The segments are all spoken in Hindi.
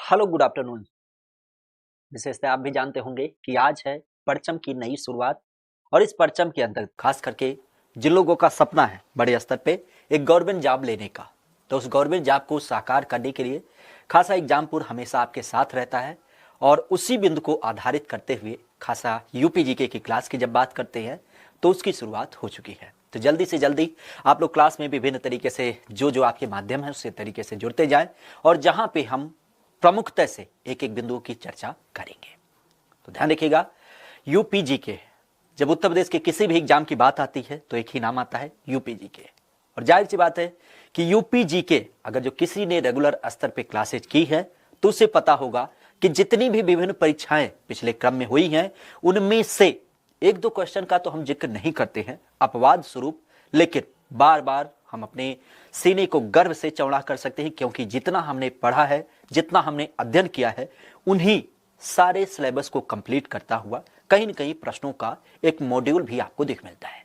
Hello good afternoon. विशेषतः आप भी जानते होंगे कि आज है परचम की नई शुरुआत और इस परचम के अंदर खास करके जिन लोगों का सपना है बड़े स्तर पे एक गवर्नमेंट जॉब लेने का, तो उस गवर्नमेंट जॉब को साकार करने के लिए खासा एग्जामपुर हमेशा आपके साथ रहता है। और उसी बिंदु को आधारित करते हुए खासा यूपीजीके की क्लास की जब बात करते हैं तो उसकी शुरुआत हो चुकी है। तो जल्दी से जल्दी आप लोग क्लास में विभिन्न तरीके से जो आपके माध्यम है उसी तरीके से जुड़ते जाएं और जहां पे हम प्रमुखता से एक एक बिंदुओं की चर्चा करेंगे। तो ध्यान रखिएगा, यूपीजी के जब उत्तर प्रदेश के किसी भी एग्जाम की बात आती है तो एक ही नाम आता है यूपीजी के। और जाहिर सी बात है कि यूपीजी के अगर जो किसी ने रेगुलर स्तर पे क्लासेज की है तो उसे पता होगा कि जितनी भी विभिन्न परीक्षाएं पिछले क्रम में हुई हैं उनमें से एक दो क्वेश्चन का तो हम जिक्र नहीं करते हैं अपवाद स्वरूप, लेकिन बार बार हम अपने सीने को गर्व से चौड़ा कर सकते हैं क्योंकि जितना हमने पढ़ा है, जितना हमने अध्ययन किया है, उन्हीं सारे सिलेबस को कंप्लीट करता हुआ कहीं न कहीं प्रश्नों का एक मॉड्यूल भी आपको दिख मिलता है।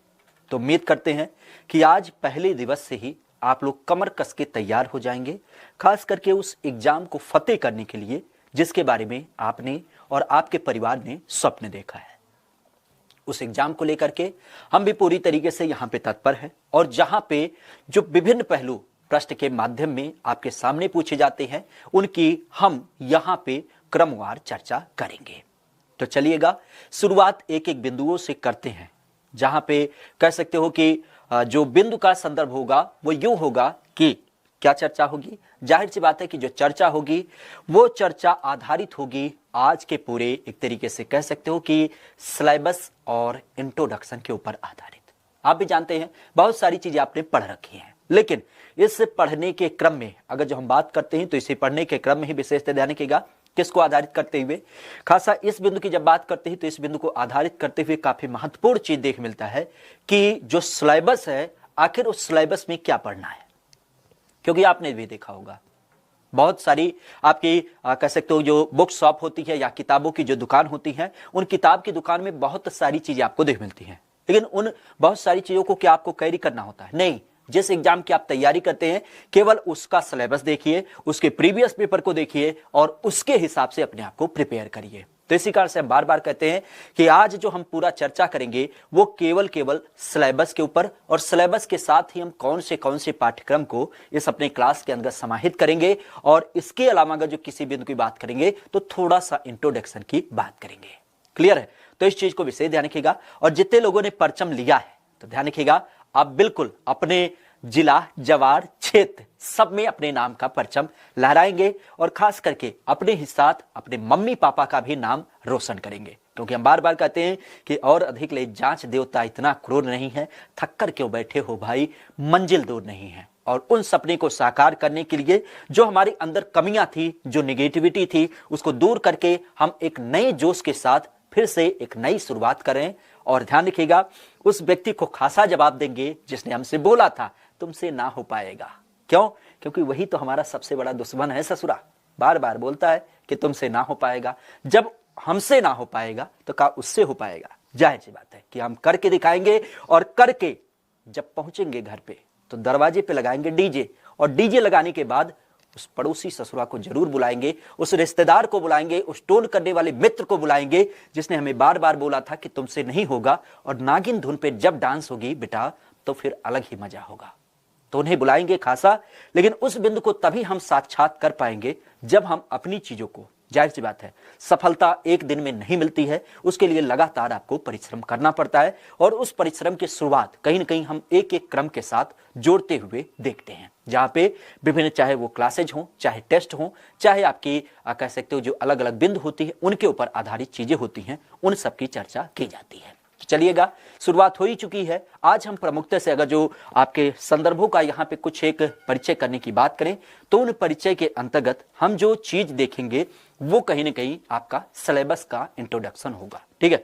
तो उम्मीद करते हैं कि आज पहले दिवस से ही आप लोग कमर कस के तैयार हो जाएंगे, खास करके उस एग्जाम को फतेह करने के लिए जिसके बारे में आपने और आपके परिवार ने स्वप्न देखा है। उस एग्जाम को लेकर के हम भी पूरी तरीके से यहां पे तत्पर हैं और जहां पे जो विभिन्न पहलू प्रश्न के माध्यम में आपके सामने पूछे जाते हैं उनकी हम यहां पे क्रमवार चर्चा करेंगे। तो चलिएगा शुरुआत एक एक बिंदुओं से करते हैं, जहां पे कह सकते हो कि जो बिंदु का संदर्भ होगा वो यूं होगा कि क्या चर्चा होगी। जाहिर सी बात है कि जो चर्चा होगी वो चर्चा आधारित होगी आज के पूरे एक तरीके से कह सकते हो कि सिलेबस और इंट्रोडक्शन के ऊपर आधारित। आप भी जानते हैं बहुत सारी चीजें आपने पढ़ रखी हैं, लेकिन इस पढ़ने के क्रम में अगर जो हम बात करते हैं तो इसे पढ़ने के क्रम में ही विशेषतः ध्यान रखिएगा किसको आधारित करते हुए, खासा इस बिंदु की जब बात करते हैं तो इस बिंदु को आधारित करते हुए काफी महत्वपूर्ण चीज देख मिलता है कि जो सिलेबस है आखिर उस सिलेबस में क्या पढ़ना है। क्योंकि आपने भी देखा होगा बहुत सारी आपकी कह सकते हो जो बुक शॉप होती है या किताबों की जो दुकान होती है, उन किताब की दुकान में बहुत सारी चीजें आपको देख मिलती हैं, लेकिन उन बहुत सारी चीजों को क्या आपको कैरी करना होता है? नहीं, जिस एग्जाम की आप तैयारी करते हैं केवल उसका सिलेबस देखिए, उसके प्रीवियस पेपर को देखिए और उसके हिसाब से अपने आप को प्रिपेयर करिए। तो इसी कारण से हम बार बार कहते हैं कि आज जो हम पूरा चर्चा करेंगे वो केवल सिलेबस के ऊपर और सिलेबस के साथ ही हम कौन से पाठ्यक्रम को इस अपने क्लास के अंदर समाहित करेंगे और इसके अलावा अगर जो किसी बिंदु की बात करेंगे तो थोड़ा सा इंट्रोडक्शन की बात करेंगे। क्लियर है? तो इस चीज को विशेष ध्यान रखिएगा और जितने लोगों ने परचम लिया है तो ध्यान रखिएगा आप बिल्कुल अपने जिला, जवार, क्षेत्र सब में अपने नाम का परचम लहराएंगे और खास करके अपने ही साथ अपने मम्मी पापा का भी नाम रोशन करेंगे। क्योंकि हम बार बार कहते हैं कि और अधिक ले जांच देवता इतना क्रूर नहीं है, थक्कर क्यों बैठे हो भाई, मंजिल दूर नहीं है। और उन सपने को साकार करने के लिए जो हमारे अंदर कमियां थी, जो निगेटिविटी थी, उसको दूर करके हम एक नए जोश के साथ फिर से एक नई शुरुआत करें। और ध्यान रखिएगा उस व्यक्ति को खासा जवाब देंगे जिसने हमसे बोला था तुमसे ना हो पाएगा। क्यों? क्योंकि वही तो हमारा सबसे बड़ा दुश्मन है ससुरा, बार बार बोलता है कि तुमसे ना हो पाएगा। जब हमसे ना हो पाएगा तो क्या उससे हो पाएगा? जाहिर सी बात है कि हम करके दिखाएंगे और करके जब पहुंचेंगे घर पे तो दरवाजे पे लगाएंगे डीजे और डीजे लगाने के बाद उस पड़ोसी ससुरा को जरूर बुलाएंगे, उस रिश्तेदार को बुलाएंगे, उस टोन करने वाले मित्र को बुलाएंगे जिसने हमें बार बार बोला था कि तुमसे नहीं होगा। और नागिन धुन पे जब डांस होगी बेटा तो फिर अलग ही मजा होगा। तो उन्हें बुलाएंगे खासा, लेकिन उस बिंदु को तभी हम साक्षात कर पाएंगे जब हम अपनी चीजों को, जाहिर सी बात है सफलता एक दिन में नहीं मिलती है, उसके लिए लगातार आपको परिश्रम करना पड़ता है और उस परिश्रम की शुरुआत कहीं ना कहीं हम एक एक क्रम के साथ जोड़ते हुए देखते हैं, जहां पे विभिन्न चाहे वो क्लासेज हो, चाहे टेस्ट हो, चाहे आपकी कह सकते हो जो अलग अलग बिंदु होती है उनके ऊपर आधारित चीजें होती हैं, उन सब की चर्चा की जाती है। चलिएगा शुरुआत हो ही चुकी है। आज हम प्रमुखता से अगर जो आपके संदर्भों का यहाँ पे कुछ एक परिचय करने की बात करें तो उन परिचय के अंतर्गत हम जो चीज देखेंगे वो कहीं ना कहीं आपका सिलेबस का इंट्रोडक्शन होगा। ठीक है,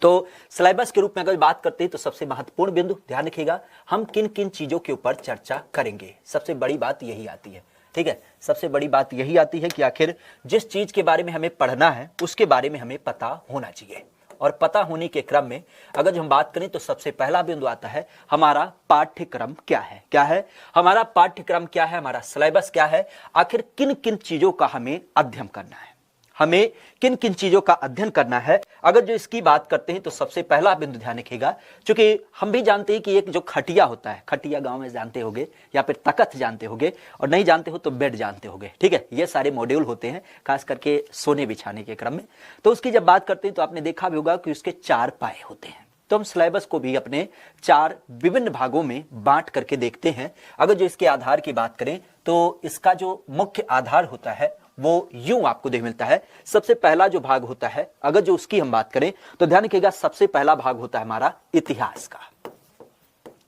तो सिलेबस के रूप में अगर बात करते हैं तो सबसे महत्वपूर्ण बिंदु ध्यान रखिएगा हम किन किन चीजों के ऊपर चर्चा करेंगे। सबसे बड़ी बात यही आती है, ठीक है, सबसे बड़ी बात यही आती है कि आखिर जिस चीज के बारे में हमें पढ़ना है उसके बारे में हमें पता होना चाहिए। और पता होने के क्रम में अगर जो हम बात करें तो सबसे पहला बिंदु आता है हमारा पाठ्यक्रम क्या है। क्या है हमारा पाठ्यक्रम, क्या है हमारा सिलेबस, क्या है आखिर किन किन चीजों का हमें अध्ययन करना है, हमें किन किन चीजों का अध्ययन करना है। अगर जो इसकी बात करते हैं तो सबसे पहला बिंदु ध्यान रखिएगा, क्योंकि हम भी जानते हैं कि एक जो खटिया होता है, खटिया गांव में जानते होंगे या फिर तख्त जानते होंगे, और नहीं जानते हो तो बेड जानते होंगे, ठीक है। ये सारे मॉड्यूल होते हैं खास करके सोने बिछाने के क्रम में। तो उसकी जब बात करते हैं तो आपने देखा भी होगा कि उसके 4 पाए होते हैं। तो हम सिलेबस को भी अपने 4 विभिन्न भागों में बांट करके देखते हैं। अगर जो इसके आधार की बात करें तो इसका जो मुख्य आधार होता है वो यूं आपको देख मिलता है। सबसे पहला जो भाग होता है, अगर जो उसकी हम बात करें तो ध्यान रखिएगा, सबसे पहला भाग होता है हमारा इतिहास का।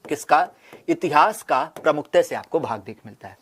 किसका? इतिहास का प्रमुखता से आपको भाग देख मिलता है।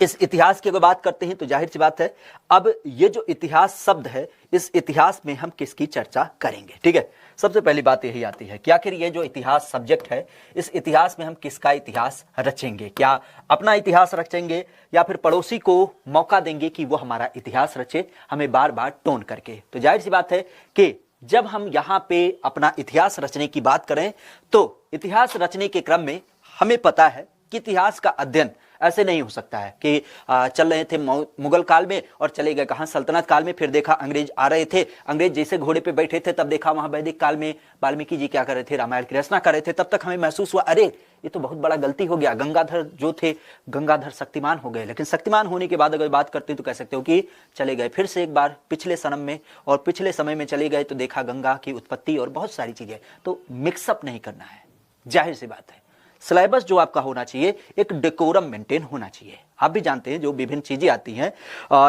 इस इतिहास की अगर बात करते हैं तो जाहिर सी बात है, अब ये जो इतिहास शब्द है, इस इतिहास में हम किसकी चर्चा करेंगे, ठीक है। सबसे पहली बात यही आती है कि आखिर ये जो इतिहास सब्जेक्ट है, इस इतिहास में हम किसका इतिहास रचेंगे, क्या अपना इतिहास रचेंगे या फिर पड़ोसी को मौका देंगे कि वो हमारा इतिहास रचे, हमें बार बार टोन करके। तो जाहिर सी बात है कि जब हम यहाँ पे अपना इतिहास रचने की बात करें तो इतिहास रचने के क्रम में हमें पता है कि इतिहास का अध्ययन ऐसे नहीं हो सकता है कि चल रहे थे मुगल काल में और चले गए कहां सल्तनत काल में, फिर देखा अंग्रेज आ रहे थे, अंग्रेज जैसे घोड़े पे बैठे थे, तब देखा वहां वैदिक काल में वाल्मीकि जी क्या कर रहे थे, रामायण की रचना कर रहे थे। तब तक हमें महसूस हुआ अरे ये तो बहुत बड़ा गलती हो गया, गंगाधर जो थे गंगाधर शक्तिमान हो गए। लेकिन शक्तिमान होने के बाद अगर बात करते हैं तो कह सकते हो कि चले गए फिर से एक बार पिछले सनम में और पिछले समय में चले गए तो देखा गंगा की उत्पत्ति और बहुत सारी चीजें। तो मिक्सअप नहीं करना है, जाहिर सी बात है। सिलेबस जो आपका होना चाहिए एक डेकोरम मेंटेन होना चाहिए। आप भी जानते हैं जो विभिन्न चीजें आती हैं,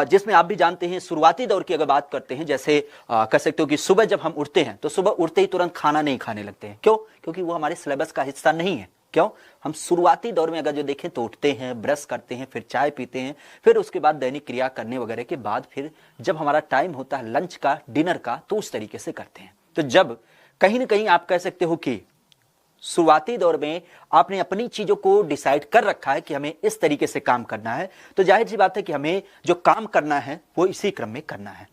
जिसमें आप भी जानते हैं शुरुआती दौर की अगर बात करते हैं, जैसे कह सकते हो कि सुबह जब हम उठते हैं तो सुबह उठते ही तुरंत खाना नहीं खाने लगते हैं। क्यों? क्योंकि वो हमारे सिलेबस का हिस्सा नहीं है। क्यों? हम शुरुआती दौर में अगर जो देखें तो उठते हैं, ब्रश करते हैं, फिर चाय पीते हैं, फिर उसके बाद दैनिक क्रिया करने वगैरह के बाद फिर जब हमारा टाइम होता है लंच का, डिनर का, तो उस तरीके से करते हैं। तो जब कहीं ना कहीं आप कह सकते हो कि शुरुआती दौर में आपने अपनी चीजों को डिसाइड कर रखा है कि हमें इस तरीके से काम करना है, तो जाहिर सी बात है कि हमें जो काम करना है वो इसी क्रम में करना है।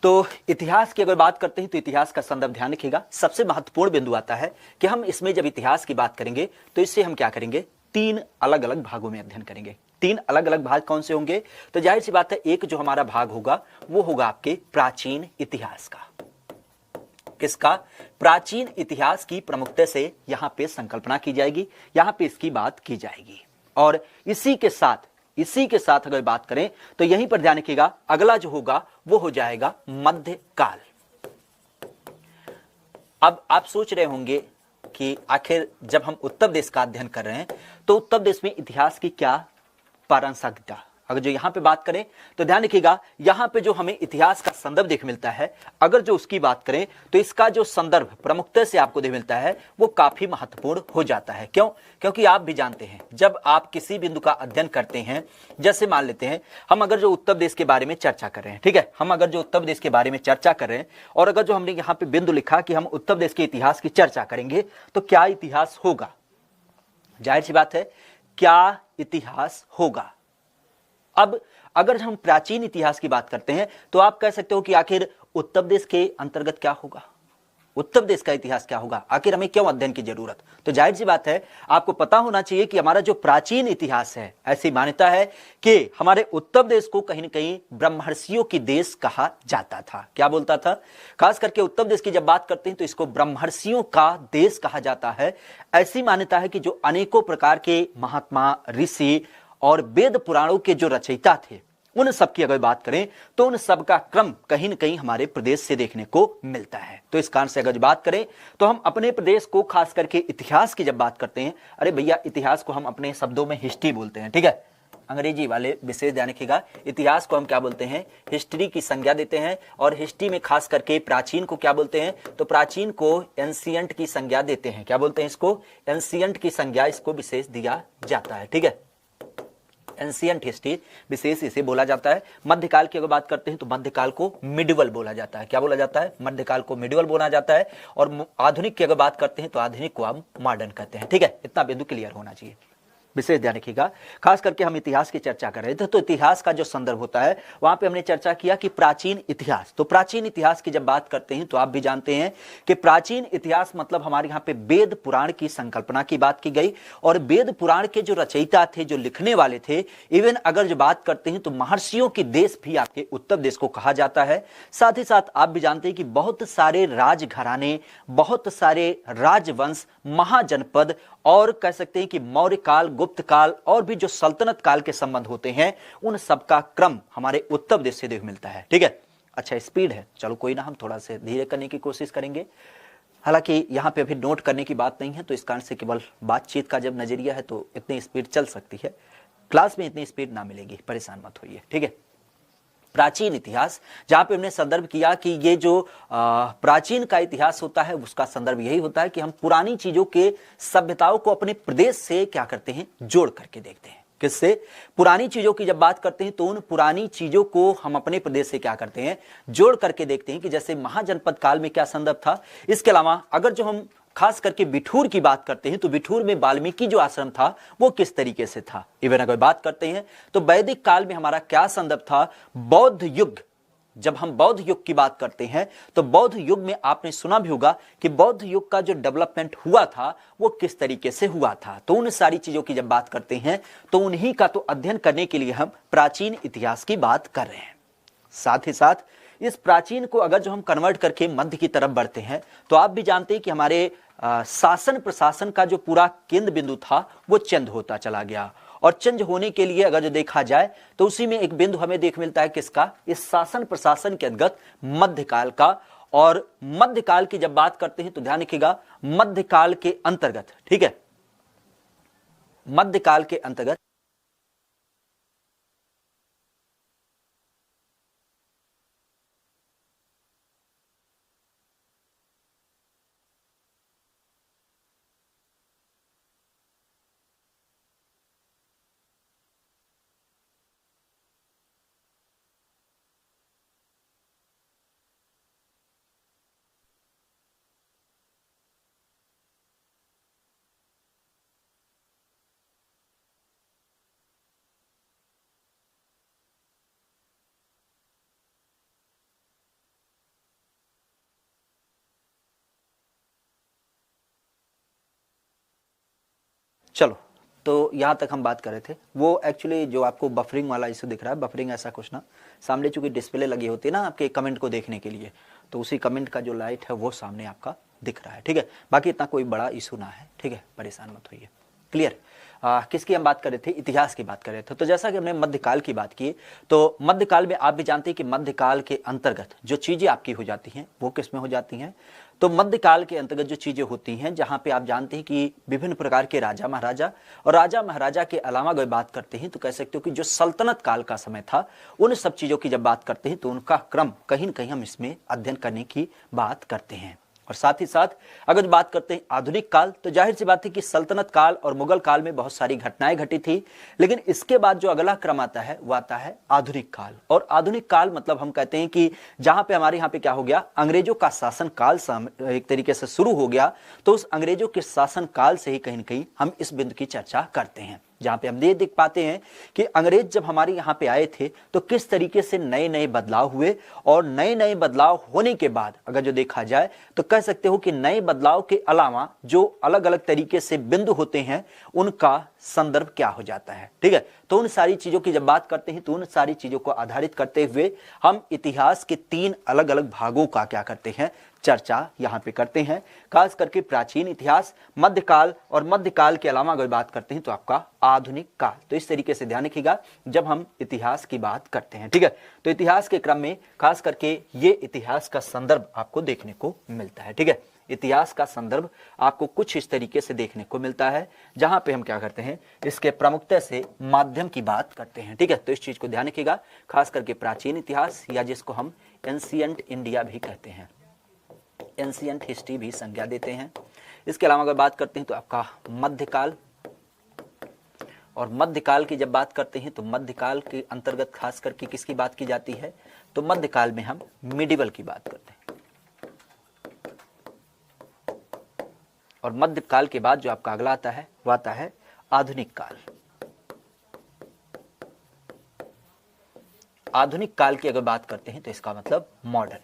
तो इतिहास की अगर बात करते हैं तो इतिहास का संदर्भ ध्यान रखिएगा, सबसे महत्वपूर्ण बिंदु आता है कि हम इसमें जब इतिहास की बात करेंगे तो इससे हम क्या करेंगे, 3 अलग अलग भागों में अध्ययन करेंगे। 3 अलग अलग भाग कौन से होंगे? तो जाहिर सी बात है एक जो हमारा भाग होगा वो होगा आपके प्राचीन इतिहास का। किसका? प्राचीन इतिहास की प्रमुखता से यहां पे संकल्पना की जाएगी, यहां पे इसकी बात की जाएगी। और इसी के साथ अगर बात करें तो यहीं पर ध्यान रखिएगा, अगला जो होगा वो हो जाएगा मध्यकाल। अब आप सोच रहे होंगे कि आखिर जब हम उत्तर देश का अध्ययन कर रहे हैं तो उत्तर देश में इतिहास की क्या प्रासंगिकता, अगर जो यहां पे बात करें तो ध्यान रखिएगा, यहां पे जो हमें इतिहास का संदर्भ देख मिलता है, अगर जो उसकी बात करें तो इसका जो संदर्भ प्रमुखता से आपको देख मिलता है वो काफी महत्वपूर्ण हो जाता है। क्यों? क्योंकि आप भी जानते हैं जब आप किसी बिंदु का अध्ययन करते हैं, जैसे मान लेते हैं हम अगर जो उत्तर देश के बारे में चर्चा कर रहे हैं, ठीक है, हम अगर जो उत्तर प्रदेश के बारे में चर्चा कर रहे हैं और अगर जो हमने यहाँ पे बिंदु लिखा कि हम उत्तर प्रदेश के इतिहास की चर्चा करेंगे तो क्या इतिहास होगा? जाहिर सी बात है क्या इतिहास होगा। अब अगर हम प्राचीन इतिहास की बात करते हैं तो आप कह सकते हो कि आखिर उत्तर प्रदेश के अंतर्गत क्या होगा, उत्तर प्रदेश का इतिहास क्या होगा, आखिर हमें क्यों अध्ययन की जरूरत? तो जाहिर सी बात है आपको पता होना चाहिए कि हमारा जो प्राचीन इतिहास है, ऐसी मान्यता है कि हमारे उत्तर प्रदेश को कहीं न कहीं ब्रह्मर्षियों की देश कहा जाता था। क्या बोलता था? खास करके उत्तर प्रदेश की जब बात करते हैं तो इसको ब्रह्मर्षियों का देश कहा जाता है। ऐसी मान्यता है कि जो अनेकों प्रकार के महात्मा, ऋषि और वेद पुराणों के जो रचयिता थे, उन सब की अगर बात करें तो उन सब का क्रम कहीं न कहीं हमारे प्रदेश से देखने को मिलता है। तो इस कारण से अगर बात करें तो हम अपने प्रदेश को खास करके इतिहास की जब बात करते हैं, अरे भैया इतिहास को हम अपने शब्दों में हिस्ट्री बोलते हैं, ठीक है, अंग्रेजी वाले विशेष ध्यान रखिएगा, इतिहास को हम क्या बोलते हैं? हिस्ट्री की संज्ञा देते हैं। और हिस्ट्री में खास करके प्राचीन को क्या बोलते हैं? तो प्राचीन को एंशिएंट की संज्ञा देते हैं। क्या बोलते हैं इसको? एंशिएंट की संज्ञा इसको विशेष दिया जाता है, ठीक है, एंशियंट हिस्ट्री विशेष इसे बोला जाता है। मध्यकाल की अगर बात करते हैं तो मध्यकाल को मिडिवल बोला जाता है। क्या बोला जाता है? मध्यकाल को मिडिवल बोला जाता है। और आधुनिक की अगर बात करते हैं तो आधुनिक को हम मॉडर्न कहते हैं। ठीक है, इतना बिंदु क्लियर होना चाहिए, विशेष ध्यान रखिएगा। खास करके हम इतिहास की चर्चा कर रहे थे, तो इतिहास का जो संदर्भ होता है वहां पे हमने चर्चा किया कि प्राचीन इतिहास। तो प्राचीन इतिहास की जब बात करते हैं तो आप भी जानते हैं कि प्राचीन इतिहास मतलब हमारे यहाँ पे वेद पुराण की संकल्पना की बात की गई। और वेद पुराण के जो रचयिता थे, जो लिखने वाले थे, इवन अगर जो बात करते हैं तो महर्षियों की देश भी आपके उत्तर देश को कहा जाता है। साथ ही साथ आप भी जानते हैं कि बहुत सारे राजघराने, बहुत सारे राजवंश, महाजनपद और कह सकते हैं कि मौर्य काल, गुप्त काल और भी जो सल्तनत काल के संबंध होते हैं, उन सबका क्रम हमारे उत्तर प्रदेश से देख मिलता है। ठीक है, अच्छा स्पीड है, चलो कोई ना, हम थोड़ा से धीरे करने की कोशिश करेंगे। हालांकि यहाँ पे अभी नोट करने की बात नहीं है, तो इस कारण से केवल बातचीत का जब नजरिया है तो इतनी स्पीड चल सकती है, क्लास में इतनी स्पीड ना मिलेगी, परेशान मत होइए। ठीक है, प्राचीन इतिहास, जहां पे हमने संदर्भ किया कि ये जो प्राचीन का इतिहास होता है उसका संदर्भ यही होता है कि हम पुरानी चीजों के सभ्यताओं को अपने प्रदेश से क्या करते हैं, जोड़ करके देखते हैं। किससे? पुरानी चीजों की जब बात करते हैं तो उन पुरानी चीजों को हम अपने प्रदेश से क्या करते हैं, जोड़ करके देखते हैं कि जैसे महाजनपद काल में क्या संदर्भ था। इसके अलावा अगर जो हम खास करके बिठूर की बात करते हैं तो बिठूर में वाल्मीकि जो आश्रम था वो किस तरीके से था। इवन अगर बात करते हैं तो वैदिक काल में हमारा क्या संदर्भ था। बौद्ध युग, जब हम बौद्ध युग की बात करते हैं तो बौद्ध युग में आपने सुना भी होगा कि बौद्ध युग का जो डेवलपमेंट हुआ था वो किस तरीके से हुआ था। तो उन सारी चीजों की जब बात करते हैं तो उन्हीं का तो अध्ययन करने के लिए हम प्राचीन इतिहास की बात कर रहे हैं। साथ ही साथ इस प्राचीन को अगर जो हम कन्वर्ट करके मध्य की तरफ बढ़ते हैं तो आप भी जानते हैं कि हमारे शासन प्रशासन का जो पूरा केंद्र बिंदु था वो चेंज होता चला गया। और चेंज होने के लिए अगर जो देखा जाए तो उसी में एक बिंदु हमें देख मिलता है, किसका? इस शासन प्रशासन के अंतर्गत मध्यकाल का। और मध्यकाल की जब बात करते हैं तो ध्यान रखिएगा, मध्यकाल के अंतर्गत, ठीक है, मध्यकाल के अंतर्गत चलो, तो यहां तक हम बात कर रहे थे। वो एक्चुअली जो आपको बफरिंग वाला इशू दिख रहा है, बफरिंग ऐसा कुछ ना, सामने चूंकि डिस्प्ले लगी होती है ना आपके कमेंट को देखने के लिए, तो उसी कमेंट का जो लाइट है वो सामने आपका दिख रहा है। ठीक है, बाकी इतना कोई बड़ा इशू ना है। ठीक है, परेशान मत होइए। क्लियर? किसकी हम बात कर रहे थे? इतिहास की बात कर रहे थे। तो जैसा कि हमने मध्यकाल की बात की, तो मध्यकाल में आप भी जानते हैं कि मध्यकाल के अंतर्गत जो चीजें आपकी हो जाती हैं वो किस में हो जाती हैं। तो मध्यकाल के अंतर्गत जो चीजें होती हैं, जहां पे आप जानते हैं कि विभिन्न प्रकार के राजा महाराजा, और राजा महाराजा के अलावा अगर बात करते हैं तो कह सकते हो कि जो सल्तनत काल का समय था, उन सब चीजों की जब बात करते हैं तो उनका क्रम कहीं न कहीं हम इसमें अध्ययन करने की बात करते हैं। और साथ ही साथ अगर बात करते हैं आधुनिक काल, तो जाहिर सी बात है कि सल्तनत काल और मुगल काल में बहुत सारी घटनाएं घटी थी, लेकिन इसके बाद जो अगला क्रम आता है वो आता है आधुनिक काल। और आधुनिक काल मतलब हम कहते हैं कि जहां पे हमारे यहाँ पे क्या हो गया, अंग्रेजों का शासन काल एक तरीके से शुरू हो गया। तो उस अंग्रेजों के शासन काल से ही कहीं ना कहीं हम इस बिंदु की चर्चा करते हैं, जहां पे हम ये देख पाते हैं कि अंग्रेज जब हमारे यहाँ पे आए थे तो किस तरीके से नए नए बदलाव हुए। और नए नए बदलाव होने के बाद अगर जो देखा जाए तो कह सकते हो कि नए बदलाव के अलावा जो अलग अलग तरीके से बिंदु होते हैं उनका संदर्भ क्या हो जाता है। ठीक है, तो उन सारी चीजों की जब बात करते हैं तो उन सारी चीजों को आधारित करते हुए हम इतिहास के 3 अलग अलग भागों का क्या करते हैं, चर्चा यहां पे करते हैं। खास करके प्राचीन इतिहास, मध्यकाल, और मध्यकाल के अलावा अगर बात करते हैं तो आपका आधुनिक काल। तो इस तरीके से ध्यान रखिएगा जब हम इतिहास की बात करते हैं। ठीक है, तो इतिहास के क्रम में खास करके ये इतिहास का संदर्भ आपको देखने को मिलता है। ठीक है, इतिहास का संदर्भ आपको कुछ इस तरीके से देखने को मिलता है, जहां पे हम क्या करते हैं, इसके प्रमुखता से माध्यम की बात करते हैं। ठीक है, तो इस चीज को ध्यान रखिएगा, खास करके प्राचीन इतिहास, या जिसको हम एंशिएंट इंडिया भी कहते हैं, एंशिएंट हिस्ट्री भी संज्ञा देते हैं। इसके अलावा अगर बात करते हैं तो आपका मध्यकाल, और मध्यकाल की जब बात करते हैं तो मध्यकाल के अंतर्गत खास करके किसकी बात की जाती है, तो मध्यकाल में हम मिडिवल की बात करते हैं। और मध्यकाल के बाद जो आपका अगला आता है वो आता है आधुनिक काल। आधुनिक काल की अगर बात करते हैं तो इसका मतलब मॉडर्न।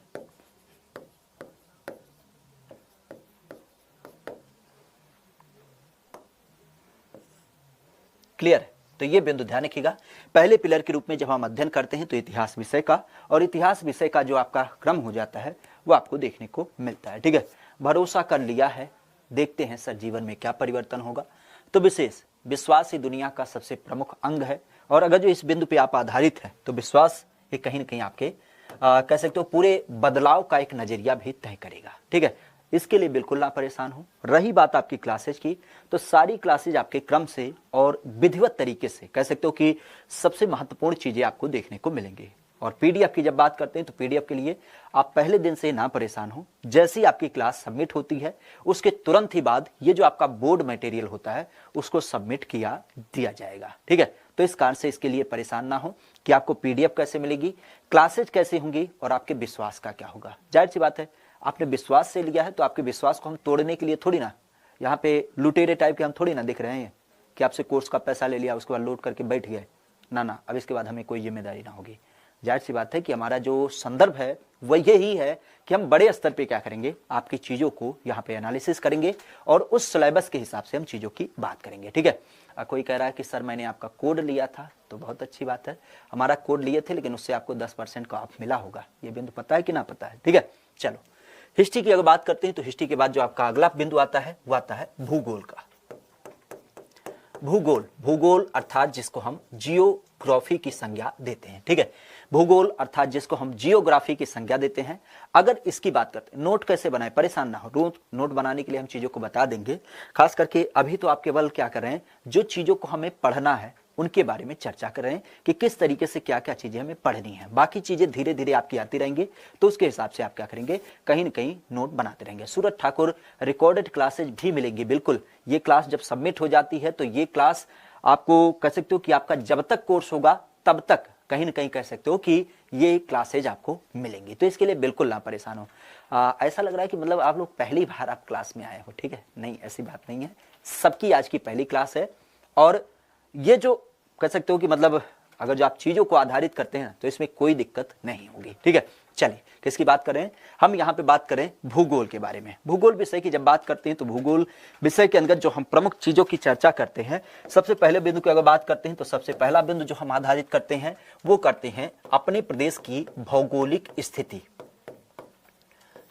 क्लियर है? तो ये बिंदु ध्यान रखिएगा। पहले पिलर के रूप में जब हम अध्ययन करते हैं तो इतिहास विषय का, और इतिहास विषय का जो आपका क्रम हो जाता है वो आपको देखने को मिलता है। ठीक है, भरोसा कर लिया है, देखते हैं सर जीवन में क्या परिवर्तन होगा। तो विशेष विश्वास ही दुनिया का सबसे प्रमुख अंग है, और अगर जो इस बिंदु पे आप आधारित है तो विश्वास ये कहीं ना कहीं आपके कह सकते हो पूरे बदलाव का एक नजरिया भी तय करेगा। ठीक है, इसके लिए बिल्कुल ना परेशान हो। रही बात आपकी क्लासेज की, तो सारी क्लासेज आपके क्रम से और विधिवत तरीके से कह सकते हो कि सबसे महत्वपूर्ण चीजें आपको देखने को मिलेंगी। और पीडीएफ की जब बात करते हैं तो पीडीएफ के लिए आप पहले दिन से ना परेशान हो। जैसे ही आपकी क्लास सबमिट होती है उसके तुरंत ही बाद ये जो आपका बोर्ड मटेरियल होता है उसको सबमिट किया दिया जाएगा। ठीक है, तो इस कारण से इसके लिए परेशान ना हो कि आपको पीडीएफ कैसे मिलेगी, क्लासेज कैसे होंगी और आपके विश्वास का क्या होगा। जाहिर सी बात है, आपने विश्वास से लिया है तो आपके विश्वास को हम तोड़ने के लिए थोड़ी ना यहाँ पे लुटेरे टाइप के हम थोड़ी ना दिख रहे हैं कि आपसे कोर्स का पैसा ले लिया उसके बाद लोड करके बैठ गए। ना, अब इसके बाद हमें कोई जिम्मेदारी ना होगी। जाहिर सी बात है कि हमारा जो संदर्भ है वह यही है कि हम बड़े स्तर पे क्या करेंगे, आपकी चीज़ों को यहाँ पे एनालिसिस करेंगे और उस सिलेबस के हिसाब से हम चीज़ों की बात करेंगे। ठीक है, कोई कह रहा है कि सर मैंने आपका कोड लिया था, तो बहुत अच्छी बात है, हमारा कोड लिए थे लेकिन उससे आपको 10% का ऑफ मिला होगा। ये बिंदु पता है कि ना पता है? ठीक है, चलो हिस्ट्री की अगर बात करते हैं तो हिस्ट्री के बाद जो आपका अगला बिंदु आता है वो आता है भूगोल का। भूगोल अर्थात जिसको हम जियोग्राफी की संज्ञा देते हैं। ठीक है, भूगोल अर्थात जिसको हम जियोग्राफी की संज्ञा देते हैं। अगर इसकी बात करते हैं, नोट कैसे बनाए, परेशान ना हो, नोट बनाने के लिए हम चीजों को बता देंगे। खास करके अभी तो आप केवल क्या कर रहे हैं, जो चीजों को हमें पढ़ना है उनके बारे में चर्चा कर रहे हैं कि किस तरीके से क्या क्या चीजें हमें पढ़नी है। बाकी चीजें धीरे धीरे आपकी आती रहेंगी, तो उसके हिसाब से आप क्या करेंगे, कहीं न कहीं नोट बनाते रहेंगे। सूरज ठाकुर रिकॉर्डेड क्लासेज भी मिलेंगी। बिल्कुल, ये क्लास जब सबमिट हो जाती है तो ये क्लास आपको कह सकते हो कि आपका जब तक कोर्स होगा तब तक कहीं ना कहीं कह सकते हो कि ये क्लासेज आपको मिलेंगी। तो इसके लिए बिल्कुल ना परेशान हो। ऐसा लग रहा है कि मतलब आप लोग पहली बार आप क्लास में आए हो। ठीक है, नहीं ऐसी बात नहीं है, सबकी आज की पहली क्लास है। और ये जो कह सकते हो कि मतलब अगर जो आप चीजों को आधारित करते हैं तो इसमें कोई दिक्कत नहीं होगी। ठीक है, चलिए किसकी बात करें, हम यहाँ पे बात करें भूगोल के बारे में। भूगोल विषय की जब बात करते हैं तो भूगोल विषय के अंदर जो हम प्रमुख चीजों की चर्चा करते हैं, सबसे पहले बिंदु की अगर बात करते हैं तो सबसे पहला बिंदु जो हम आधारित करते हैं वो करते हैं अपने प्रदेश की भौगोलिक स्थिति।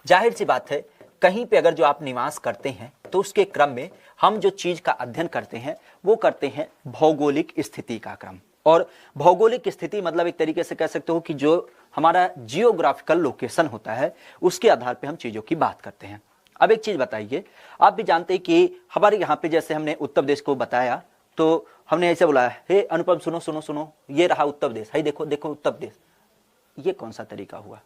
जाहिर सी बात है, कहीं पे अगर जो आप निवास करते हैं तो उसके क्रम में हम जो चीज का अध्ययन करते हैं वो करते हैं भौगोलिक स्थिति का क्रम। और भौगोलिक स्थिति मतलब एक तरीके से कह सकते हो कि जो हमारा जियोग्राफिकल लोकेशन होता है उसके आधार पे हम चीजों की बात करते हैं। अब एक चीज बताइए, आप भी जानते हैं कि हमारे यहाँ पे जैसे हमने उत्तर प्रदेश को बताया तो हमने ऐसे बोला, हे अनुपम सुनो सुनो सुनो, ये रहा उत्तर प्रदेश, है देखो देखो उत्तर प्रदेश। ये कौन सा तरीका हुआ?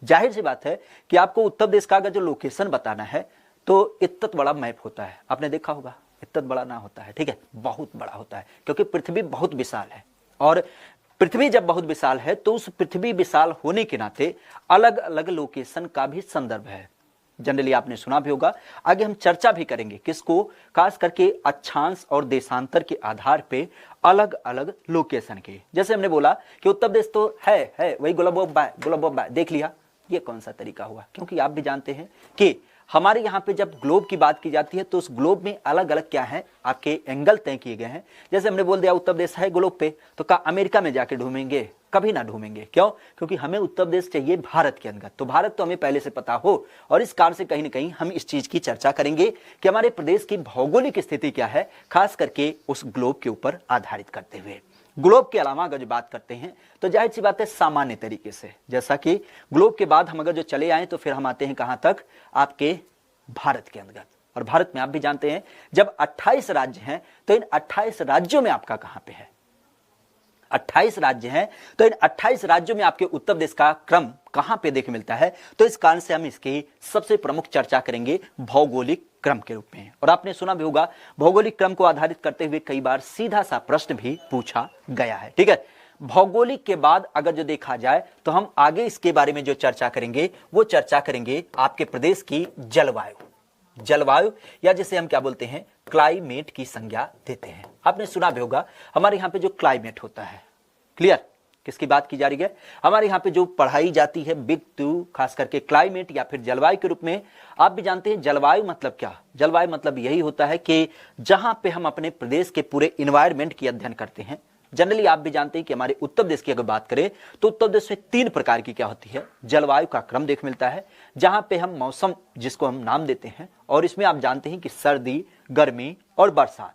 जाहिर सी बात है कि आपको उत्तर प्रदेश का अगर जो लोकेशन बताना है तो इतना बड़ा मैप होता है, आपने देखा होगा, इतना बड़ा ना होता है। ठीक है, बहुत बड़ा होता है क्योंकि पृथ्वी बहुत विशाल है। और पृथ्वी जब बहुत विशाल है तो उस पृथ्वी विशाल होने के नाते अलग अलग लोकेशन का भी संदर्भ है। जनरली आपने सुना भी होगा, आगे हम चर्चा भी करेंगे किसको, खास करके अक्षांश और देशांतर के आधार पे अलग अलग लोकेशन के। जैसे हमने बोला कि उत्तर प्रदेश तो है वही गोलाब देख लिया, ये कौन सा तरीका हुआ? क्योंकि आप भी जानते हैं कि हमारे यहाँ पे जब ग्लोब की बात की जाती है तो उस ग्लोब में अलग अलग क्या है, आपके एंगल तय किए गए हैं। जैसे हमने बोल दिया उत्तर प्रदेश है ग्लोब पे, तो क्या अमेरिका में जाके ढूंढेंगे? कभी ना ढूंढेंगे। क्यों? क्योंकि हमें उत्तर प्रदेश चाहिए भारत के अंदर, तो भारत तो हमें पहले से पता हो। और इस कारण से कहीं ना कहीं हम इस चीज की चर्चा करेंगे कि हमारे प्रदेश की भौगोलिक स्थिति क्या है, खास करके उस ग्लोब के ऊपर आधारित करते हुए। ग्लोब के अलावा अगर जो बात करते हैं तो जाहिर सी बात है सामान्य तरीके से, जैसा कि ग्लोब के बाद हम अगर जो चले आए तो फिर हम आते हैं कहां तक, आपके भारत के अंतर्गत। और भारत में आप भी जानते हैं जब 28 राज्य हैं तो इन 28 राज्यों में आपका कहां पे है, 28 राज्य हैं तो इन 28 राज्यों में आपके उत्तर प्रदेश का क्रम कहां पे देखे मिलता है। तो इस कारण से हम इसकी सबसे प्रमुख चर्चा करेंगे भौगोलिक क्रम के रूप में है। और आपने सुना भी होगा भौगोलिक क्रम को आधारित करते हुए कई बार सीधा सा प्रश्न भी पूछा गया है। ठीक है, भौगोलिक के बाद अगर जो देखा जाए तो हम आगे इसके बारे में जो चर्चा करेंगे वो चर्चा करेंगे आपके प्रदेश की जलवायु या जिसे हम क्या बोलते हैं क्लाइमेट की संज्ञा देते हैं। आपने सुना भी होगा हमारे यहाँ पे जो क्लाइमेट होता है, क्लियर किसकी बात की जा रही है, हमारे यहाँ पे जो पढ़ाई जाती है बिग टू खास करके क्लाइमेट या फिर जलवायु के रूप में। आप भी जानते हैं जलवायु मतलब क्या, जलवायु मतलब यही होता है कि जहां पे हम अपने प्रदेश के पूरे इन्वायरमेंट की अध्ययन करते हैं। जनरली आप भी जानते हैं कि हमारे उत्तर प्रदेश की अगर बात करें तो उत्तर प्रदेश में 3 प्रकार की क्या होती है जलवायु का क्रम देख मिलता है, जहां पे हम मौसम जिसको हम नाम देते हैं, और इसमें आप जानते हैं कि सर्दी, गर्मी और बरसात।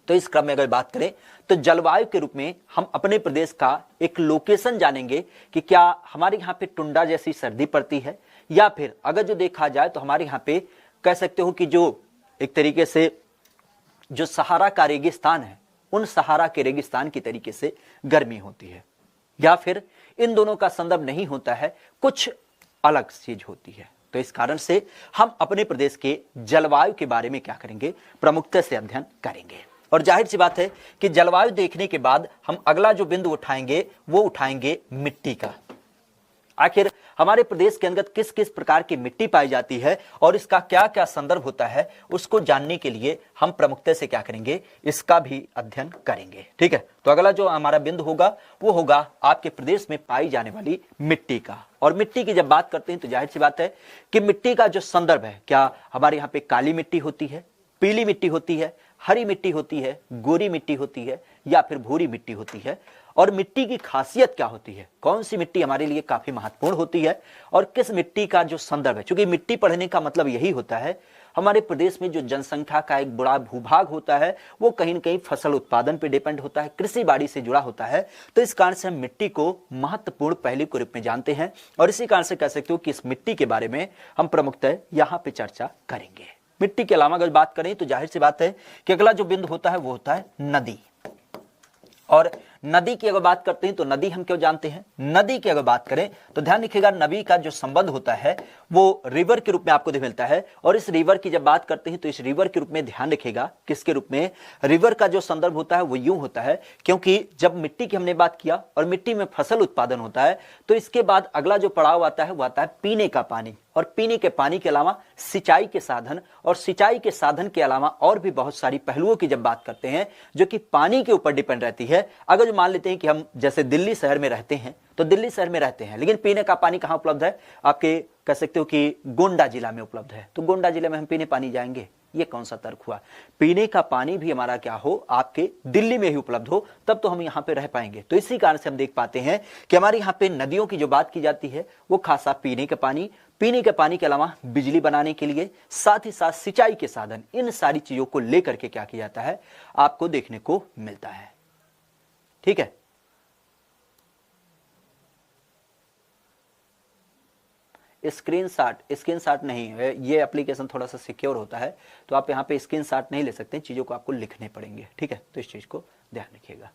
तो इस क्रम में अगर बात करें तो जलवायु के रूप में हम अपने प्रदेश का एक लोकेशन जानेंगे कि क्या हमारे यहाँ पे टुंडा जैसी सर्दी पड़ती है, या फिर अगर जो देखा जाए तो हमारे यहाँ पे कह सकते हो कि जो एक तरीके से जो सहारा का रेगिस्तान है उन सहारा के रेगिस्तान की तरीके से गर्मी होती है, या फिर इन दोनों का संदर्भ नहीं होता है, कुछ अलग चीज होती है। तो इस कारण से हम अपने प्रदेश के जलवायु के बारे में क्या करेंगे प्रमुखता से अध्ययन करेंगे। और जाहिर सी बात है कि जलवायु देखने के बाद हम अगला जो बिंदु उठाएंगे वो उठाएंगे मिट्टी का। आखिर हमारे प्रदेश के अंदर किस किस प्रकार की मिट्टी पाई जाती है और इसका क्या क्या संदर्भ होता है, उसको जानने के लिए हम प्रमुखता से क्या करेंगे इसका भी अध्ययन करेंगे। ठीक है, तो अगला जो हमारा बिंदु होगा वो होगा आपके प्रदेश में पाई जाने वाली मिट्टी का। और मिट्टी की जब बात करते हैं तो जाहिर सी बात है कि मिट्टी का जो संदर्भ है, क्या हमारे यहाँ पे काली मिट्टी होती है, पीली मिट्टी होती है, हरी मिट्टी होती है, गोरी मिट्टी होती है, या फिर भूरी मिट्टी होती है, और मिट्टी की खासियत क्या होती है, कौन सी मिट्टी हमारे लिए काफी महत्वपूर्ण होती है, और किस मिट्टी का जो संदर्भ है। क्योंकि मिट्टी पढ़ने का मतलब यही होता है हमारे प्रदेश में जो जनसंख्या का एक बड़ा भूभाग होता है वो कहीं न कहीं फसल उत्पादन पे डिपेंड होता है, कृषि बाड़ी से जुड़ा होता है। तो इस कारण से हम मिट्टी को महत्वपूर्ण पहलू के रूप में जानते हैं, और इसी कारण से कह सकते हो कि इस मिट्टी के बारे में हम प्रमुखतः यहाँ पे चर्चा करेंगे। मिट्टी के अलावा अगर बात करें तो जाहिर सी बात है कि अगला जो बिंदु होता है वो होता है नदी। और नदी की अगर बात करते हैं तो नदी हम क्यों जानते हैं, नदी की अगर बात करें तो ध्यान रखिएगा नदी का जो संबंध होता है वो रिवर के रूप में आपको मिलता है। और इस रिवर की जब बात करते हैं तो इस रिवर के रूप में ध्यान रखिएगा किसके रूप में, रिवर का जो संदर्भ होता है वो यूं होता है, क्योंकि जब मिट्टी की हमने बात किया और मिट्टी में फसल उत्पादन होता है तो इसके बाद अगला जो पड़ाव आता है वो आता है पीने का पानी। और पीने के पानी के अलावा सिंचाई के साधन, और सिंचाई के साधन के अलावा और भी बहुत सारी पहलुओं की जब बात करते हैं जो कि पानी के ऊपर डिपेंड रहती है। अगर जो मान लेते हैं कि हम जैसे दिल्ली शहर में रहते हैं तो दिल्ली शहर में रहते हैं लेकिन पीने का पानी कहां उपलब्ध है, आपके कह सकते हो कि गोंडा जिला में उपलब्ध है, तो गोंडा जिले में हम पीने पानी जाएंगे, ये कौन सा तर्क हुआ। पीने का पानी भी हमारा क्या हो आपके दिल्ली में ही उपलब्ध हो तब तो हम यहाँ पे रह पाएंगे। तो इसी कारण से हम देख पाते हैं कि हमारे यहाँ पे नदियों की जो बात की जाती है वो खासा पीने के पानी के अलावा बिजली बनाने के लिए, साथ ही साथ सिंचाई के साधन, इन सारी चीजों को लेकर के क्या किया जाता है आपको देखने को मिलता है। ठीक है, स्क्रीनशॉट नहीं है, ये एप्लीकेशन थोड़ा सा सिक्योर होता है तो आप यहाँ पे स्क्रीनशॉट नहीं ले सकते, चीजों को आपको लिखने पड़ेंगे। ठीक है, तो इस चीज को ध्यान रखिएगा।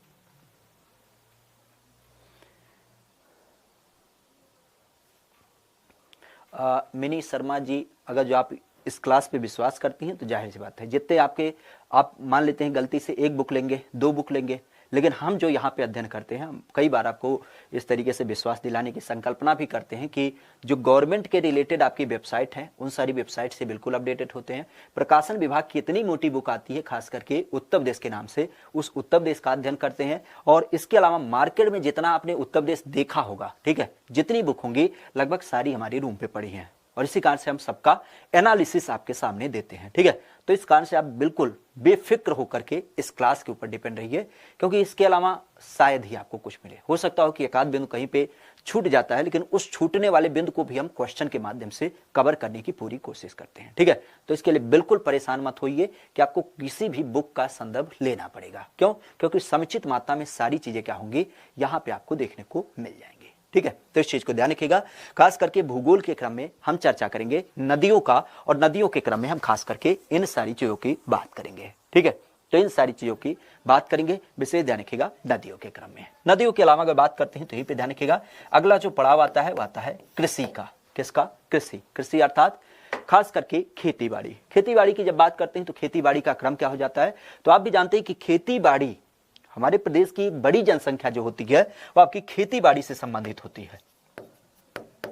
मिनी शर्मा जी, अगर जो आप इस क्लास पे विश्वास करती हैं तो जाहिर सी बात है जितने आप मान लेते हैं गलती से 1 बुक लेंगे, 2 बुक लेंगे, लेकिन हम जो यहाँ पे अध्ययन करते हैं, हम कई बार आपको इस तरीके से विश्वास दिलाने की संकल्पना भी करते हैं कि जो गवर्नमेंट के रिलेटेड आपकी वेबसाइट है उन सारी वेबसाइट से बिल्कुल अपडेटेड होते हैं। प्रकाशन विभाग की इतनी मोटी बुक आती है खास करके उत्तर प्रदेश के नाम से, उस उत्तर प्रदेश का अध्ययन करते हैं। और इसके अलावा मार्केट में जितना आपने उत्तर प्रदेश देखा होगा, ठीक है, जितनी बुक होंगी लगभग सारी हमारी रूम पे पड़ी हैं, और इसी कारण से हम सबका एनालिसिस आपके सामने देते हैं। ठीक है, तो इस कारण से आप बिल्कुल बेफिक्र होकर के इस क्लास के ऊपर डिपेंड रहिए, क्योंकि इसके अलावा शायद ही आपको कुछ मिले। हो सकता हो कि एक आध बिंदु कहीं पे छूट जाता है, लेकिन उस छूटने वाले बिंदु को भी हम क्वेश्चन के माध्यम से कवर करने की पूरी कोशिश करते हैं। ठीक है, तो इसके लिए बिल्कुल परेशान मत होइए कि आपको किसी भी बुक का संदर्भ लेना पड़ेगा। क्यों? क्योंकि समुचित मात्रा में सारी चीजें क्या होंगी यहाँ पे आपको देखने को मिल जाएंगी। ठीक है, तो इस चीज को ध्यान रखिएगा। खास करके भूगोल के क्रम में हम चर्चा करेंगे नदियों का, और नदियों के क्रम में हम खास करके इन सारी चीजों की बात करेंगे। ठीक है, तो इन सारी चीजों की बात करेंगे, विशेष ध्यान रखिएगा नदियों के क्रम में। नदियों के अलावा अगर बात करते हैं तो यहीं पे ध्यान रखिएगा अगला जो पड़ाव आता है वो आता है कृषि का। किसका? कृषि। कृषि अर्थात खास करके खेती बाड़ी की जब बात करते हैं तो खेती बाड़ी का क्रम क्या हो जाता है, तो आप भी जानते हैं कि खेती बाड़ी हमारे प्रदेश की बड़ी जनसंख्या जो होती है वो आपकी खेती बाड़ी से संबंधित होती है।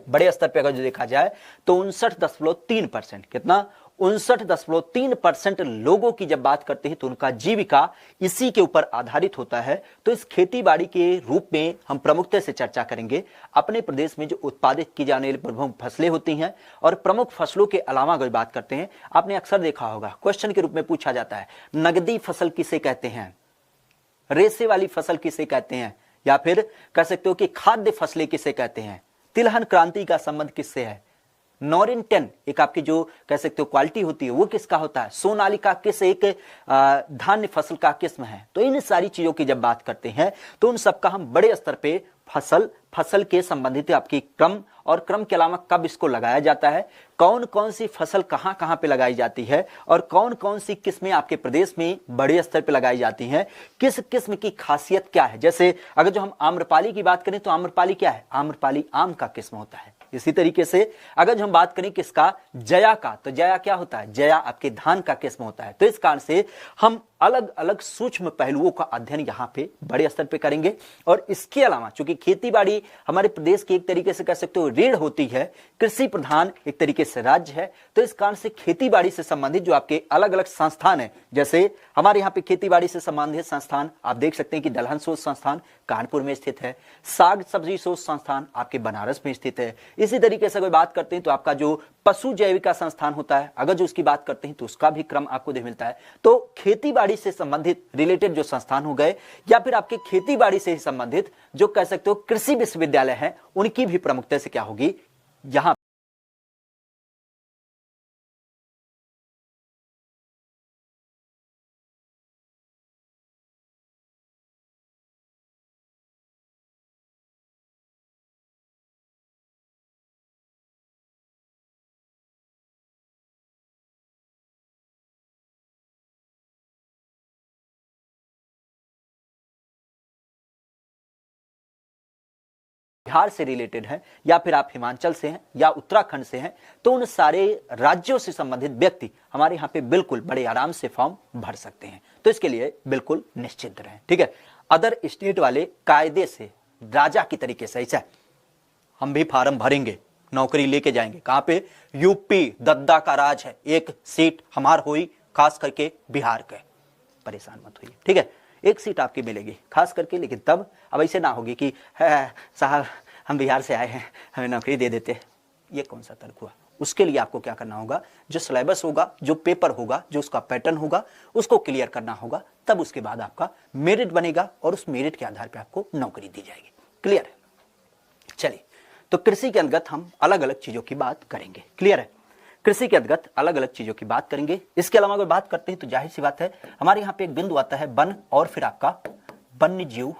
बड़े स्तर पर अगर जो देखा जाए तो 59.3%, कितना 59.3% लोगों की जब बात करते हैं तो उनका जीविका इसी के ऊपर आधारित होता है। तो इस खेती बाड़ी के रूप में हम प्रमुखता से चर्चा करेंगे। अपने प्रदेश में जो उत्पादित की जाने वाली प्रमुख फसलें होती हैं और प्रमुख फसलों के अलावा अगर बात करते हैं, आपने अक्सर देखा होगा क्वेश्चन के रूप में पूछा जाता है, नगदी फसल किसे कहते हैं, रेशे वाली फसल किसे कहते हैं, या फिर कह सकते हो कि खाद्य फसलें किसे कहते हैं, तिलहन क्रांति का संबंध किससे है, नॉरिन 10 एक आपकी जो कह सकते हो क्वालिटी होती है वो किसका होता है, सोनालिका किस एक धान्य फसल का किस्म है। तो इन सारी चीजों की जब बात करते हैं तो उन सबका हम बड़े स्तर पे फसल के संबंधित आपकी क्रम और क्रम के अलावा कब इसको लगाया जाता है, कौन कौन सी फसल कहां कहां पे लगाई जाती है और कौन कौन सी किस्में आपके प्रदेश में बड़े स्तर पे लगाई जाती हैं, किस किस्म की खासियत क्या है। जैसे अगर जो हम आम्रपाली की बात करें तो आम्रपाली क्या है, आम्रपाली आम का किस्म होता है। इसी तरीके से अगर हम बात करें किसका, जया का, तो जया क्या होता है, जया आपके धान का किस्म होता है। तो इस कारण से हम अलग अलग सूक्ष्म पहलुओं का अध्ययन यहाँ पे बड़े स्तर पे करेंगे। और इसके अलावा चूंकि खेतीबाड़ी हमारे प्रदेश की एक तरीके से कह सकते हो रीढ़ होती है, कृषि प्रधान एक तरीके से राज्य है, तो इस कारण से खेतीबाड़ी से संबंधित जो आपके अलग अलग संस्थान है, जैसे हमारे यहाँ पे खेतीबाड़ी से संबंधित संस्थान आप देख सकते हैं कि दलहन शोध संस्थान कानपुर में स्थित है, साग सब्जी शोध संस्थान आपके बनारस में स्थित है। इसी तरीके से अगर बात करते हैं तो आपका जो पशु जैविका संस्थान होता है, अगर जो उसकी बात करते हैं तो उसका भी क्रम आपको मिलता है। तो खेतीबाड़ी से संबंधित रिलेटेड जो संस्थान हो गए या फिर आपके खेतीबाड़ी से ही संबंधित जो कह सकते हो कृषि विश्वविद्यालय हैं, उनकी भी प्रमुखता से क्या होगी यहां बिहार से रिलेटेड है या फिर आप हिमाचल से हैं या उत्तराखंड से हैं, तो उन सारे राज्यों से संबंधित व्यक्ति हमारे यहाँ पे बिल्कुल बड़े आराम से फॉर्म भर सकते हैं। तो इसके लिए बिल्कुल निश्चित रहें, ठीक है। अदर स्टेट वाले कायदे से राजा की तरीके से ऐसा हम भी फार्म भरेंगे, नौकरी लेके जाएंगे। कहां पे, यूपी दद्दा का राज है, एक सीट हमार हुई, खास करके बिहार के, परेशान मत होइए, ठीक है। एक सीट आपकी मिलेगी खास करके, लेकिन तब अब ऐसे ना होगी कि साहब हम बिहार से आए हैं हमें नौकरी दे देते, ये कौन सा तर्क हुआ। उसके लिए आपको क्या करना होगा, जो सिलेबस होगा, जो पेपर होगा, जो उसका पैटर्न होगा, उसको क्लियर करना होगा, तब उसके बाद आपका मेरिट बनेगा और उस मेरिट के आधार पर आपको नौकरी दी जाएगी। क्लियर है। चलिए, तो कृषि के अंतर्गत हम अलग अलग चीजों की बात करेंगे। क्लियर है, कृषि के अंतर्गत अलग अलग चीजों की बात करेंगे। इसके अलावा अगर बात करते हैं तो जाहिर सी बात है हमारे यहाँ पे एक बिंदु आता है वन और फिर आपका वन्य जीव,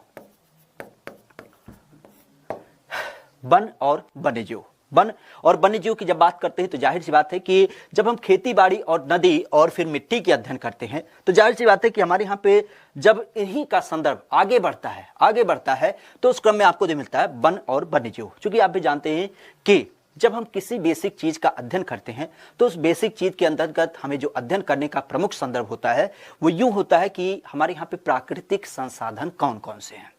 वन और वन्य जीव। वन और वन्य जीव की जब बात करते हैं तो जाहिर सी बात है कि जब हम खेती बाड़ी और नदी और फिर मिट्टी के अध्ययन करते हैं तो जाहिर सी बात है कि हमारे यहाँ पे जब इन्हीं का संदर्भ आगे बढ़ता है तो उस क्रम में आपको जो मिलता है वन और वन्य जीव। चूंकि आप भी जानते हैं कि जब हम किसी बेसिक चीज का अध्ययन करते हैं तो उस बेसिक चीज के अंतर्गत हमें जो अध्ययन करने का प्रमुख संदर्भ होता है वो यूं होता है कि हमारे यहाँ पे प्राकृतिक संसाधन कौन कौन से हैं,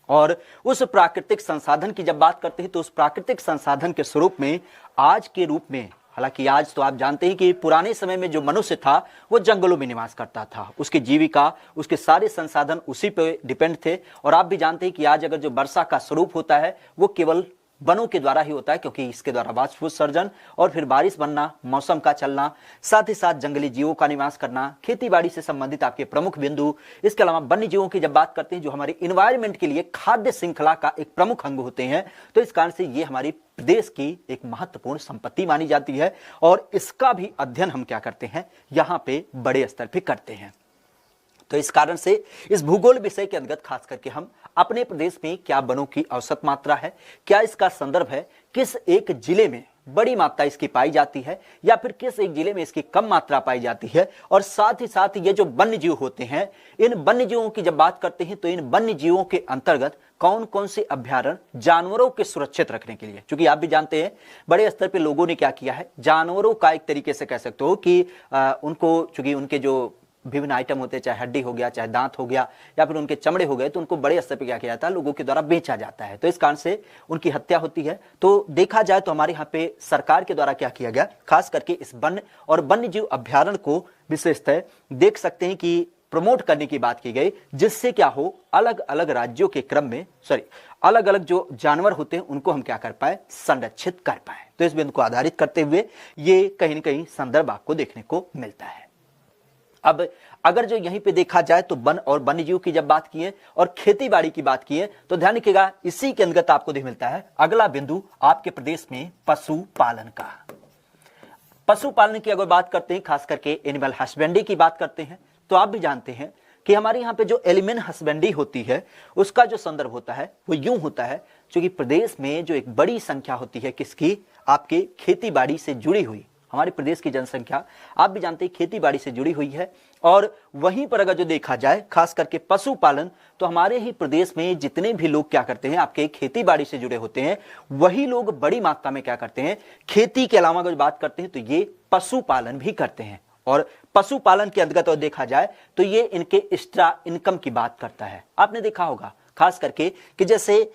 और उस प्राकृतिक संसाधन की जब बात करते हैं तो उस प्राकृतिक संसाधन के स्वरूप में आज के रूप में, हालांकि आज तो आप जानते हैं कि पुराने समय में जो मनुष्य था वो जंगलों में निवास करता था, उसकी जीविका, उसके सारे संसाधन उसी पे डिपेंड थे। और आप भी जानते हैं कि आज अगर जो वर्षा का स्वरूप होता है वो केवल वनों के द्वारा ही होता है, क्योंकि इसके द्वारा वाष्पोत्सर्जन और फिर बारिश बनना, मौसम का चलना, साथ ही साथ जंगली जीवों का निवास करना, खेतीबाड़ी से संबंधित आपके प्रमुख बिंदु। इसके अलावा वन्य जीवों की जब बात करते हैं जो हमारे इन्वायरमेंट के लिए खाद्य श्रृंखला का एक प्रमुख अंग होते हैं, तो इस कारण से ये हमारी प्रदेश की एक महत्वपूर्ण संपत्ति मानी जाती है और इसका भी अध्ययन हम क्या करते हैं यहाँ पे बड़े स्तर पे करते हैं। तो इस कारण से इस भूगोल विषय के अंतर्गत खास करके हम अपने प्रदेश में क्या वनों की औसत मात्रा है, क्या इसका संदर्भ है, किस एक जिले में बड़ी मात्रा इसकी पाई जाती है या फिर किस एक जिले में इसकी कम मात्रा पाई जाती है, और साथ ही साथ ये जो वन्य जीव होते हैं, इन वन्य जीवों की जब बात करते हैं तो इन वन्य जीवों के अंतर्गत कौन कौन से अभ्यारण्य जानवरों के सुरक्षित रखने के लिए, क्योंकि आप भी जानते हैं बड़े स्तर पे लोगों ने क्या किया है, जानवरों का एक तरीके से कह सकते हो कि उनको, चूंकि उनके जो विभिन्न आइटम होते हैं, चाहे हड्डी हो गया, चाहे दांत हो गया, या फिर उनके चमड़े हो गए, तो उनको बड़े स्तर पे क्या किया जाता है, लोगों के द्वारा बेचा जाता है, तो इस कारण से उनकी हत्या होती है। तो देखा जाए तो हमारे यहाँ पे सरकार के द्वारा क्या किया गया, खास करके इस वन और वन्य जीव अभ्यारण्य को विशेषतः देख सकते हैं कि प्रमोट करने की बात की गई, जिससे क्या हो, अलग अलग राज्यों के क्रम में अलग अलग जो जानवर होते हैं उनको हम क्या कर पाए, संरक्षित कर पाए। तो इस बिंदु को आधारित करते हुए ये कहीं ना कहीं संदर्भ आपको देखने को मिलता है। अब अगर जो यहीं पे देखा जाए तो वन और वन्य जीव की जब बात की है और खेती बाड़ी की बात की है, तो ध्यान रखिएगा इसी के अंतर्गत आपको देख मिलता है अगला बिंदु आपके प्रदेश में पशुपालन का। पशुपालन की अगर बात करते हैं, खास करके एनिमल हस्बेंड्री की बात करते हैं, तो आप भी जानते हैं कि हमारे यहाँ पे जो एलिमेंट हस्बेंड्री होती है उसका जो संदर्भ होता है वो यूं होता है, क्योंकि प्रदेश में जो एक बड़ी संख्या होती है किसकी, आपके खेती बाड़ी से जुड़ी हुई, हमारे प्रदेश की जनसंख्या आप भी जानते हैं खेती बाड़ी से जुड़ी हुई है। और वहीं पर अगर जो देखा जाए खास करके पशुपालन, तो हमारे ही प्रदेश में जितने भी लोग क्या करते हैं, आपके खेती बाड़ी से जुड़े होते हैं, वही लोग बड़ी मात्रा में क्या करते हैं, खेती के अलावा अगर बात करते हैं तो ये पशुपालन भी करते हैं। और पशुपालन के अंतर्गत देखा जाए तो ये इनके एक्स्ट्रा इनकम की बात करता है। आपने देखा होगा खास करके कि जैसे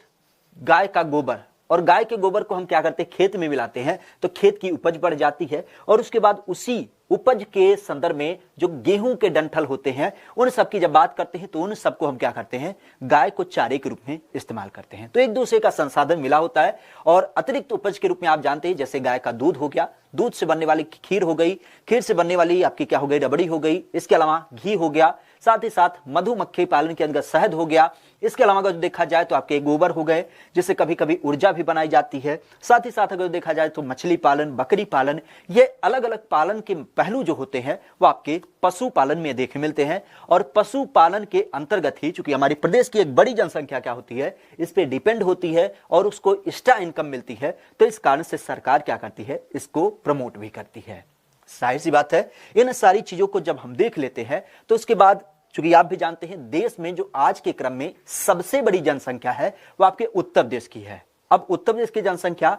गाय का गोबर, और गाय के गोबर को हम क्या करते हैं, खेत में मिलाते हैं, तो खेत की उपज बढ़ जाती है, और उसके बाद उसी उपज के संदर्भ में जो गेहूं के डंठल होते हैं उन सब की जब बात करते हैं तो उन सबको हम क्या करते हैं, गाय को चारे के रूप में इस्तेमाल करते हैं। तो एक दूसरे का संसाधन मिला होता है, और अतिरिक्त उपज के रूप में आप जानते हैं जैसे गाय का दूध हो गया, दूध से बनने वाली खीर हो गई, खीर से बनने वाली आपकी क्या हो गई, रबड़ी हो गई, इसके अलावा घी हो गया, साथ ही साथ मधुमक्खी पालन के अंदर शहद हो गया, इसके अलावा अगर देखा जाए तो आपके गोबर हो गए जिससे कभी कभी ऊर्जा भी बनाई जाती है, साथ ही साथ अगर देखा जाए तो मछली पालन, बकरी पालन, ये अलग अलग पालन के पहलू जो होते हैं वो आपके पशुपालन में देखे मिलते हैं। और पशुपालन के अंतर्गत ही चूंकि हमारे प्रदेश की एक बड़ी जनसंख्या क्या होती है, इस पे डिपेंड होती है और उसको एक्स्ट्रा इनकम मिलती है, तो इस कारण से सरकार क्या करती है, इसको प्रमोट भी करती है। जाहिर सी बात है इन सारी चीजों को जब हम देख लेते हैं तो उसके बाद चूंकि आप भी जानते हैं देश में जो आज के क्रम में सबसे बड़ी जनसंख्या है वो आपके उत्तर प्रदेश की है। अब उत्तर प्रदेश की जनसंख्या,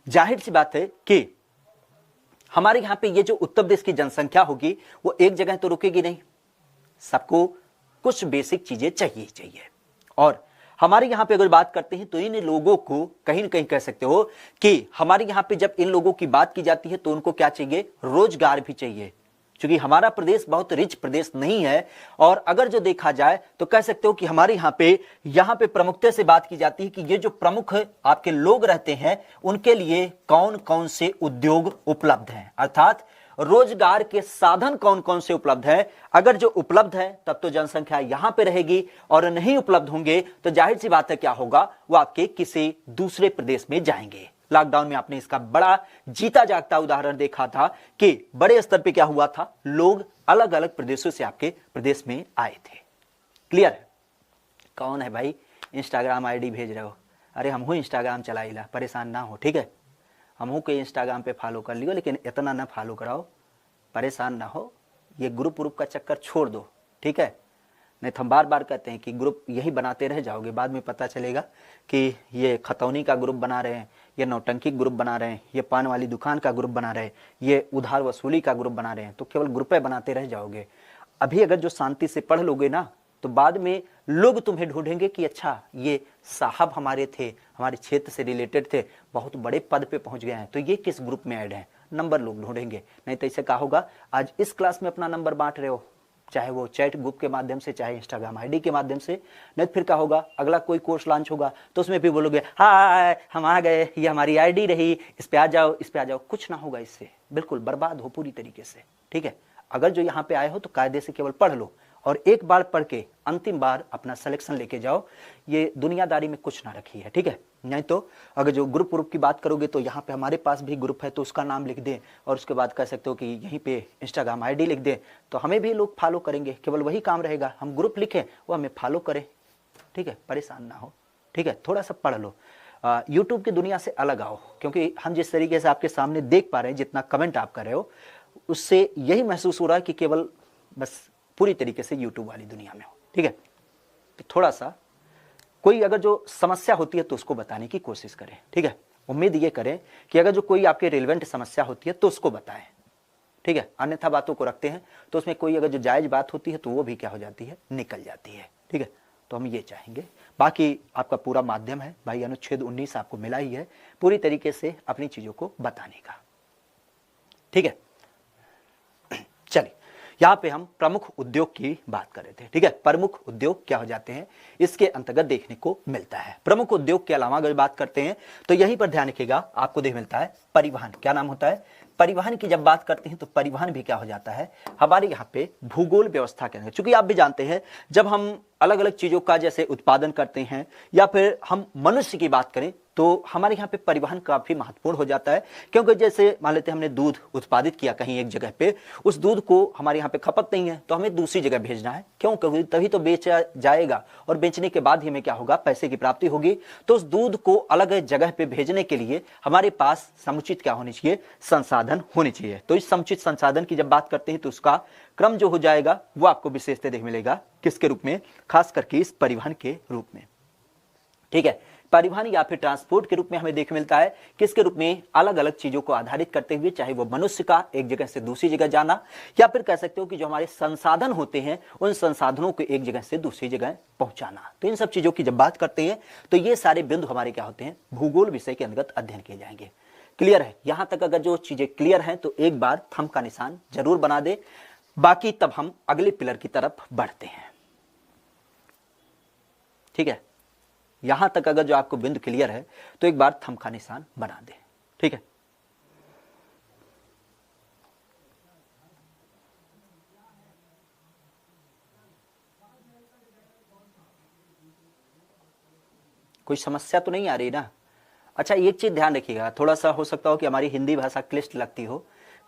जाहिर सी बात है कि हमारे यहां पे ये जो उत्तर प्रदेश की जनसंख्या होगी वो एक जगह तो रुकेगी नहीं, सबको कुछ बेसिक चीजें चाहिए चाहिए। और हमारे यहां पे अगर बात करते हैं तो इन लोगों को कहीं ना कहीं कह सकते हो कि हमारे यहां पे जब इन लोगों की बात की जाती है तो उनको क्या चाहिए, रोजगार भी चाहिए, क्योंकि हमारा प्रदेश बहुत रिच प्रदेश नहीं है। और अगर जो देखा जाए तो कह सकते हो कि हमारे यहाँ पे प्रमुखता से बात की जाती है कि ये जो प्रमुख आपके लोग रहते हैं उनके लिए कौन कौन से उद्योग उपलब्ध हैं, अर्थात रोजगार के साधन कौन कौन से उपलब्ध हैं। अगर जो उपलब्ध है तब तो जनसंख्या यहां पे रहेगी, और नहीं उपलब्ध होंगे तो जाहिर सी बात है क्या होगा, वो आपके किसी दूसरे प्रदेश में जाएंगे। लॉकडाउन में आपने इसका बड़ा जीता जागता उदाहरण देखा था कि बड़े स्तर पे क्या हुआ था, लोग अलग अलग प्रदेशों से आपके प्रदेश में आए थे। क्लियर है? कौन है भाई इंस्टाग्राम आईडी भेज रहे हो? अरे हम हूँ इंस्टाग्राम चलाइला, परेशान ना हो, ठीक है, हम हूँ के इंस्टाग्राम पे फॉलो कर लियो, लेकिन इतना ना फॉलो कराओ, परेशान ना हो, ये ग्रुप व्रुप का चक्कर छोड़ दो, ठीक है। नहीं तो हम बार बार कहते हैं कि ग्रुप यही बनाते रह जाओगे, बाद में पता चलेगा कि ये खतौनी का ग्रुप बना रहे हैं, ये नौटंकी ग्रुप बना रहे हैं, ये पान वाली दुकान का ग्रुप बना रहे हैं, ये उधार वसूली का ग्रुप बना रहे हैं, तो केवल ग्रुपे बनाते रह जाओगे। अभी अगर जो शांति से पढ़ लोगे ना तो बाद में लोग तुम्हें ढूंढेंगे कि अच्छा ये साहब हमारे थे, हमारे क्षेत्र से रिलेटेड थे, बहुत बड़े पद पे पहुंच गए हैं, तो ये किस ग्रुप में ऐड है, नंबर लोग ढूंढेंगे। नहीं तो इसे कहा होगा आज इस क्लास में अपना नंबर बांट रहे हो, चाहे वो चैट ग्रुप के माध्यम से, चाहे इंस्टाग्राम आईडी के माध्यम से, नहीं फिर क्या होगा, अगला कोई कोर्स लॉन्च होगा तो उसमें भी बोलोगे हाय हम आ गए, ये हमारी आईडी रही, इस पे आ जाओ, इस पे आ जाओ। कुछ ना होगा इससे, बिल्कुल बर्बाद हो पूरी तरीके से, ठीक है। अगर जो यहाँ पे आए हो तो कायदे से केवल पढ़ लो और एक बार पढ़ के अंतिम बार अपना सिलेक्शन लेके जाओ, ये दुनियादारी में कुछ ना रखी है, ठीक है। नहीं तो अगर जो ग्रुप की बात करोगे तो यहाँ पे हमारे पास भी ग्रुप है तो उसका नाम लिख दें और उसके बाद कह सकते हो कि यहीं पे इंस्टाग्राम आईडी लिख दें, तो हमें भी लोग फॉलो करेंगे, केवल वही काम रहेगा, हम ग्रुप लिखें वो हमें फॉलो करें, ठीक है, परेशान ना हो, ठीक है, थोड़ा सा पढ़ लो। यूट्यूब की दुनिया से अलग आओ, क्योंकि हम जिस तरीके से आपके सामने देख पा रहे हैं, जितना कमेंट आप कर रहे हो, उससे यही महसूस हो रहा है कि केवल बस पूरी तरीके से यूट्यूब वाली दुनिया में हो। ठीक है, तो थोड़ा सा कोई अगर जो समस्या होती है तो उसको बताने की कोशिश करें। ठीक है, उम्मीद ये करें कि अगर जो कोई आपके रिलेवेंट समस्या होती है तो उसको बताएं। ठीक है, अन्यथा बातों को रखते हैं तो उसमें कोई अगर जो जायज बात होती है तो वो भी क्या हो जाती है, निकल जाती है। ठीक है, तो हम ये चाहेंगे। बाकी आपका पूरा माध्यम है भाई, अनुच्छेद 19 आपको मिला ही है पूरी तरीके से अपनी चीजों को बताने का। ठीक है, चलिए यहां पे हम प्रमुख उद्योग की बात कर रहे थे। ठीक है, प्रमुख उद्योग क्या हो जाते हैं इसके अंतर्गत देखने को मिलता है। प्रमुख उद्योग के अलावा अगर बात करते हैं तो यहीं पर ध्यान रखिएगा, आपको देख मिलता है परिवहन। क्या नाम होता है, परिवहन की जब बात करते हैं तो परिवहन भी क्या हो जाता है हमारे यहाँ पे भूगोल व्यवस्था के अंदर। चूंकि आप भी जानते हैं जब हम अलग अलग चीजों का जैसे उत्पादन करते हैं या फिर हम मनुष्य की बात करें तो हमारे यहाँ पे परिवहन काफी महत्वपूर्ण हो जाता है। क्योंकि जैसे मान लेते हैं हमने दूध उत्पादित किया कहीं एक जगह पे, उस दूध को हमारे यहाँ पे खपत नहीं है तो हमें दूसरी जगह भेजना है। क्यों, क्योंकि तभी तो बेचा जाएगा और बेचने के बाद ही हमें क्या होगा, पैसे की प्राप्ति होगी। तो उस दूध को अलग जगह पे भेजने के लिए हमारे पास समुचित क्या होनी चाहिए, संसाधन होने चाहिए। तो इस समुचित संसाधन की जब बात करते हैं तो उसका क्रम जो हो जाएगा वो आपको विशेषता देख मिलेगा किसके रूप में, खास करके इस परिवहन के रूप में। ठीक है, परिवहन या फिर ट्रांसपोर्ट के रूप में हमें देख मिलता है किसके रूप में, अलग अलग चीजों को आधारित करते हुए, चाहे वो मनुष्य का एक जगह से दूसरी जगह जाना या फिर कह सकते हो कि जो हमारे संसाधन होते हैं उन संसाधनों को एक जगह से दूसरी जगह पहुंचाना। तो इन सब चीजों की जब बात करते हैं तो ये सारे बिंदु हमारे क्या होते हैं, भूगोल विषय के अंतर्गत अध्ययन किए जाएंगे। क्लियर है, यहां तक अगर जो चीजें क्लियर हैं तो एक बार थंब का निशान जरूर बना दे, बाकी तब हम अगले पिलर की तरफ बढ़ते हैं। ठीक है, यहां तक अगर जो आपको बिंदु क्लियर है तो एक बार थंब का निशान बना दे। ठीक है, कोई समस्या तो नहीं आ रही ना। अच्छा, एक चीज ध्यान रखिएगा, थोड़ा सा हो सकता हो कि हमारी हिंदी भाषा क्लिष्ट लगती हो,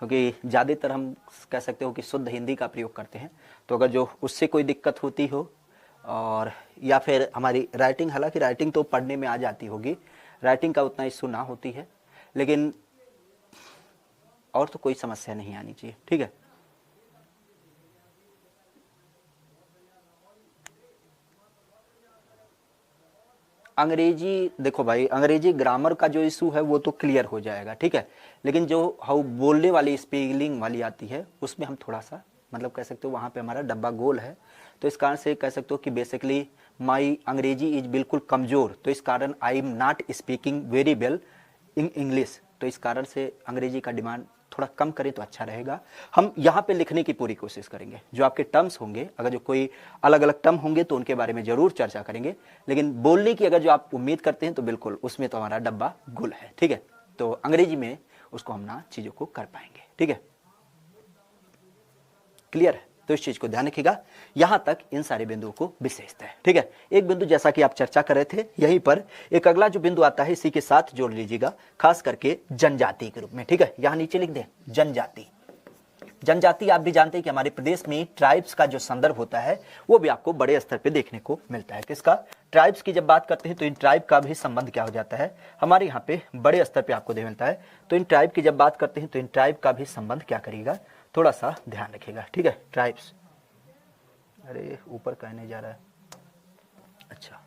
क्योंकि ज़्यादातर हम कह सकते हो कि शुद्ध हिंदी का प्रयोग करते हैं। तो अगर जो उससे कोई दिक्कत होती हो और या फिर हमारी राइटिंग, हालांकि राइटिंग तो पढ़ने में आ जाती होगी, राइटिंग का उतना इशू ना होती है, लेकिन और तो कोई समस्या नहीं आनी चाहिए। ठीक है, अंग्रेजी देखो भाई, अंग्रेजी ग्रामर का जो इशू है वो तो क्लियर हो जाएगा। ठीक है, लेकिन जो हाउ बोलने वाली स्पेलिंग वाली आती है उसमें हम थोड़ा सा मतलब कह सकते हो वहाँ पे हमारा डब्बा गोल है। तो इस कारण से कह सकते हो कि बेसिकली माई अंग्रेजी इज बिल्कुल कमज़ोर, तो इस कारण I am not speaking very well in English. तो इस कारण से अंग्रेजी का डिमांड थोड़ा कम करें तो अच्छा रहेगा। हम यहाँ पे लिखने की पूरी कोशिश करेंगे। जो आपके टर्म्स होंगे, अगर जो कोई अलग अलग टर्म होंगे तो उनके बारे में जरूर चर्चा करेंगे, लेकिन बोलने की अगर जो आप उम्मीद करते हैं तो बिल्कुल उसमें तो हमारा डब्बा गुल है। ठीक है, तो अंग्रेजी में उसको हम ना चीज़ों को कर पाएंगे। ठीक है, क्लियर है, तो इस चीज को ध्यान रखिएगा। यहां तक इन सारे बिंदुओं को विशेषता है। ठीक है, एक बिंदु जैसा कि आप चर्चा कर रहे थे, यहीं पर एक अगला जो बिंदु आता है इसी के साथ जोड़ लीजिएगा, खास करके जनजाति के रूप में। ठीक है, यहां नीचे लिख दें जनजाति। जनजाति आप भी जानते हैं कि हमारे प्रदेश में ट्राइब्स का जो संदर्भ होता है वो भी आपको बड़े स्तर पे देखने को मिलता है। किसका, ट्राइब्स की जब बात करते हैं तो इन ट्राइब का भी संबंध क्या हो जाता है हमारे यहाँ पे बड़े स्तर पे आपको देख मिलता है। तो इन ट्राइब की जब बात करते हैं तो इन ट्राइब का भी संबंध क्या करिएगा, थोड़ा सा ध्यान रखिएगा। ठीक है, ट्राइब्स, अरे ऊपर कहने जा रहा है, अच्छा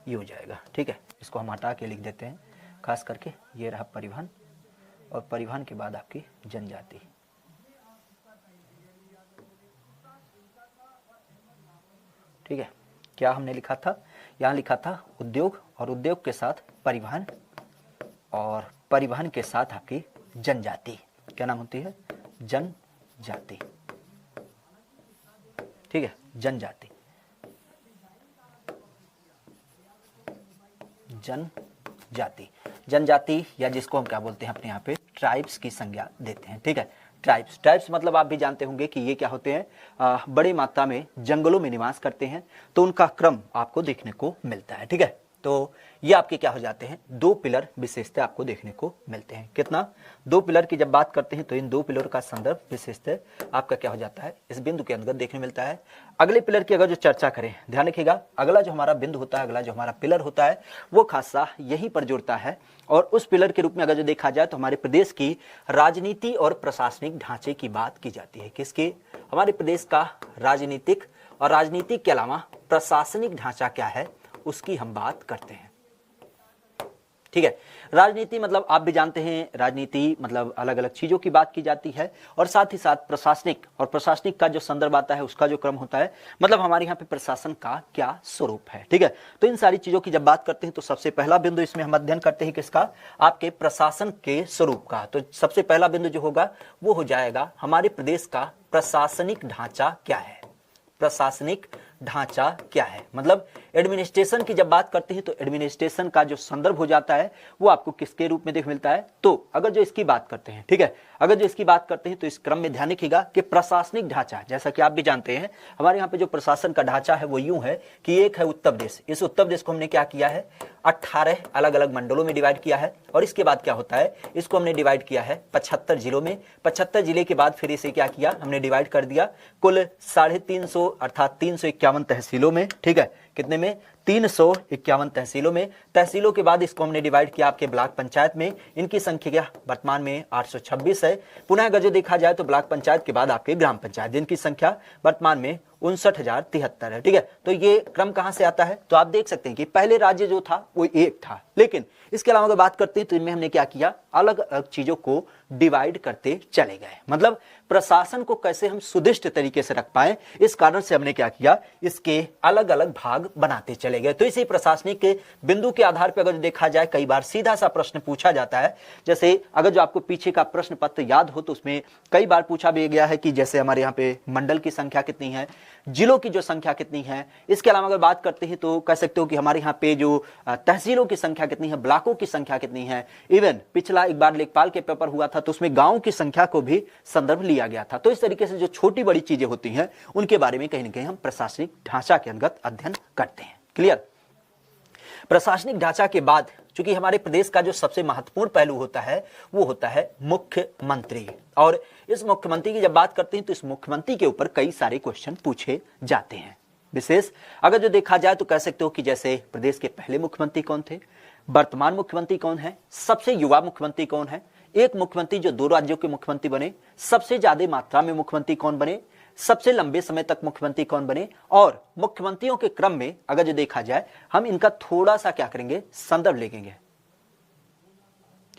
ये हो जाएगा। ठीक है, इसको हम हटा के लिख देते हैं, खास करके ये रहा परिवहन, और परिवहन के बाद आपकी जनजाति। ठीक है, क्या हमने लिखा था, यहाँ लिखा था उद्योग, और उद्योग के साथ परिवहन, और परिवहन के साथ आपकी जनजाति। क्या नाम होती है, जनजाति। ठीक है, जनजाति, जनजाति, जनजाति या जिसको हम क्या बोलते हैं अपने यहाँ पे ट्राइब्स की संज्ञा देते हैं। ठीक है, ट्राइब्स, ट्राइब्स मतलब आप भी जानते होंगे कि ये क्या होते हैं, बड़ी मात्रा में जंगलों में निवास करते हैं, तो उनका क्रम आपको देखने को मिलता है। ठीक है, तो ये आपके क्या हो जाते हैं, दो पिलर विशेषता आपको देखने को मिलते हैं। कितना, दो पिलर की जब बात करते हैं तो इन दो पिलर का संदर्भ विशेषता आपका क्या हो जाता है, इस बिंदु के अंतर्गत देखने मिलता है। अगले पिलर की अगर जो चर्चा करें, ध्यान रखिएगा, अगला जो हमारा बिंदु होता है, अगला जो हमारा पिलर होता है वो खासा यहीं पर जुड़ता है। और उस पिलर के रूप में अगर जो देखा जाए तो हमारे प्रदेश की राजनीति और प्रशासनिक ढांचे की बात की जाती है। किसके, हमारे प्रदेश का राजनीतिक, और राजनीतिक के अलावा प्रशासनिक ढांचा क्या है उसकी हम बात करते हैं। ठीक है, राजनीति मतलब आप भी जानते हैं, राजनीति मतलब अलग अलग चीजों की बात की जाती है, और साथ ही साथ प्रशासनिक, और प्रशासनिक का जो संदर्भ आता है उसका जो क्रम होता है, मतलब हमारे यहाँ पे प्रशासन का क्या स्वरूप है। ठीक है, तो इन सारी चीजों की जब बात करते हैं तो सबसे पहला बिंदु इसमें हम अध्ययन करते हैं किसका, आपके प्रशासन के स्वरूप का। तो सबसे पहला बिंदु जो होगा वो हो जाएगा हमारे प्रदेश का प्रशासनिक ढांचा क्या है। प्रशासनिक ढांचा क्या है, मतलब एडमिनिस्ट्रेशन की जब बात करते हैं तो एडमिनिस्ट्रेशन का जो संदर्भ हो जाता है वो आपको किसके रूप में देख मिलता है। तो अगर जो इसकी बात करते हैं, ठीक है, अगर जो इसकी बात करते हैं तो इस क्रम में ध्यान रखिएगा कि प्रशासनिक ढांचा, जैसा कि आप भी जानते हैं हमारे यहाँ पे जो प्रशासन का ढांचा है वो यूं है कि एक है उत्तर प्रदेश, इस उत्तर प्रदेश को हमने क्या किया है, 18 अलग अलग मंडलों में डिवाइड किया है, और इसके बाद क्या होता है, इसको हमने डिवाइड किया है 75 जिलों में। 75 जिले के बाद फिर इसे क्या किया, हमने डिवाइड कर दिया कुल 350 अर्थात 351 तहसीलों में। ठीक है, कितने में, 351 तहसीलों में। तहसीलों के बाद इसको हमने डिवाइड किया आपके ब्लॉक पंचायत में, इनकी संख्या वर्तमान में 826 है। पुनः अगर जो देखा जाए तो ब्लॉक पंचायत के बाद आपके ग्राम पंचायत, जिनकी संख्या वर्तमान में 59,073 है। ठीक है, तो ये क्रम कहां से आता है, तो आप देख सकते हैं कि पहले राज्य जो था वो एक था, लेकिन इसके अलावा अगर बात करते हैं तो इनमें हमने क्या किया, अलग अलग चीजों को डिवाइड करते चले गए। मतलब प्रशासन को कैसे हम सुदिष्ट तरीके से रख पाए, इस कारण से हमने क्या किया, इसके अलग अलग भाग बनाते चले गए। तो इसी प्रशासनिक के बिंदु के आधार पर अगर देखा जाए, कई बार सीधा सा प्रश्न पूछा जाता है। जैसे अगर जो आपको पीछे का प्रश्न पत्र याद हो तो उसमें कई बार पूछा भी गया है कि जैसे हमारे यहाँ पे मंडल की संख्या कितनी है, जिलों की जो संख्या कितनी है। इसके अलावा अगर बात करते हैं तो कह सकते हो कि हमारे यहाँ पे जो तहसीलों की संख्या कितनी है, ब्लॉकों की संख्या कितनी है। इवन पिछला एक बार लेखपाल के पेपर हुआ था तो उसमें गांवों की संख्या को भी संदर्भ लिया गया था। तो इस तरीके से जो छोटी बड़ी चीजें होती हैं उनके बारे में कहीं ना कहीं हम प्रशासनिक ढांचा के अंतर्गत अध्ययन करते हैं। क्लियर। प्रशासनिक ढांचा के बाद चूंकि हमारे प्रदेश का जो सबसे महत्वपूर्ण पहलू होता है वो होता है मुख्यमंत्री, और इस मुख्यमंत्री की जब बात करते हैं तो इस मुख्यमंत्री के ऊपर कई सारे क्वेश्चन पूछे जाते हैं। विशेष अगर जो देखा जाए तो कह सकते हो कि जैसे प्रदेश के पहले मुख्यमंत्री कौन थे, वर्तमान मुख्यमंत्री कौन है, सबसे युवा मुख्यमंत्री कौन है, एक मुख्यमंत्री जो 2 राज्यों के मुख्यमंत्री बने, सबसे ज्यादा मात्रा में मुख्यमंत्री कौन बने, सबसे लंबे समय तक मुख्यमंत्री कौन बने, और मुख्यमंत्रियों के क्रम में अगर जो देखा जाए हम इनका थोड़ा सा क्या करेंगे, संदर्भ लेंगे।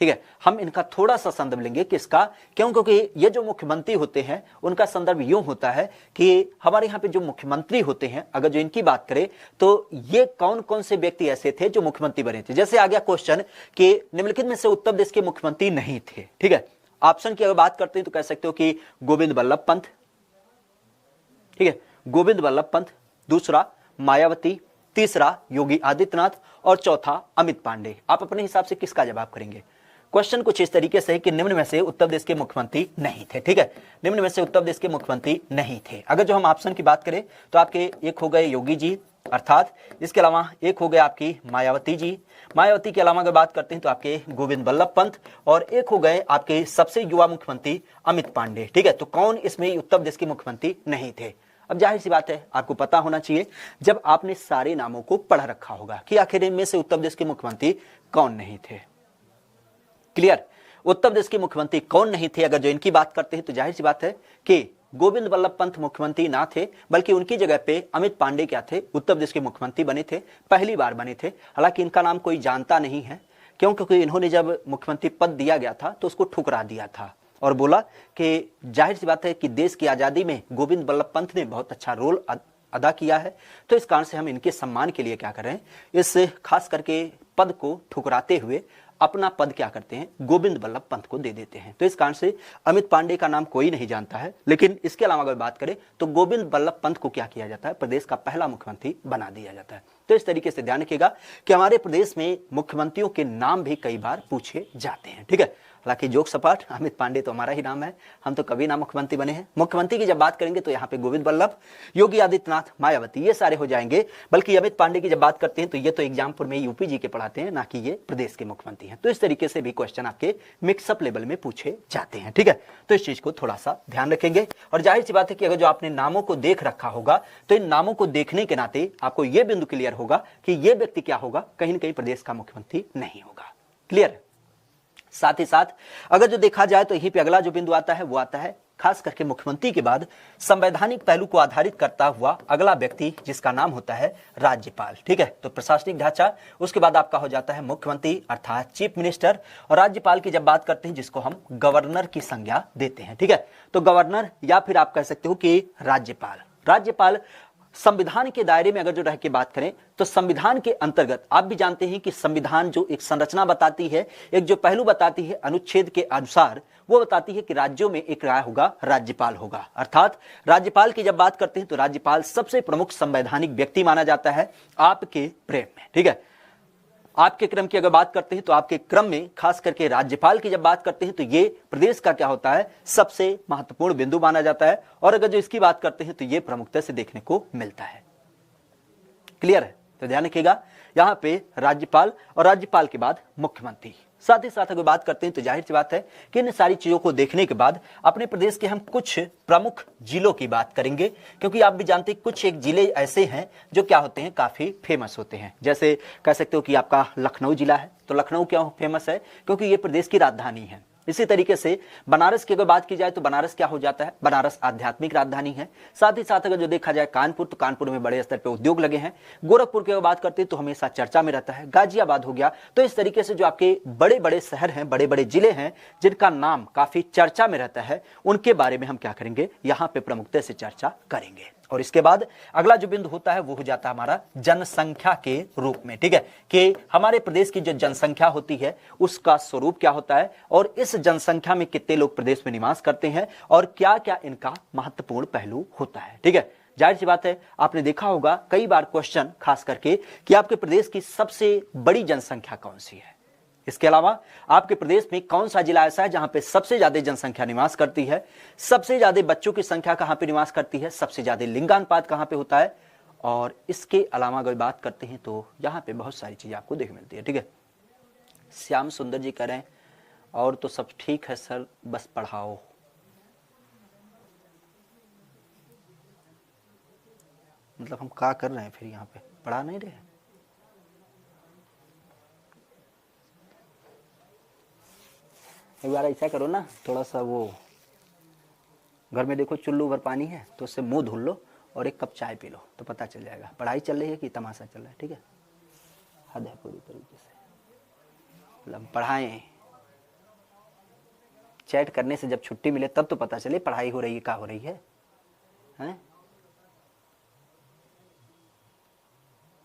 ठीक है, हम इनका थोड़ा सा संदर्भ लेंगे। किसका, क्यों, क्योंकि ये जो मुख्यमंत्री होते हैं उनका संदर्भ यूं होता है कि हमारे यहाँ पे जो मुख्यमंत्री होते हैं अगर जो इनकी बात करें तो ये कौन कौन से व्यक्ति ऐसे थे जो मुख्यमंत्री बने थे। जैसे आ गया क्वेश्चन कि निम्नलिखित में से उत्तर प्रदेश के मुख्यमंत्री नहीं थे। ठीक है, ऑप्शन की अगर बात करते हैं तो कह सकते हो कि गोविंद बल्लभ पंत, ठीक है, गोविंद बल्लभ पंत, दूसरा मायावती, तीसरा योगी आदित्यनाथ, और चौथा अमित पांडे। आप अपने हिसाब से किसका जवाब करेंगे। क्वेश्चन कुछ इस तरीके से है कि निम्न में से उत्तर प्रदेश के मुख्यमंत्री नहीं थे। ठीक है, निम्न में से उत्तर प्रदेश के मुख्यमंत्री नहीं थे। अगर जो हम ऑप्शन की बात करें तो आपके एक हो गए योगी जी, अर्थात इसके अलावा एक हो गए आपकी मायावती जी, मायावती के अलावा अगर बात करते हैं तो आपके गोविंद बल्लभ पंत, और एक हो गए आपके सबसे युवा मुख्यमंत्री अमित पांडे। ठीक है, तो कौन इसमें उत्तर प्रदेश के मुख्यमंत्री नहीं थे। अब जाहिर सी बात है आपको पता होना चाहिए जब आपने सारे नामों को पढ़ रखा होगा कि आखिर इनमें से उत्तर प्रदेश के मुख्यमंत्री कौन नहीं थे। क्लियर, उत्तर प्रदेश के मुख्यमंत्री कौन नहीं थे अगर जो इनकी बात करते हैं तो जाहिर सी बात है कि गोविंद बल्लभ पंत मुख्यमंत्री ना थे, बल्कि उनकी जगह पे अमित पांडे क्या थे, उत्तर प्रदेश के मुख्यमंत्री बने थे, पहली बार बने थे। हालांकि इनका नाम कोई जानता नहीं है, क्यों, क्योंकि इन्होंने जब मुख्यमंत्री पद दिया गया था तो उसको ठुकरा दिया था और बोला कि जाहिर सी बात है कि देश की आजादी में गोविंद बल्लभ पंत ने बहुत अच्छा रोल अदा किया है, तो इस कारण से हम इनके सम्मान के लिए क्या कर रहे हैं, इस खास करके पद को ठुकराते हुए अपना पद क्या करते हैं, गोविंद बल्लभ पंत को दे देते हैं। तो इस कारण से अमित पांडे का नाम कोई नहीं जानता है, लेकिन इसके अलावा अगर बात करें तो गोविंद बल्लभ पंत को क्या किया जाता है, प्रदेश का पहला मुख्यमंत्री बना दिया जाता है। तो इस तरीके से ध्यान रखिएगा कि हमारे प्रदेश में मुख्यमंत्रियों के नाम भी कई बार पूछे जाते हैं। ठीक है, हालांकि जोक सपाट, अमित पांडे तो हमारा ही नाम है, हम तो कभी ना मुख्यमंत्री बने हैं। मुख्यमंत्री की जब बात करेंगे तो यहाँ पे गोविंद बल्लभ, योगी आदित्यनाथ, मायावती, ये सारे हो जाएंगे। बल्कि अमित पांडे की जब बात करते हैं तो ये तो एग्जाम्पल में यूपी जी के पढ़ाते हैं, ना कि ये प्रदेश के मुख्यमंत्री हैं। तो इस तरीके से भी क्वेश्चन आपके मिक्सअप लेवल में पूछे जाते हैं। ठीक है, तो इस चीज को थोड़ा सा ध्यान रखेंगे। और जाहिर सी बात है कि अगर जो आपने नामों को देख रखा होगा तो इन नामों को देखने के नाते आपको यह बिंदु क्लियर होगा कि यह व्यक्ति क्या होगा, कहीं ना कहीं प्रदेश का मुख्यमंत्री नहीं होगा। क्लियर। साथ ही साथ अगर जो देखा जाए तो यहीं पे अगला जो बिंदु आता है वो आता है खास करके मुख्यमंत्री के बाद संवैधानिक पहलू को आधारित करता हुआ अगला व्यक्ति, जिसका नाम होता है राज्यपाल। ठीक है, तो प्रशासनिक ढांचा, उसके बाद आपका हो जाता है मुख्यमंत्री अर्थात चीफ मिनिस्टर, और राज्यपाल की जब बात करते हैं जिसको हम गवर्नर की संज्ञा देते हैं। ठीक है, तो गवर्नर या फिर आप कह सकते हो कि राज्यपाल। राज्यपाल संविधान के दायरे में अगर जो रह के बात करें तो संविधान के अंतर्गत आप भी जानते हैं कि संविधान जो एक संरचना बताती है, एक जो पहलू बताती है अनुच्छेद के अनुसार, वो बताती है कि राज्यों में एक राय होगा, राज्यपाल होगा। अर्थात राज्यपाल की जब बात करते हैं तो राज्यपाल सबसे प्रमुख संवैधानिक व्यक्ति माना जाता है आपके प्रेम में। ठीक है, आपके क्रम की अगर बात करते हैं तो आपके क्रम में खास करके राज्यपाल की जब बात करते हैं तो ये प्रदेश का क्या होता है, सबसे महत्वपूर्ण बिंदु माना जाता है। और अगर जो इसकी बात करते हैं तो ये प्रमुखता से देखने को मिलता है। क्लियर है, तो ध्यान रखिएगा यहां पे राज्यपाल और राज्यपाल के बाद मुख्यमंत्री। साथ ही साथ अगर बात करते हैं तो जाहिर सी बात है कि इन सारी चीजों को देखने के बाद अपने प्रदेश के हम कुछ प्रमुख जिलों की बात करेंगे, क्योंकि आप भी जानते हैं कुछ एक जिले ऐसे हैं जो क्या होते हैं, काफी फेमस होते हैं। जैसे कह सकते हो कि आपका लखनऊ जिला है, तो लखनऊ क्यों फेमस है, क्योंकि ये प्रदेश की राजधानी है। इसी तरीके से बनारस की अगर बात की जाए तो बनारस क्या हो जाता है, बनारस आध्यात्मिक राजधानी है। साथ ही साथ अगर जो देखा जाए कानपुर, तो कानपुर में बड़े स्तर पे उद्योग लगे हैं। गोरखपुर की अगर बात करते हैं तो हमेशा चर्चा में रहता है। गाजियाबाद हो गया। तो इस तरीके से जो आपके बड़े बड़े शहर हैं, बड़े बड़े जिले हैं जिनका नाम काफी चर्चा में रहता है, उनके बारे में हम क्या करेंगे, यहाँ पे प्रमुखता से चर्चा करेंगे। और इसके बाद अगला जो बिंदु होता है वो हो जाता है हमारा जनसंख्या के रूप में। ठीक है, कि हमारे प्रदेश की जो जनसंख्या होती है उसका स्वरूप क्या होता है, और इस जनसंख्या में कितने लोग प्रदेश में निवास करते हैं, और क्या क्या इनका महत्वपूर्ण पहलू होता है। ठीक है, जाहिर सी बात है आपने देखा होगा कई बार क्वेश्चन खास करके कि आपके प्रदेश की सबसे बड़ी जनसंख्या कौन सी है। इसके अलावा आपके प्रदेश में कौन सा जिला ऐसा है जहां पे सबसे ज्यादा जनसंख्या निवास करती है, सबसे ज्यादा बच्चों की संख्या कहां पे निवास करती है, सबसे ज्यादा लिंगानुपात कहां पे होता है। और इसके अलावा अगर बात करते हैं तो यहां पे बहुत सारी चीजें आपको देखने मिलती है। ठीक है, श्याम सुंदर जी कह रहे हैं और तो सब ठीक है सर, बस पढ़ाओ। मतलब हम क्या कर रहे हैं फिर, यहाँ पे पढ़ा नहीं रहे। एक बार ऐसा करो ना, थोड़ा सा वो घर में देखो चुल्लू भर पानी है तो उससे मुंह धुल लो और एक कप चाय पी लो, तो पता चल जाएगा पढ़ाई चल रही है कि तमाशा चल रहा है। ठीक है, हद है पूरी तरीके से, मतलब पढ़ाएं। चैट करने से जब छुट्टी मिले तब तो पता चले पढ़ाई हो रही है, क्या हो रही है, हैं?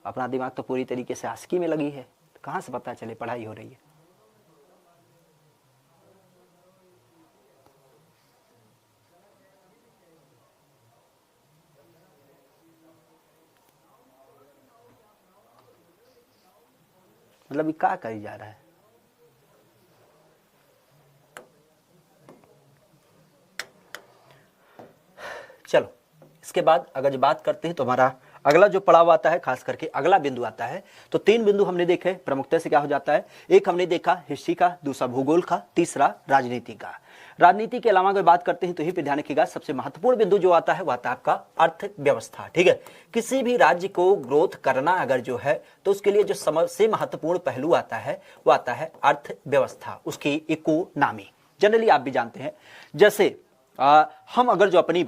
अपना दिमाग तो पूरी तरीके से आस्की में लगी है, तो कहाँ से पता चले पढ़ाई हो रही है। मतलब ये क्या करी जा रहा है। चलो इसके बाद अगर बात करते हैं तो हमारा अगला जो पड़ाव आता है, खास करके अगला बिंदु आता है, तो तीन बिंदु हमने देखे प्रमुखता से क्या हो जाता है। एक हमने देखा हिस्ट्री का, दूसरा भूगोल का, तीसरा राजनीति का। राजनीति के अलावा अगर बात करते हैं तो यहीं पे ध्यान रखिएगा सबसे महत्वपूर्ण बिंदु जो आता है वह आता है आपका अर्थव्यवस्था। ठीक है, किसी भी राज्य को ग्रोथ करना अगर जो है तो उसके लिए जो सबसे महत्वपूर्ण पहलू आता है वो आता है अर्थव्यवस्था, उसकी इकोनॉमी। जनरली आप भी जानते हैं, जैसे हम अगर जो अपनी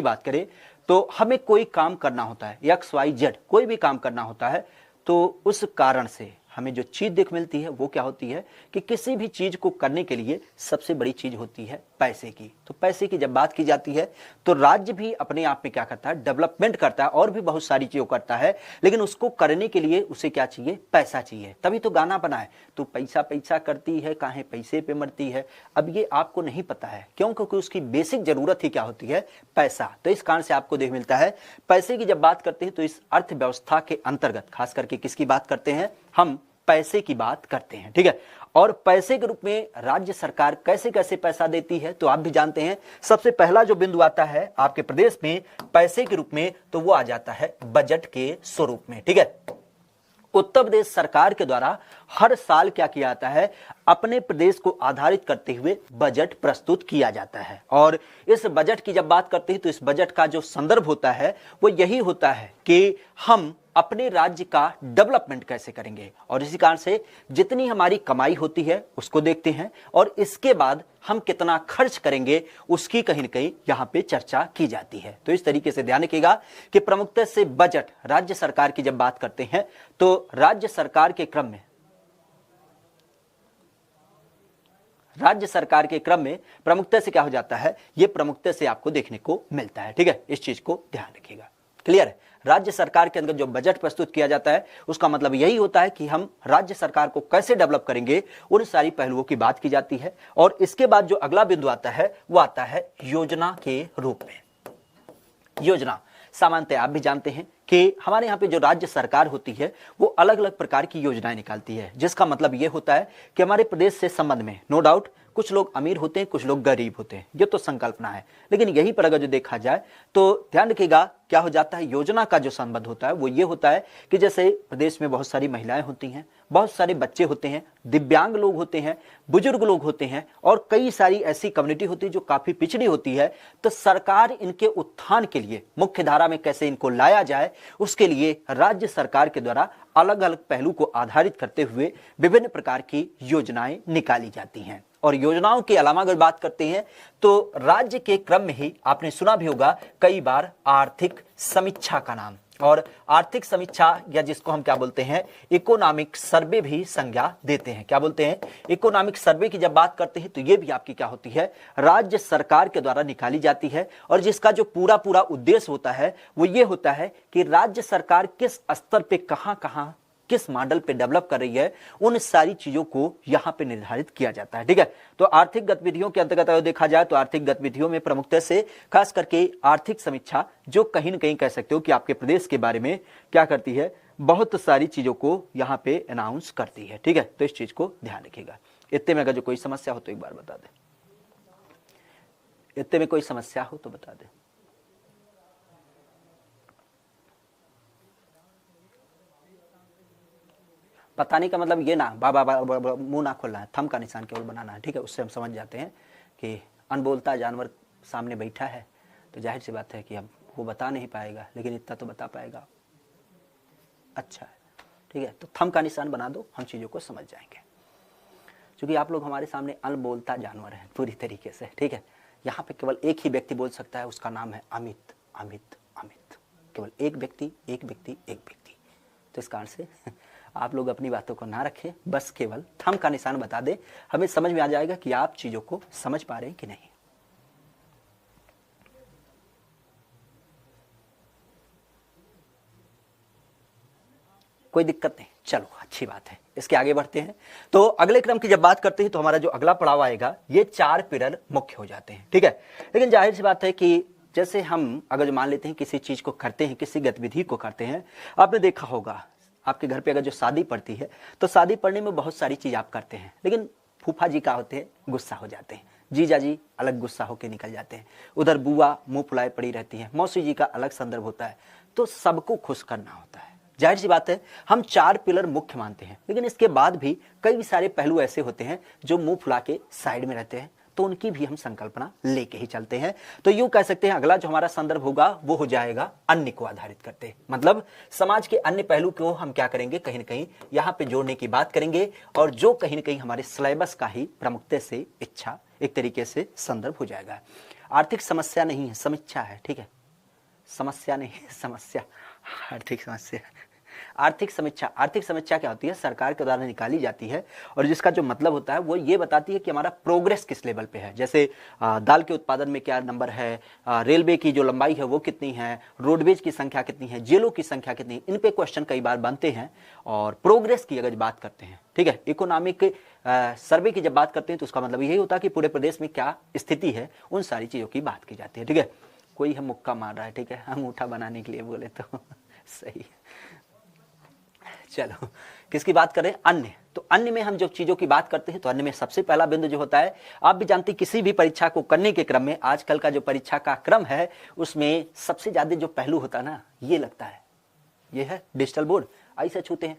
बात करें तो हमें कोई काम करना होता है, XYZ कोई भी काम करना होता है, तो उस कारण से हमें जो चीज देख मिलती है वो क्या होती है कि किसी भी चीज को करने के लिए सबसे बड़ी चीज होती है पैसे की। तो पैसे की जब बात की जाती है तो राज्य भी अपने आप में क्या करता है, डेवलपमेंट करता है और भी बहुत सारी चीजों करता है, लेकिन उसको करने के लिए उसे क्या चाहिए, पैसा चाहिए। तभी तो गाना बना है, तो पैसा पैसा करती है काहे पैसे पे मरती है। अब ये आपको नहीं पता है, क्यों? क्योंकि उसकी बेसिक जरूरत ही क्या होती है, पैसा। तो इस कारण से आपको देख मिलता है पैसे की जब बात करते हैं तो इस अर्थव्यवस्था के अंतर्गत खास करके किसकी बात करते हैं, हम पैसे की बात करते हैं। ठीक है, और पैसे के रूप में राज्य सरकार कैसे कैसे पैसा देती है तो आप भी जानते हैं। सबसे पहला जो बिंदु आता है आपके प्रदेश में पैसे के रूप में तो वो आ जाता है बजट के स्वरूप में। ठीक है, उत्तर प्रदेश सरकार के द्वारा हर साल क्या किया जाता है, अपने प्रदेश को आधारित करते हुए बजट प्रस्तुत किया जाता है। और इस बजट की जब बात करते हैं तो इस बजट का जो संदर्भ होता है वो यही होता है कि हम अपने राज्य का डेवलपमेंट कैसे करेंगे, और इसी कारण से जितनी हमारी कमाई होती है उसको देखते हैं और इसके बाद हम कितना खर्च करेंगे उसकी कहीं न कहीं यहां पे चर्चा की जाती है। तो इस तरीके से ध्यान रखिएगा कि प्रमुखता से बजट राज्य सरकार की जब बात करते हैं तो राज्य सरकार के क्रम में प्रमुखता से क्या हो जाता है, यह प्रमुखता से आपको देखने को मिलता है। ठीक है, इस चीज को ध्यान रखिएगा। क्लियर है, राज्य सरकार के अंदर जो बजट प्रस्तुत किया जाता है उसका मतलब यही होता है कि हम राज्य सरकार को कैसे डेवलप करेंगे, उन सारी पहलुओं की बात की जाती है। और इसके बाद जो अगला बिंदु आता है वो आता है योजना के रूप में। योजना सामान्यतः आप भी जानते हैं कि हमारे यहाँ पे जो राज्य सरकार होती है वो अलग अलग प्रकार की योजनाएं निकालती है, जिसका मतलब ये होता है कि हमारे प्रदेश से संबंध में नो डाउट कुछ लोग अमीर होते हैं, कुछ लोग गरीब होते हैं, ये तो संकल्पना है। लेकिन यहीं पर अगर जो देखा जाए तो ध्यान रखिएगा क्या हो जाता है, योजना का जो संबंध होता है वो ये होता है कि जैसे प्रदेश में बहुत सारी महिलाएं होती हैं, बहुत सारे बच्चे होते हैं, दिव्यांग लोग होते हैं, बुजुर्ग लोग होते हैं और कई सारी ऐसी कम्युनिटी होती है जो काफी पिछड़ी होती है। तो सरकार इनके उत्थान के लिए मुख्य धारा में कैसे इनको लाया जाए उसके लिए राज्य सरकार के द्वारा अलग अलग पहलू को आधारित करते हुए विभिन्न प्रकार की योजनाएं निकाली जाती हैं। और योजनाओं के अलावा अगर बात करते हैं तो राज्य के क्रम में ही आपने सुना भी होगा कई बार आर्थिक समीक्षा का नाम, और आर्थिक समीक्षा या जिसको हम क्या बोलते हैं, इकोनॉमिक सर्वे भी संज्ञा देते हैं। क्या बोलते हैं, इकोनॉमिक सर्वे की जब बात करते हैं तो ये भी आपकी क्या होती है, राज्य सरकार के द्वारा निकाली जाती है। और जिसका जो पूरा पूरा उद्देश्य होता है वो ये होता है कि राज्य सरकार किस स्तर पे कहां किस मॉडल पे डेवलप कर रही है, उन सारी चीजों को यहां पे निर्धारित किया जाता है। ठीक है, तो आर्थिक गतिविधियों के अंतर्गत अगर देखा जाए तो आर्थिक गतिविधियों में प्रमुखता से खास करके आर्थिक समीक्षा जो कहीं न कहीं कह सकते हो कि आपके प्रदेश के बारे में क्या करती है, बहुत सारी चीजों को यहां पे अनाउंस करती है। ठीक है, तो इस चीज को ध्यान रखिएगा। इतने में अगर जो कोई समस्या हो तो एक बार बता दे, इतने में कोई समस्या हो तो बता दे। बताने का मतलब ये ना बाबा मुंह ना खोलना है, थंब का निशान केवल बनाना है। ठीक है, उससे हम समझ जाते हैं कि अनबोलता जानवर सामने बैठा है तो जाहिर सी बात है कि अब वो बता नहीं पाएगा, लेकिन इतना तो बता पाएगा। अच्छा है, ठीक है, तो थंब का निशान बना दो, हम चीज़ों को समझ जाएंगे। क्योंकि आप लोग हमारे सामने अनबोलता जानवर हैं पूरी तरीके से। ठीक है, यहाँ पे केवल एक ही व्यक्ति बोल सकता है, उसका नाम है अमित। अमित अमित केवल एक व्यक्ति। तो इस कारण से आप लोग अपनी बातों को ना रखें, बस केवल थंब का निशान बता दें, हमें समझ में आ जाएगा कि आप चीजों को समझ पा रहे हैं कि नहीं। कोई दिक्कत नहीं, चलो अच्छी बात है। इसके आगे बढ़ते हैं तो अगले क्रम की जब बात करते हैं तो हमारा जो अगला पड़ाव आएगा ये 4 पिलर मुख्य हो जाते हैं। ठीक है, लेकिन जाहिर सी बात है कि जैसे हम अगर मान लेते हैं किसी चीज को करते हैं, किसी गतिविधि को करते हैं, आपने देखा होगा आपके घर पे अगर जो शादी पड़ती है तो शादी पड़ने में बहुत सारी चीज आप करते हैं, लेकिन फूफा जी का होते हैं गुस्सा हो जाते हैं, जीजा जी अलग गुस्सा होकर निकल जाते हैं, उधर बुआ मुंह फुलाए पड़ी रहती है, मौसी जी का अलग संदर्भ होता है। तो सबको खुश करना होता है। जाहिर सी बात है हम 4 पिलर मुख्य मानते हैं, लेकिन इसके बाद भी कई सारे पहलू ऐसे होते हैं जो मुंह फुला के साइड में रहते हैं, तो उनकी भी हम संकल्पना लेके ही चलते हैं। तो यूं कह सकते हैं अगला जो हमारा संदर्भ होगा वो हो जाएगा अन्य को आधारित करते, मतलब समाज के अन्य पहलू को हम क्या करेंगे, कहीं ना कहीं यहाँ पे जोड़ने की बात करेंगे, और जो कहीं ना कहीं हमारे सिलेबस का ही प्रमुखता से इच्छा एक तरीके से संदर्भ हो जाएगा। आर्थिक समस्या नहीं है, समीक्षा है। ठीक है, समस्या नहीं है, समस्या, आर्थिक समस्या। आर्थिक समीक्षा क्या होती है, सरकार के द्वारा निकाली जाती है और जिसका जो मतलब होता है वो ये बताती है कि हमारा प्रोग्रेस किस लेवल पे है। जैसे दाल के उत्पादन में क्या नंबर है, रेलवे की जो लंबाई है वो कितनी है, रोडवेज की संख्या कितनी है, जेलों की संख्या कितनी है, इन पे क्वेश्चन कई बार बनते हैं। और प्रोग्रेस की अगर बात करते हैं, ठीक है, इकोनॉमिक सर्वे की जब बात करते हैं तो उसका मतलब यही होता है कि पूरे प्रदेश में क्या स्थिति है, उन सारी चीजों की बात की जाती है। ठीक है, कोई हम मुक्का मार रहा है, ठीक है, अंगूठा बनाने के लिए बोले तो सही है। चलो किसकी बात करें, अन्य। तो अन्य में हम जो चीजों की बात करते हैं तो अन्य में सबसे पहला बिंदु जो होता है, आप भी जानते हैं किसी भी परीक्षा को करने के क्रम में आजकल का जो परीक्षा का क्रम है उसमें सबसे ज्यादा जो पहलू होता है ना, ये लगता है, ये है डिजिटल बोर्ड, ऐसे छूते हैं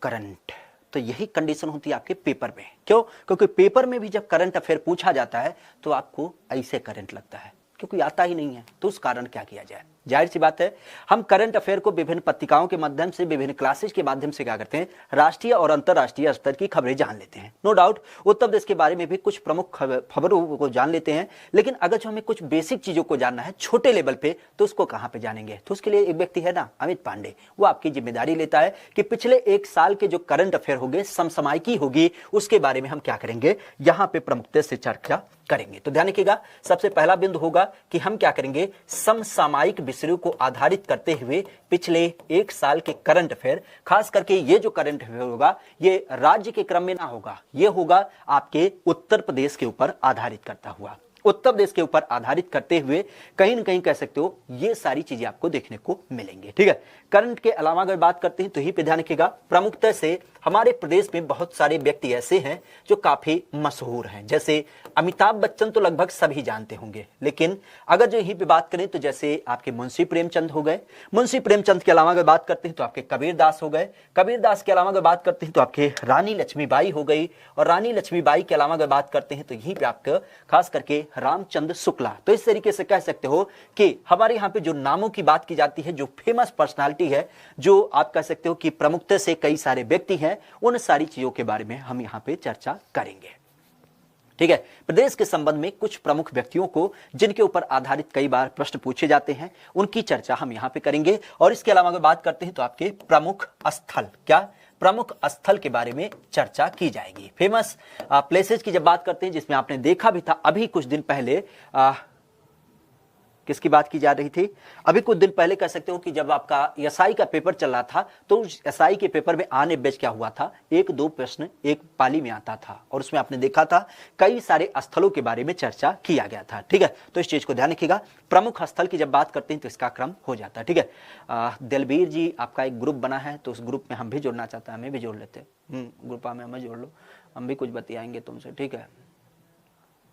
करंट। तो यही कंडीशन होती है आपके पेपर में। क्यों? क्योंकि पेपर में भी जब करंट अफेयर पूछा जाता है तो आपको ऐसे करंट लगता है, क्योंकि आता ही नहीं है। तो उस कारण क्या किया जाए, जाहिर सी बात है हम करंट अफेयर को विभिन्न पत्रिकाओं के माध्यम से, विभिन्न क्लासेस के माध्यम से क्या करते हैं, राष्ट्रीय और अंतरराष्ट्रीय स्तर की खबरें जान लेते हैं। नो डाउट उत्तर प्रदेश के बारे में भी कुछ प्रमुख खबरों को जान लेते हैं, लेकिन अगर जो हमें कुछ बेसिक चीजों को जानना है छोटे लेवल पे, तो उसको कहां पे जानेंगे? तो उसके लिए एक व्यक्ति है ना, अमित पांडे, वो आपकी जिम्मेदारी लेता है कि पिछले एक साल के जो करंट अफेयर होंगे, समसामयिकी होगी, उसके बारे में हम क्या करेंगे, यहां पे प्रमुखता से चर्चा करेंगे। तो ध्यान रखिएगा, सबसे पहला बिंदु होगा कि हम क्या करेंगे, समसामयिक विषयों को आधारित करते हुए पिछले एक साल के करंट अफेयर, खास करके ये जो करंट अफेयर होगा ये राज्य के क्रम में ना होगा, ये होगा आपके उत्तर प्रदेश के ऊपर आधारित करता हुआ, उत्तर प्रदेश के ऊपर आधारित करते हुए कहीं ना कहीं कह सकते हो ये सारी चीजें आपको देखने को मिलेंगे। ठीक है, करंट के अलावा अगर बात करते हैं तो यही पे ध्यान रखिएगा, प्रमुखता से हमारे प्रदेश में बहुत सारे व्यक्ति ऐसे हैं जो काफी मशहूर हैं। जैसे अमिताभ बच्चन तो लगभग सभी जानते होंगे, लेकिन अगर जो यहीं पे बात करें तो जैसे आपके मुंशी प्रेमचंद हो गए, मुंशी प्रेमचंद के अलावा अगर बात करते हैं तो आपके कबीरदास हो गए, कबीरदास के अलावा अगर बात करते हैं तो आपके रानी लक्ष्मीबाई हो गई, और रानी लक्ष्मीबाई के अलावा अगर बात करते हैं तो यहीं पे आपका खास करके रामचंद्र शुक्ला। तो इस तरीके से कह सकते हो कि हमारे यहाँ पे जो नामों की बात की जाती है, जो फेमस पर्सनालिटी है, जो आप कह सकते हो कि प्रमुखता से कई सारे व्यक्ति हैं, उन सारी चीजों के बारे में हम यहाँ पे चर्चा करेंगे। ठीक है, प्रदेश के संबंध में कुछ प्रमुख व्यक्तियों को जिनके ऊपर आधारित कई बार प्रश्न पूछे जाते हैं, उनकी चर्चा हम यहाँ पे करेंगे। और इसके अलावा अगर बात करते हैं तो आपके प्रमुख स्थल, क्या प्रमुख स्थल के बारे में चर्चा की जाएगी। फेमस प्लेसेस की जब बात करते हैं, जिसमें आपने देखा भी था अभी कुछ दिन पहले, किसकी बात की जा रही थी, अभी कुछ दिन पहले कह सकते हो कि जब आपका एसआई का पेपर चल रहा था तो उस एसआई के पेपर में आने बेच क्या हुआ था, एक दो प्रश्न एक पाली में आता था, और उसमें आपने देखा था कई सारे स्थलों के बारे में चर्चा किया गया था। ठीक है, तो इस चीज को ध्यान रखिएगा, प्रमुख स्थल की जब बात करते हैं तो इसका क्रम हो जाता है। ठीक है, दिलबीर जी आपका एक ग्रुप बना है, तो उस ग्रुप में हम भी जुड़ना चाहते हैं, हमें भी जोड़ लेते हैं, ग्रुप में हमें जोड़ लो, हम भी कुछ बतियाएंगे तुमसे। ठीक है,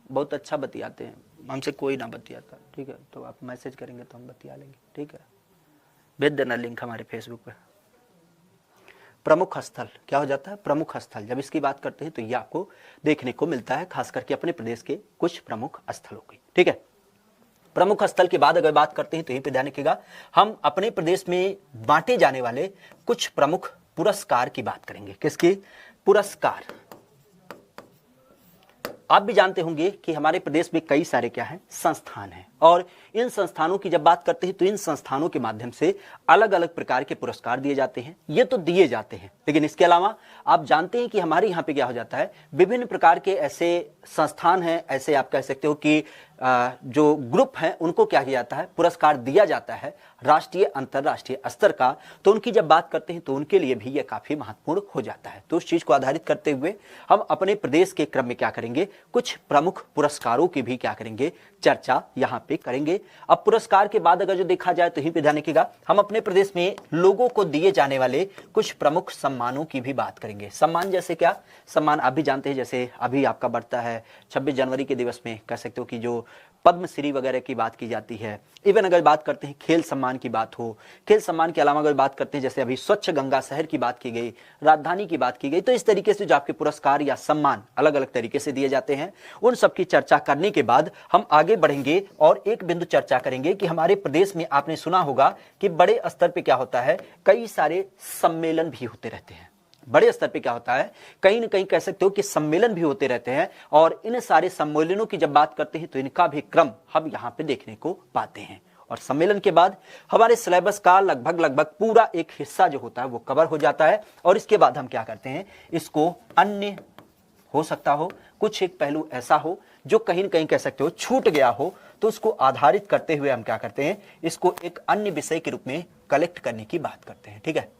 बहुत अच्छा बतियाते हैं, हमसे कोई ना बतियाता। ठीक है, तो आप मैसेज करेंगे तो हम बतिया लेंगे। ठीक है, भेज देना लिंक हमारे फेसबुक पे। प्रमुख स्थल क्या हो जाता है, प्रमुख स्थल जब इसकी बात करते हैं तो ये आपको देखने को मिलता है, खास करके अपने प्रदेश के कुछ प्रमुख स्थलों की। ठीक है, प्रमुख स्थल के बाद अगर बात करते हैं तो यहीं पे ध्यान रखिएगा, हम अपने प्रदेश में बांटे जाने वाले कुछ प्रमुख पुरस्कार की बात करेंगे। किसकी? पुरस्कार। आप भी जानते होंगे कि हमारे प्रदेश में कई सारे क्या हैं, संस्थान हैं, और इन संस्थानों की जब बात करते हैं तो इन संस्थानों के माध्यम से अलग अलग प्रकार के पुरस्कार दिए जाते हैं। ये तो दिए जाते हैं, लेकिन इसके अलावा आप जानते हैं कि हमारे यहाँ पे क्या हो जाता है, विभिन्न प्रकार के ऐसे संस्थान हैं, ऐसे आप कह सकते हो कि जो ग्रुप हैं, उनको क्या किया जाता है, पुरस्कार दिया जाता है राष्ट्रीय अंतरराष्ट्रीय स्तर का। तो उनकी जब बात करते हैं तो उनके लिए भी यह काफी महत्वपूर्ण हो जाता है। तो उस चीज को आधारित करते हुए हम अपने प्रदेश के क्रम में क्या करेंगे, कुछ प्रमुख पुरस्कारों की भी क्या करेंगे, चर्चा यहाँ पे करेंगे। अब पुरस्कार के बाद अगर जो देखा जाए तो यहीं पे ध्यान रखिएगा, हम अपने प्रदेश में लोगों को दिए जाने वाले कुछ प्रमुख सम्मानों की भी बात करेंगे। सम्मान जैसे क्या, सम्मान आप भी जानते हैं, जैसे अभी आपका बढ़ता है 26 जनवरी के दिवस में कह सकते हो कि जो पद्मश्री वगैरह की बात की जाती है। इवन अगर बात करते हैं खेल सम्मान की बात हो, खेल सम्मान के अलावा अगर बात करते हैं जैसे अभी स्वच्छ गंगा शहर की बात की गई, राजधानी की बात की गई, तो इस तरीके से जो आपके पुरस्कार या सम्मान अलग अलग तरीके से दिए जाते हैं, उन सब की चर्चा करने के बाद हम आगे बढ़ेंगे और एक बिंदु चर्चा करेंगे कि हमारे प्रदेश में आपने सुना होगा कि बड़े स्तर पे क्या होता है, कई सारे सम्मेलन भी होते रहते हैं। बड़े स्तर पे क्या होता है, कहीं ना कहीं कह सकते हो कि सम्मेलन भी होते रहते हैं, और इन सारे सम्मेलनों की जब बात करते हैं तो इनका भी क्रम हम यहाँ पे देखने को पाते हैं। और सम्मेलन के बाद हमारे सिलेबस का लगभग पूरा एक हिस्सा जो होता है वो कवर हो जाता है। और इसके बाद हम क्या करते हैं, इसको अन्य हो सकता हो कुछ एक पहलू ऐसा हो जो कहीं न कहीं कह सकते हो छूट गया हो, तो उसको आधारित करते हुए हम क्या करते हैं, इसको एक अन्य विषय के रूप में कलेक्ट करने की बात करते हैं। ठीक है,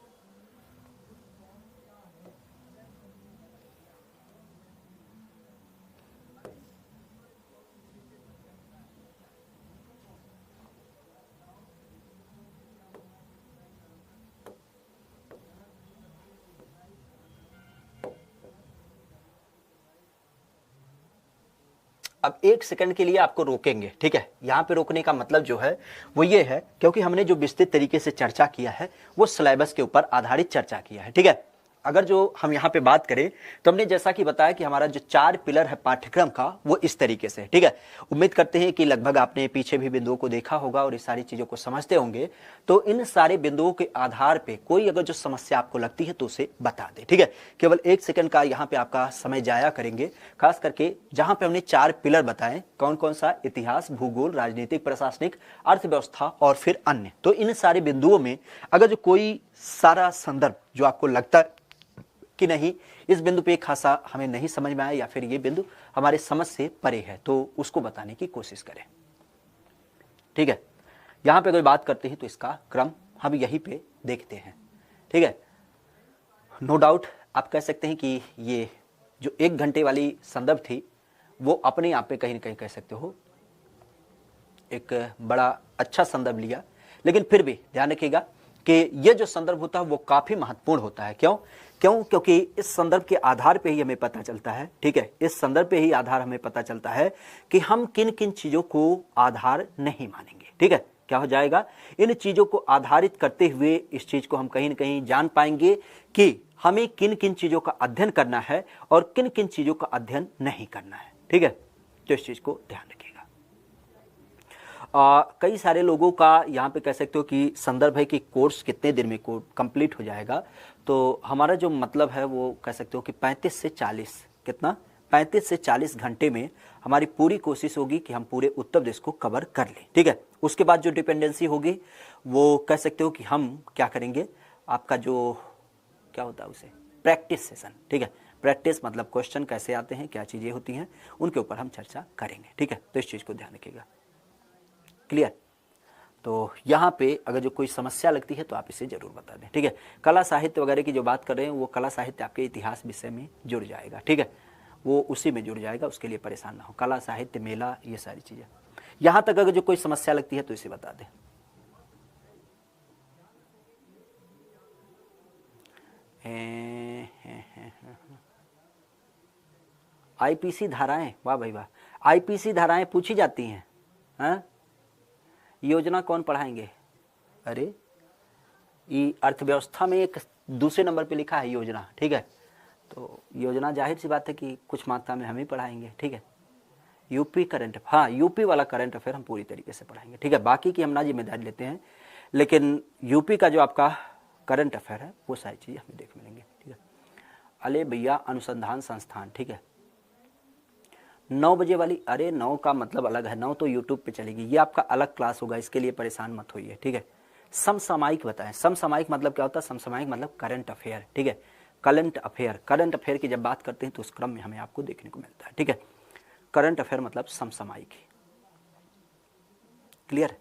अब एक सेकंड के लिए आपको रोकेंगे। ठीक है, यहां पे रोकने का मतलब जो है वो ये है, क्योंकि हमने जो विस्तृत तरीके से चर्चा किया है वो सिलेबस के ऊपर आधारित चर्चा किया है। ठीक है, अगर जो हम यहाँ पे बात करें तो हमने जैसा कि बताया कि हमारा जो 4 पिलर है पाठ्यक्रम का वो इस तरीके से है। ठीक है, उम्मीद करते हैं कि लगभग आपने पीछे भी बिंदुओं को देखा होगा और इस सारी चीजों को समझते होंगे। तो इन सारे बिंदुओं के आधार पे कोई अगर जो समस्या आपको लगती है तो उसे बता दे। ठीक है, केवल 1 सेकंड का यहाँ पे आपका समय जाया करेंगे, खास करके जहां पे हमने 4 पिलर बताए, कौन कौन सा, इतिहास, भूगोल, राजनीतिक, प्रशासनिक, अर्थव्यवस्था और फिर अन्य। तो इन सारे बिंदुओं में अगर जो कोई सारा संदर्भ जो आपको लगता है कि नहीं इस बिंदु पे खासा हमें नहीं समझ में आया या फिर ये बिंदु हमारे समझ से परे है, तो उसको बताने की कोशिश करें। ठीक है, यहां पे कोई बात करते हैं तो इसका क्रम हम यहीं पे देखते हैं। ठीक है, नो डाउट आप कह सकते हैं कि ये जो 1 घंटे वाली संदर्भ थी वो अपने आप पे कहीं ना कहीं कह सकते हो एक बड़ा अच्छा संदर्भ लिया, लेकिन फिर भी ध्यान रखिएगा कि ये जो संदर्भ होता है वो काफी महत्वपूर्ण होता है। क्योंकि इस संदर्भ के आधार पे ही हमें पता चलता है। ठीक है, इस संदर्भ पे ही आधार हमें पता चलता है कि हम किन किन चीजों को आधार नहीं मानेंगे। ठीक है, क्या हो जाएगा, इन चीजों को आधारित करते हुए इस चीज को हम कहीं ना कहीं जान पाएंगे कि हमें किन किन चीजों का अध्ययन करना है और किन किन चीजों का अध्ययन नहीं करना है। ठीक है, तो इस चीज को ध्यान रखिएगा। कई सारे लोगों का यहाँ पे कह सकते हो कि संदर्भ है कि कोर्स कितने दिन में कंप्लीट हो जाएगा। तो हमारा जो मतलब है वो कह सकते हो कि 35 से 40, कितना, 35 से 40 घंटे में हमारी पूरी कोशिश होगी कि हम पूरे उत्तर प्रदेश को कवर कर लें। ठीक है, उसके बाद जो डिपेंडेंसी होगी वो कह सकते हो कि हम क्या करेंगे, आपका जो क्या होता है उसे प्रैक्टिस सेशन। ठीक है, प्रैक्टिस मतलब क्वेश्चन कैसे आते हैं, क्या चीज़ें होती हैं, उनके ऊपर हम चर्चा करेंगे। ठीक है, तो इस चीज़ को ध्यान रखिएगा। क्लियर, तो यहाँ पे अगर जो कोई समस्या लगती है तो आप इसे जरूर बता दें। ठीक है, कला साहित्य वगैरह की जो बात कर रहे हैं वो कला साहित्य आपके इतिहास विषय में जुड़ जाएगा। ठीक है, वो उसी में जुड़ जाएगा, उसके लिए परेशान ना हो। कला साहित्य, मेला, ये सारी चीजें, यहाँ तक अगर जो कोई समस्या लगती है तो इसे बता दें। आईपीसी धाराएं, वाह भाई वाह, आईपीसी धाराएं पूछी जाती हैं। हाँ, योजना कौन पढ़ाएंगे, अरे ये अर्थव्यवस्था में एक दूसरे नंबर पे लिखा है योजना। ठीक है, तो योजना जाहिर सी बात है कि कुछ मात्रा में हम ही पढ़ाएंगे। ठीक है, यूपी करंट, हाँ यूपी वाला करंट अफेयर हम पूरी तरीके से पढ़ाएंगे। ठीक है, बाकी की हम ना जिम्मेदारी लेते हैं, लेकिन यूपी का जो आपका करंट अफेयर है वो सारी चीज़ें हमें देख मिलेंगे। ठीक है, अले भैया अनुसंधान संस्थान, ठीक है 9 बजे वाली, अरे 9 का मतलब अलग है, 9 तो यूट्यूब पे चलेगी, ये आपका अलग क्लास होगा, इसके लिए परेशान मत होइए। ठीक है, समसामयिक बताएं, समसामयिक मतलब क्या होता है, समसामयिक मतलब करंट अफेयर। ठीक है, करंट अफेयर की जब बात करते हैं तो उस क्रम में हमें आपको देखने को मिलता है। ठीक है, करंट अफेयर मतलब समसामयिक। क्लियर,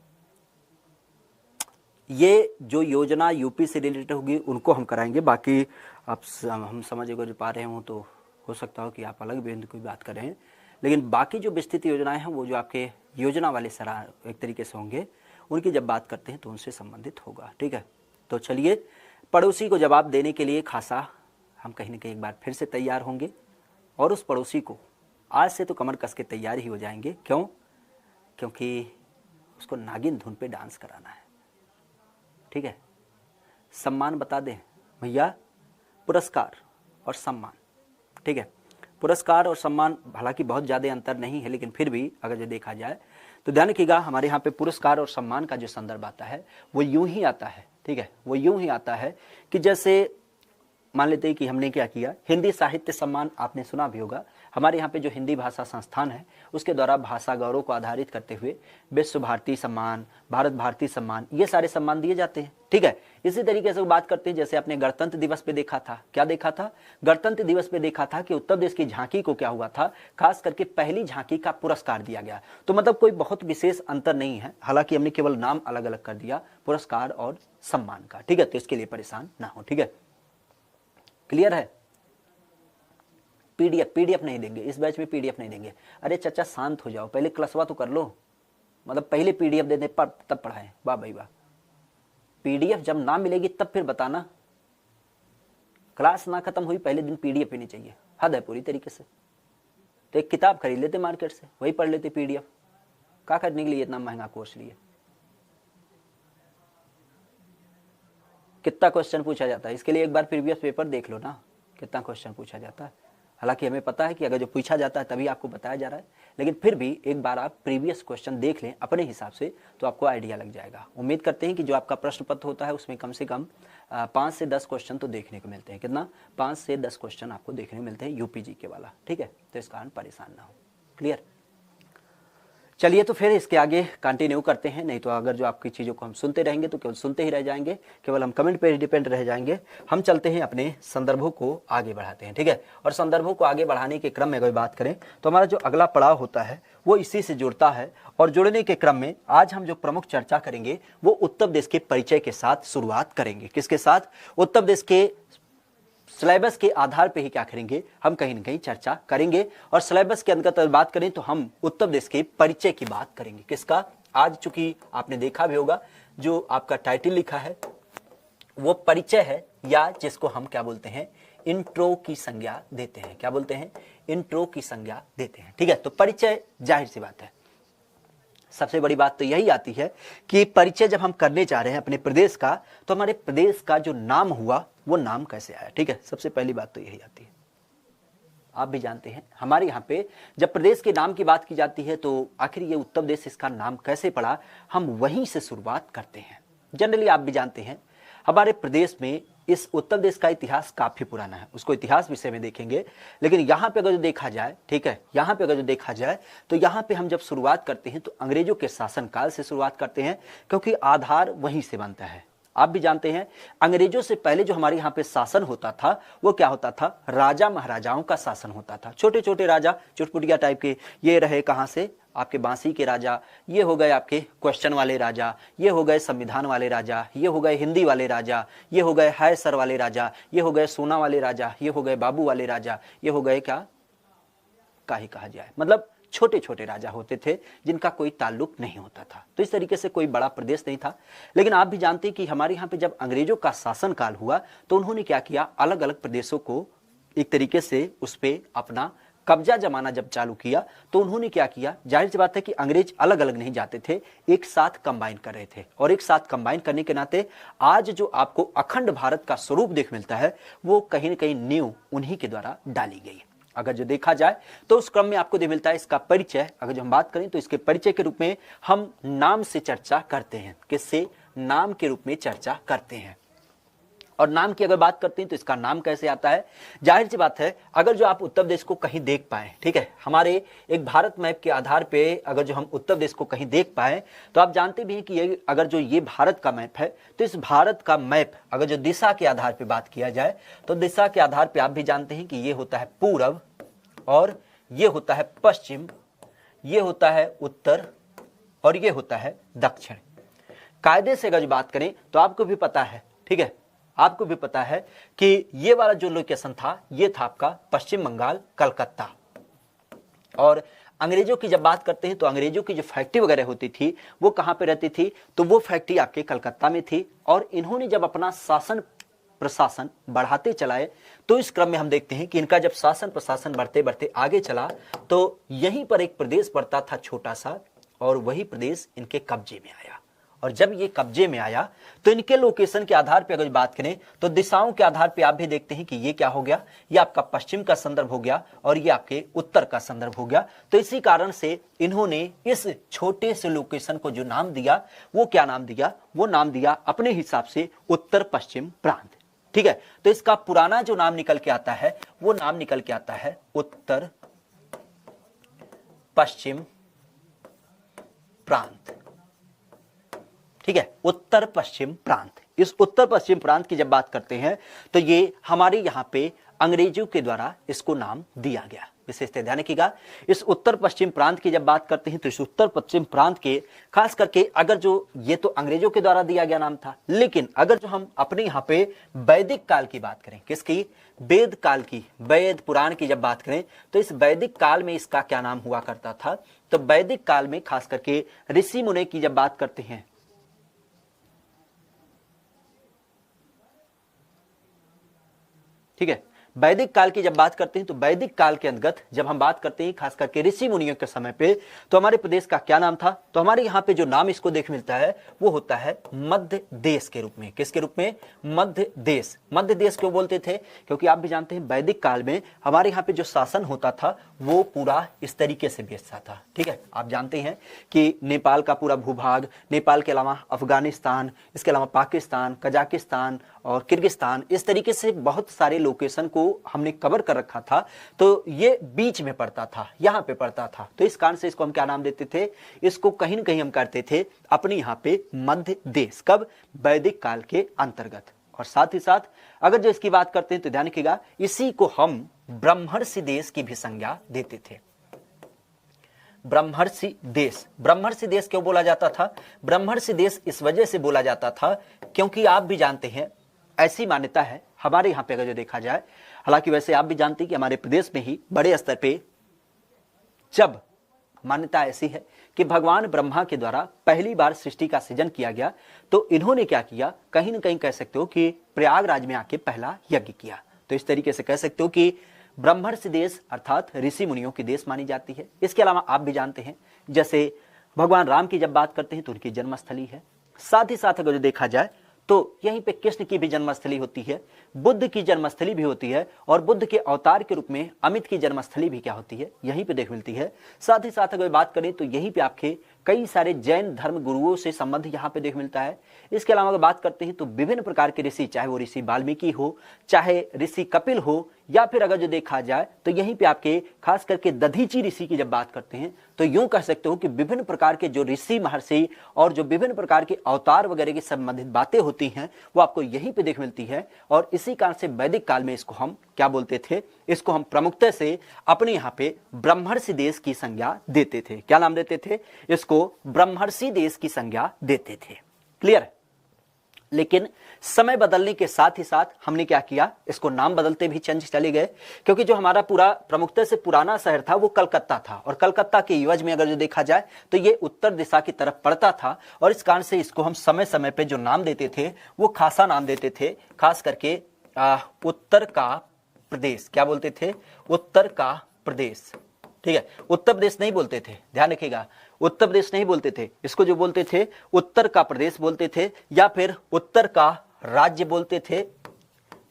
ये जो योजना यूपी से रिलेटेड होगी उनको हम कराएंगे, बाकी आप हम समझ अगर पा रहे हो तो हो सकता हो कि आप अलग बिंदु की बात कर रहे हैं, लेकिन बाकी जो विस्तृत योजनाएं हैं वो जो आपके योजना वाले सरा एक तरीके से होंगे, उनकी जब बात करते हैं तो उनसे संबंधित होगा। ठीक है, तो चलिए पड़ोसी को जवाब देने के लिए खासा हम कहीं ना कहीं एक बार फिर से तैयार होंगे, और उस पड़ोसी को आज से तो कमर कस के तैयार ही हो जाएंगे। क्यों, क्योंकि उसको नागिन धुन पे डांस कराना है। ठीक है, सम्मान बता दें भैया, पुरस्कार और सम्मान। ठीक है, पुरस्कार और सम्मान हालांकि बहुत ज़्यादा अंतर नहीं है, लेकिन फिर भी अगर जो देखा जाए तो ध्यान रखिएगा, हमारे यहाँ पे पुरस्कार और सम्मान का जो संदर्भ आता है वो यूं ही आता है। ठीक है, वो यूं ही आता है कि जैसे मान लेते हैं कि हमने क्या किया, हिंदी साहित्य सम्मान आपने सुना भी होगा, हमारे यहाँ पे जो हिंदी भाषा संस्थान है उसके द्वारा भाषा गौरव को आधारित करते हुए विश्व भारती सम्मान, भारत भारती सम्मान, ये सारे सम्मान दिए जाते हैं। ठीक है, इसी तरीके से बात करते हैं, जैसे आपने गणतंत्र दिवस पे देखा था, क्या देखा था, गणतंत्र दिवस पे देखा था कि उत्तर प्रदेश की झांकी को क्या हुआ था, खास करके पहली झांकी का पुरस्कार दिया गया। तो मतलब कोई बहुत विशेष अंतर नहीं है, हालांकि हमने केवल नाम अलग अलग कर दिया पुरस्कार और सम्मान का। ठीक है, तो इसके लिए परेशान ना हो। ठीक है, क्लियर है। पीडीएफ नहीं देंगे इस बैच में, पीडीएफ नहीं देंगे। अरे चाचा शांत हो जाओ, पहले क्लासवा तो कर लो, मतलब पहले पीडीएफ दे दे तब पढ़ाएं। वाह भाई वाह, पीडीएफ जब ना मिलेगी तब फिर बताना, क्लास ना खत्म हुई पहले दिन पीडीएफ ही नहीं चाहिए, हद है पूरी तरीके से। तो एक किताब खरीद लेते मार्केट से, वही पढ़ लेते पीडीएफ, क्या करने के लिए इतना महंगा कोर्स लिए। कितना क्वेश्चन पूछा जाता है, इसके लिए एक बार प्रीवियस पेपर देख लो ना, कितना क्वेश्चन पूछा जाता है। हालांकि हमें पता है कि अगर जो पूछा जाता है तभी आपको बताया जा रहा है, लेकिन फिर भी एक बार आप प्रीवियस क्वेश्चन देख लें अपने हिसाब से तो आपको आइडिया लग जाएगा। उम्मीद करते हैं कि जो आपका प्रश्न पत्र होता है उसमें कम से कम 5 से 10 क्वेश्चन तो देखने को मिलते हैं। कितना, 5 से 10 क्वेश्चन आपको देखने को मिलते हैं यूपीजी के वाला। ठीक है, तो इस कारण परेशान ना हो। क्लियर, चलिए तो फिर इसके आगे कंटिन्यू करते हैं, नहीं तो अगर जो आपकी चीज़ों को हम सुनते रहेंगे तो केवल सुनते ही रह जाएंगे, केवल हम कमेंट पे डिपेंड रह जाएंगे। हम चलते हैं अपने संदर्भों को आगे बढ़ाते हैं। ठीक है, और संदर्भों को आगे बढ़ाने के क्रम में अगर बात करें तो हमारा जो अगला पड़ाव होता है वो इसी से जुड़ता है, और जुड़ने के क्रम में आज हम जो प्रमुख चर्चा करेंगे वो उत्तर प्रदेश के परिचय के साथ शुरुआत करेंगे। किसके साथ, उत्तर प्रदेश के सिलेबस के आधार पे ही क्या करेंगे, हम कहीं ना कहीं चर्चा करेंगे। और सिलेबस के अंतर्गत बात करें तो हम उत्तर प्रदेश के परिचय की बात करेंगे। किसका, आज चूंकि आपने देखा भी होगा जो आपका टाइटल लिखा है वो परिचय है, या जिसको हम क्या बोलते हैं, इंट्रो की संज्ञा देते हैं। क्या बोलते हैं, इंट्रो की संज्ञा देते हैं। ठीक है, तो परिचय जाहिर सी बात है, सबसे बड़ी बात तो यही आती है कि परिचय जब हम करने जा रहे हैं अपने प्रदेश का, तो हमारे प्रदेश का जो नाम हुआ वो नाम कैसे आया। ठीक है, सबसे पहली बात तो यही आती है। आप भी जानते हैं हमारे यहाँ पे जब प्रदेश के नाम की बात की जाती है तो आखिर ये उत्तर प्रदेश इसका नाम कैसे पड़ा, हम वहीं से शुरुआत करते हैं। जनरली आप भी जानते हैं हमारे प्रदेश में इस उत्तर प्रदेश का इतिहास काफी पुराना है, उसको इतिहास विषय में देखेंगे। लेकिन यहाँ पे अगर जो देखा जाए, ठीक है, यहाँ पे अगर जो देखा जाए तो यहाँ पे हम जब शुरुआत करते हैं तो अंग्रेजों के शासनकाल से शुरुआत करते हैं, क्योंकि आधार वहीं से बनता है। आप भी जानते हैं अंग्रेजों से पहले जो हमारे यहाँ पे शासन होता था वो क्या होता था, राजा महाराजाओं का शासन होता था। छोटे छोटे राजा, चुटपुटिया टाइप के, ये रहे कहाँ से, आपके बांसी के राजा, ये हो गए आपके क्वेश्चन वाले राजा, ये हो गए संविधान वाले राजा, ये हो गए हिंदी वाले राजा, ये हो गए हाय सर वाले राजा, ये हो गए सोना वाले राजा, ये हो गए बाबू वाले राजा, ये हो गए क्या ही कहा जाए, मतलब छोटे छोटे राजा होते थे जिनका कोई ताल्लुक नहीं होता था। तो इस तरीके से कोई बड़ा प्रदेश नहीं था। लेकिन आप भी जानते हैं कि हमारे यहाँ पे जब अंग्रेजों का शासन काल हुआ तो उन्होंने क्या किया, अलग अलग प्रदेशों को एक तरीके से उस पर अपना कब्जा जमाना जब चालू किया तो उन्होंने क्या किया, जाहिर सी बात है कि अंग्रेज अलग अलग नहीं जाते थे, एक साथ कंबाइन कर रहे थे। और एक साथ कंबाइन करने के नाते आज जो आपको अखंड भारत का स्वरूप देख मिलता है वो कहीं ना कहीं नींव उन्हीं के द्वारा डाली गई। अगर जो देखा जाए तो उस क्रम में आपको दे मिलता है इसका परिचय। अगर जो हम बात करें तो इसके परिचय के रूप में हम नाम से चर्चा करते हैं। किससे, नाम के रूप में चर्चा करते हैं। और नाम की अगर बात करते हैं तो इसका नाम कैसे आता है, जाहिर सी बात है अगर जो आप उत्तर प्रदेश को कहीं देख पाए, ठीक है, हमारे एक भारत मैप के आधार पे अगर जो हम उत्तर प्रदेश को कहीं देख पाए तो आप जानते भी हैं कि ये अगर जो ये भारत का मैप है तो इस भारत का मैप अगर जो दिशा के आधार पे बात किया जाए तो दिशा के आधार पे आप भी जानते हैं कि ये होता है पूरब और ये होता है पश्चिम, ये होता है उत्तर और ये होता है दक्षिण। कायदे से अगर बात करें तो आपको भी पता है, ठीक है, आपको भी पता है कि ये वाला जो लोकेशन था ये था आपका पश्चिम बंगाल कलकत्ता। और अंग्रेजों की जब बात करते हैं तो अंग्रेजों की जो फैक्ट्री वगैरह होती थी वो कहां पे रहती थी, तो वो फैक्ट्री आपके कलकत्ता में थी। और इन्होंने जब अपना शासन प्रशासन बढ़ाते चलाए तो इस क्रम में हम देखते हैं कि इनका जब शासन प्रशासन बढ़ते बढ़ते आगे चला तो यहीं पर एक प्रदेश पड़ता था छोटा सा, और वही प्रदेश इनके कब्जे में आया। और जब ये कब्जे में आया तो इनके लोकेशन के आधार पे अगर बात करें तो दिशाओं के आधार पे आप भी देखते हैं कि ये क्या हो गया, ये आपका पश्चिम का संदर्भ हो गया और ये आपके उत्तर का संदर्भ हो गया। तो इसी कारण से इन्होंने इस छोटे से लोकेशन को जो नाम दिया वो क्या नाम दिया, वो नाम दिया अपने हिसाब से उत्तर पश्चिम प्रांत। ठीक है, तो इसका पुराना जो नाम निकल के आता है वो नाम निकल के आता है उत्तर पश्चिम प्रांत। ठीक है, उत्तर पश्चिम प्रांत। इस उत्तर पश्चिम प्रांत की जब बात करते हैं तो ये हमारे यहां पे अंग्रेजों के द्वारा इसको नाम दिया गया। विशेषतः ध्यान रखिएगा, इस उत्तर पश्चिम प्रांत की जब बात करते हैं तो इस उत्तर पश्चिम प्रांत के खास करके अगर जो ये तो अंग्रेजों के द्वारा दिया गया नाम था, लेकिन अगर जो हम अपने यहाँ पे वैदिक काल की बात करें, किसकी, वेद काल की, वेद पुराण की जब बात करें तो इस वैदिक काल में इसका क्या नाम हुआ करता था। तो वैदिक काल में खास करके ऋषि मुनि की जब बात करते हैं, ठीक है, वैदिक काल की जब बात करते हैं तो वैदिक काल के अंतर्गत जब हम बात करते हैं खास करके ऋषि मुनियों के समय पे, तो हमारे प्रदेश का क्या नाम था। तो हमारे यहाँ पे जो नाम इसको देख मिलता है वो होता है मध्य देश के रूप में। किसके रूप में, मध्य देश। मध्य देश क्यों बोलते थे, क्योंकि आप भी जानते हैं वैदिक काल में हमारे यहाँ पे जो शासन होता था वो पूरा इस तरीके से बेचता था। ठीक है, आप जानते हैं कि नेपाल का पूरा भूभाग, नेपाल के अलावा अफगानिस्तान, इसके अलावा पाकिस्तान, कजाकिस्तान और किर्गिस्तान, इस तरीके से बहुत सारे लोकेशन को हमने कवर कर रखा था। तो ये बीच में पड़ता था, यहाँ पे पड़ता था। तो इस कारण से इसको हम क्या नाम देते थे, इसको कहीं न कहीं हम करते थे अपने यहाँ पे मध्य देश। कब, वैदिक काल के अंतर्गत। और साथ ही साथ अगर जो इसकी बात करते हैं तो ध्यान रखिएगा, इसी को हम ब्रह्मर्षि देश की भी संज्ञा देते थे। ब्रह्मर्षि देश, ब्रह्मर्षि देश क्यों बोला जाता था, ब्रह्मर्षि देश इस वजह से बोला जाता था क्योंकि आप भी जानते हैं ऐसी मान्यता है हमारे यहाँ पे अगर जो देखा जाए, हालांकि वैसे आप भी जानते हैं कि हमारे प्रदेश में ही बड़े स्तर पे जब मान्यता ऐसी है कि भगवान ब्रह्मा के द्वारा पहली बार सृष्टि का सृजन किया गया, तो इन्होंने क्या किया, कहीं ना कहीं कह सकते हो कि प्रयागराज में आके पहला यज्ञ किया। तो इस तरीके से कह सकते हो कि ब्रह्मर्षि देश अर्थात ऋषि मुनियों की देश मानी जाती है। इसके अलावा आप भी जानते हैं जैसे भगवान राम की जब बात करते हैं तो उनकी जन्मस्थली है। साथ ही साथ अगर जो देखा जाए तो यहीं पे कृष्ण की भी जन्मस्थली होती है, बुद्ध की जन्मस्थली भी होती है, और बुद्ध के अवतार के रूप में अमित की जन्मस्थली भी क्या होती है, यहीं पे देख मिलती है। साथ ही साथ अगर बात करें तो यहीं पे आपके कई सारे जैन धर्म गुरुओं से संबंध यहाँ पे देख मिलता है। इसके अलावा अगर बात करते हैं तो विभिन्न प्रकार के ऋषि, चाहे वो ऋषि वाल्मीकि हो, चाहे ऋषि कपिल हो, या फिर अगर जो देखा जाए तो यहीं पे आपके खास करके दधीची ऋषि की जब बात करते हैं तो यूं कह सकते हो कि विभिन्न प्रकार के जो ऋषि महर्षि और जो विभिन्न प्रकार के अवतार वगैरह की संबंधित बातें होती हैं वो आपको यहीं पे देख मिलती है। और इसी कारण से वैदिक काल में इसको हम क्या बोलते थे, इसको हम प्रमुखता से अपने यहाँ पे ब्रह्मर्षि देश की संज्ञा देते थे। क्या नाम देते थे, इसको ब्रह्मर्षि देश की संज्ञा देते थे। क्लियर। लेकिन समय बदलने के साथ ही साथ हमने क्या किया, इसको नाम बदलते भी चले गए, क्योंकि जो हमारा पूरा प्रमुखता से पुराना शहर था वो कलकत्ता था, और कलकत्ता के एवज में अगर जो देखा जाए तो ये उत्तर दिशा की तरफ पड़ता था, और इस कारण से इसको हम समय समय पे जो नाम देते थे वो खासा नाम देते थे, खास करके उत्तर का प्रदेश। क्या बोलते थे, उत्तर का प्रदेश। ठीक है, उत्तर प्रदेश नहीं बोलते थे, ध्यान रखिएगा, उत्तर प्रदेश नहीं बोलते थे, इसको जो बोलते थे उत्तर का प्रदेश बोलते थे, या फिर उत्तर का राज्य बोलते थे,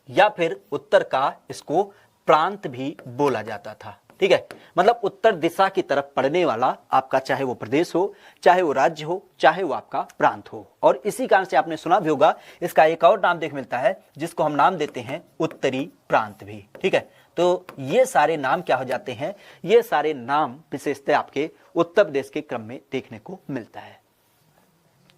या फिर उत्तर का इसको प्रांत भी बोला जाता था। ठीक है, मतलब उत्तर दिशा की तरफ पड़ने वाला आपका, चाहे वो प्रदेश हो, चाहे वो राज्य हो, चाहे वो आपका प्रांत हो। और इसी कारण से आपने सुना भी होगा इसका एक और नाम देख मिलता है जिसको हम नाम देते हैं उत्तरी प्रांत भी। ठीक है, तो ये सारे नाम क्या हो जाते हैं, ये सारे नाम विशेषतः आपके उत्तर प्रदेश के क्रम में देखने को मिलता है।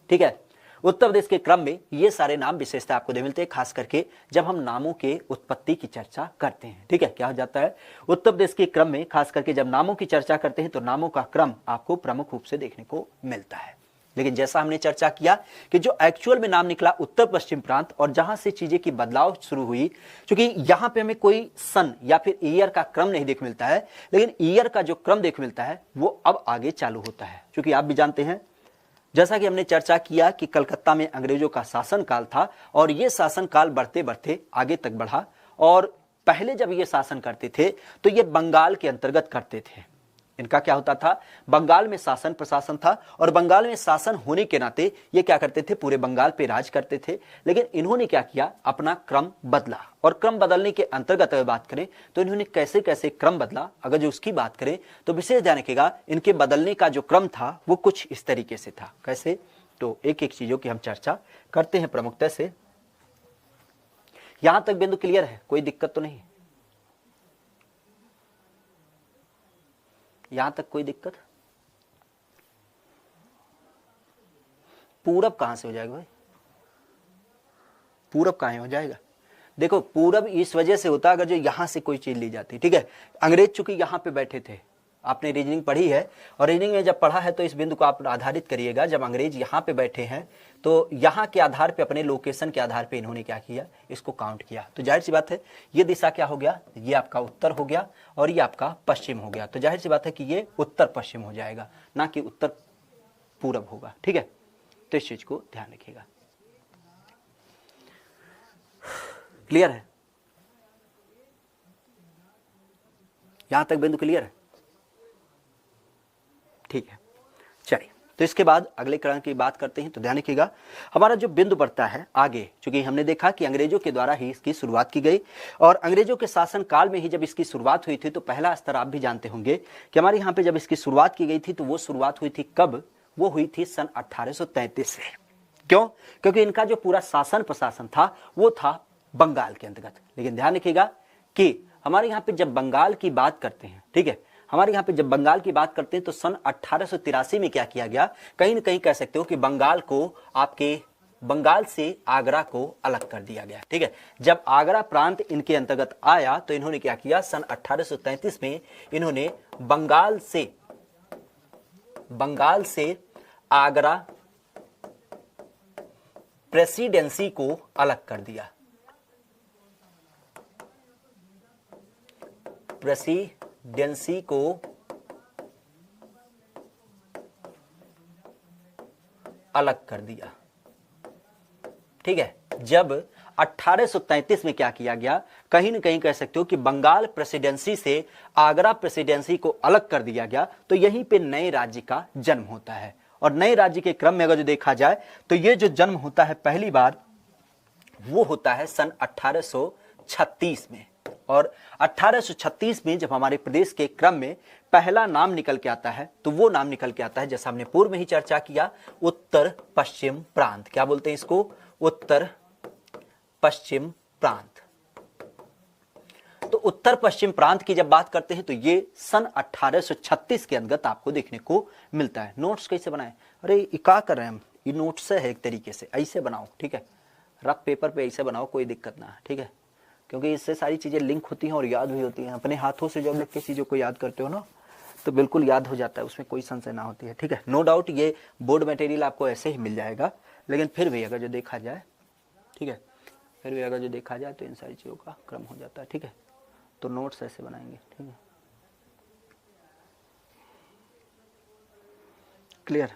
ठीक है, उत्तर प्रदेश के क्रम में ये सारे नाम विशेषता आपको दे मिलते हैं, खास करके जब हम नामों के उत्पत्ति की चर्चा करते हैं। ठीक है, क्या हो जाता है, उत्तर प्रदेश के क्रम में खास करके जब नामों की चर्चा करते हैं तो नामों का क्रम आपको प्रमुख रूप से देखने को मिलता है। लेकिन जैसा हमने चर्चा किया कि जो एक्चुअल में नाम निकला उत्तर पश्चिम प्रांत, और जहां से चीजें की बदलाव शुरू हुई, क्योंकि यहां पे हमें कोई सन या फिर ईयर का क्रम नहीं देख मिलता है, लेकिन ईयर का जो क्रम देख मिलता है वो अब आगे चालू होता है। क्योंकि आप भी जानते हैं, जैसा कि हमने चर्चा किया कि कलकत्ता में अंग्रेजों का शासन काल था, और ये शासन काल बढ़ते बढ़ते आगे तक बढ़ा, और पहले जब ये शासन करते थे तो ये बंगाल के अंतर्गत करते थे। इनका क्या होता था, बंगाल में शासन प्रशासन था, और बंगाल में शासन होने के नाते ये क्या करते थे, पूरे बंगाल पे राज करते थे। लेकिन इन्होंने क्या किया, अपना क्रम बदला, और क्रम बदलने के अंतर्गत अगर बात करें तो इन्होंने कैसे कैसे क्रम बदला, अगर जो उसकी बात करें तो विशेष ध्यान रखिएगा, इनके बदलने का जो क्रम था वो कुछ इस तरीके से था। कैसे, तो एक एक चीजों की हम चर्चा करते हैं प्रमुखता से। यहां तक बिंदु क्लियर है, कोई दिक्कत तो नहीं, यहां तक कोई दिक्कत? पूरब कहां से हो जाएगा भाई? पूरब कहां हो जाएगा? देखो पूरब इस वजह से होता अगर जो यहां से कोई चीज ली जाती, ठीक है। अंग्रेज चूंकि यहां पे बैठे थे, आपने रीजनिंग पढ़ी है, और रीजनिंग में जब पढ़ा है तो इस बिंदु को आप आधारित करिएगा। जब अंग्रेज यहां पे बैठे हैं तो यहां के आधार पे, अपने लोकेशन के आधार पे इन्होंने क्या किया, इसको काउंट किया। तो जाहिर सी बात है ये दिशा क्या हो गया, ये आपका उत्तर हो गया और ये आपका पश्चिम हो गया। तो जाहिर सी बात है कि ये उत्तर पश्चिम हो जाएगा, ना कि उत्तर पूरब होगा, ठीक है। तो इस चीज को ध्यान रखिएगा। क्लियर है? यहां तक बिंदु क्लियर है? ठीक है, चलिए। तो इसके बाद अगले क्रम की बात करते हैं। तो ध्यान रखिएगा, हमारा जो बिंदु बढ़ता है आगे, चूंकि हमने देखा कि अंग्रेजों के द्वारा ही इसकी शुरुआत की गई, और अंग्रेजों के शासन काल में ही जब इसकी शुरुआत हुई थी, तो पहला स्तर आप भी जानते होंगे कि हमारे यहाँ पे जब इसकी शुरुआत की गई थी तो वो शुरुआत हुई थी कब? वो हुई थी सन 1833 से। क्यों? क्योंकि इनका जो पूरा शासन प्रशासन था वो था बंगाल के अंतर्गत। लेकिन ध्यान रखिएगा कि हमारे यहाँ पे जब बंगाल की बात करते हैं, ठीक है, हमारे यहाँ पे जब बंगाल की बात करते हैं तो सन 1883 में क्या किया गया, कहीं ना कहीं कह सकते हो कि बंगाल को, आपके बंगाल से आगरा को अलग कर दिया गया, ठीक है। जब आगरा प्रांत इनके अंतर्गत आया तो इन्होंने क्या किया, सन 1833 में इन्होंने बंगाल से आगरा प्रेसिडेंसी को अलग कर दिया। प्रेसिडेंसी को अलग कर दिया, ठीक है। जब 1833 में क्या किया गया, कहीं ना कहीं कह सकते हो कि बंगाल प्रेसिडेंसी से आगरा प्रेसिडेंसी को अलग कर दिया गया, तो यहीं पे नए राज्य का जन्म होता है। और नए राज्य के क्रम में अगर जो देखा जाए तो ये जो जन्म होता है पहली बार, वो होता है सन 1836 में। और 1836 में जब हमारे प्रदेश के क्रम में पहला नाम निकल के आता है, तो वो नाम निकल के आता है, जैसा हमने पूर्व में ही चर्चा किया, उत्तर पश्चिम प्रांत। क्या बोलते हैं इसको? उत्तर पश्चिम प्रांत। तो उत्तर पश्चिम प्रांत की जब बात करते हैं तो ये सन 1836 के अंतर्गत आपको देखने को मिलता है। नोट्स कैसे बनाए? अरे क्या कर रहे हैं हम, ये नोट्स है एक तरीके से, ऐसे बनाओ, ठीक है, रफ पेपर पे ऐसे बनाओ, कोई दिक्कत ना है, ठीक है, क्योंकि इससे सारी चीजें लिंक होती हैं और याद भी होती हैं। अपने हाथों से जब लिख के चीजों को याद करते हो ना, तो बिल्कुल याद हो जाता है, उसमें कोई संशय ना होती है, ठीक है। नो डाउट ये बोर्ड मटेरियल आपको ऐसे ही मिल जाएगा, लेकिन फिर भी अगर जो देखा जाए, ठीक है, फिर भी अगर जो देखा जाए तो इन सारी चीज़ों का क्रम हो जाता है, ठीक है। तो नोट्स ऐसे बनाएंगे, ठीक है, क्लियर।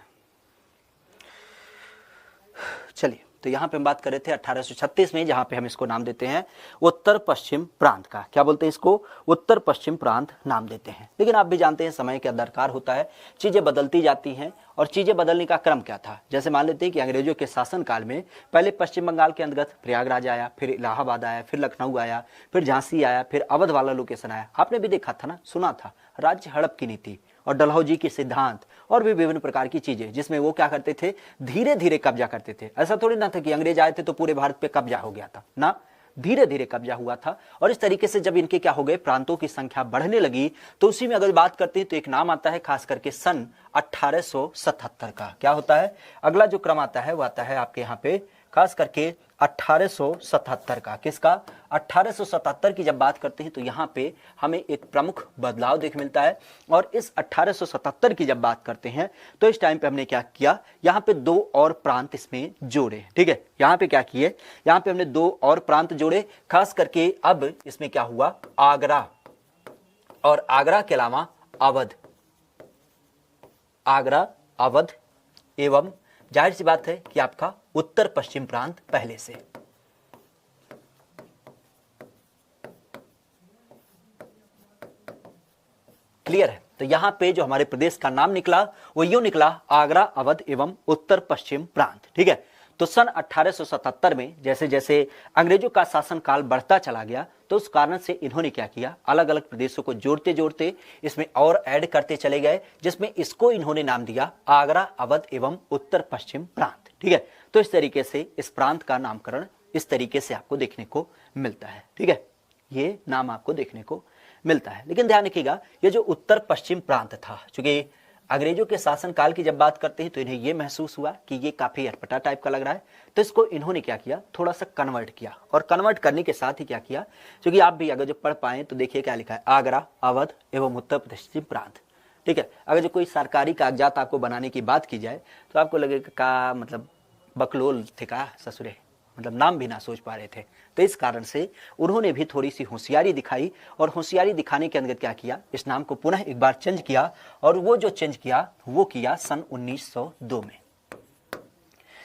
चलिए, तो यहां पे हम बात कर रहे थे 1836 में, जहां पे हम इसको नाम देते हैं उत्तर पश्चिम प्रांत का। क्या बोलते हैं इसको? उत्तर पश्चिम प्रांत नाम देते हैं। लेकिन आप भी जानते हैं समय का दरकार होता है, चीजें बदलती जाती हैं, और चीजें बदलने का क्रम क्या था। जैसे मान लेते हैं कि अंग्रेजों के शासन काल में पहले पश्चिम बंगाल के अंतर्गत प्रयागराज आया, फिर इलाहाबाद आया, फिर लखनऊ आया, फिर झांसी आया, फिर अवध वाला लोकेशन आया। आपने भी देखा था ना, सुना था, राज्य हड़प की नीति और डलहौजी की सिद्धांत और भी विभिन्न प्रकार की चीजें, जिसमें वो क्या करते थे, धीरे धीरे कब्जा करते थे। ऐसा थोड़ी ना था कि अंग्रेज आए थे तो पूरे भारत पे कब्जा हो गया था ना, धीरे धीरे कब्जा हुआ था। और इस तरीके से जब इनके क्या हो गए, प्रांतों की संख्या बढ़ने लगी, तो उसी में अगर बात करते हैं तो एक नाम आता है खास करके सन 1877 का। क्या होता है? अगला जो क्रम आता है वो आता है आपके यहाँ पे खास करके 1877 का। किसका? 1877 की जब बात करते हैं तो यहाँ पे हमें एक प्रमुख बदलाव देख मिलता है। और इस 1877 की जब बात करते हैं तो इस टाइम पे हमने क्या किया, यहाँ पे दो और प्रांत इसमें जोड़े, ठीक है। यहाँ पे क्या किए, यहाँ पे हमने दो और प्रांत जोड़े, खास करके अब इसमें क्या हुआ, आगरा, और आगरा के अलावा अवध, आगरा, अवध एवं जाहिर सी बात है कि आपका उत्तर पश्चिम प्रांत पहले से। क्लियर है? तो यहां पे जो हमारे प्रदेश का नाम निकला वो यूं निकला, आगरा, अवध एवं उत्तर पश्चिम प्रांत, ठीक है। तो सन 1877 में जैसे जैसे अंग्रेजों का शासन काल बढ़ता चला गया, तो उस कारण से इन्होंने क्या किया, अलग अलग प्रदेशों को जोड़ते जोड़ते इसमें और ऐड करते चले गए, जिसमें इसको इन्होंने नाम दिया आगरा, अवध एवं उत्तर पश्चिम प्रांत, ठीक है। तो इस तरीके से इस प्रांत का नामकरण इस तरीके से आपको देखने को मिलता है, ठीक है, ये नाम आपको देखने को मिलता है। लेकिन ध्यान रखिएगा, ये जो उत्तर पश्चिम प्रांत था, चूंकि अंग्रेजों के शासनकाल की जब बात करते हैं तो इन्हें यह महसूस हुआ कि ये काफी अटपटा टाइप का लग रहा है, तो इसको इन्होंने क्या किया, थोड़ा सा कन्वर्ट किया। और कन्वर्ट करने के साथ ही क्या किया, क्योंकि आप भी अगर जो पढ़ पाए तो देखिए क्या लिखा है, आगरा, अवध एवं उत्तर पश्चिम प्रांत। ठीक है, अगर जो कोई सरकारी कागजात आपको बनाने की बात की जाए तो आपको लगेगा का मतलब बकलोल थे का ससुरे, मतलब नाम भी ना सोच पा रहे थे। तो इस कारण से उन्होंने भी थोड़ी सी होशियारी दिखाई, और होशियारी दिखाने के अंदर क्या किया, इस नाम को पुनः एक बार चेंज किया। और वो जो चेंज किया वो किया सन 1902 में।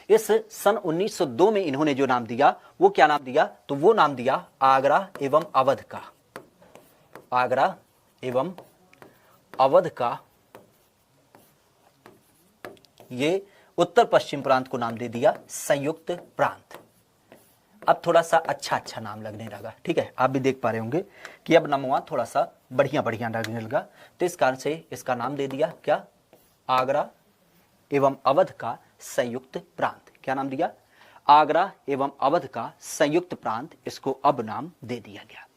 इस सन 1902 में इन्होंने जो नाम दिया वो क्या नाम दिया, तो वो नाम दिया आगरा एवं अवध का। आगरा एवं अवध का ये उत्तर पश्चिम प्रांत को नाम दे दिया संयुक्त प्रांत। अब थोड़ा सा अच्छा नाम लगने लगा। ठीक है, आप भी देख पा रहे होंगे कि अब नामवा थोड़ा सा बढ़िया लगने लगा, तो इस कारण से इसका नाम दे दिया क्या, आगरा एवं अवध का संयुक्त प्रांत। क्या नाम दिया, आगरा एवं अवध का संयुक्त प्रांत, इसको अब नाम दे दिया गया।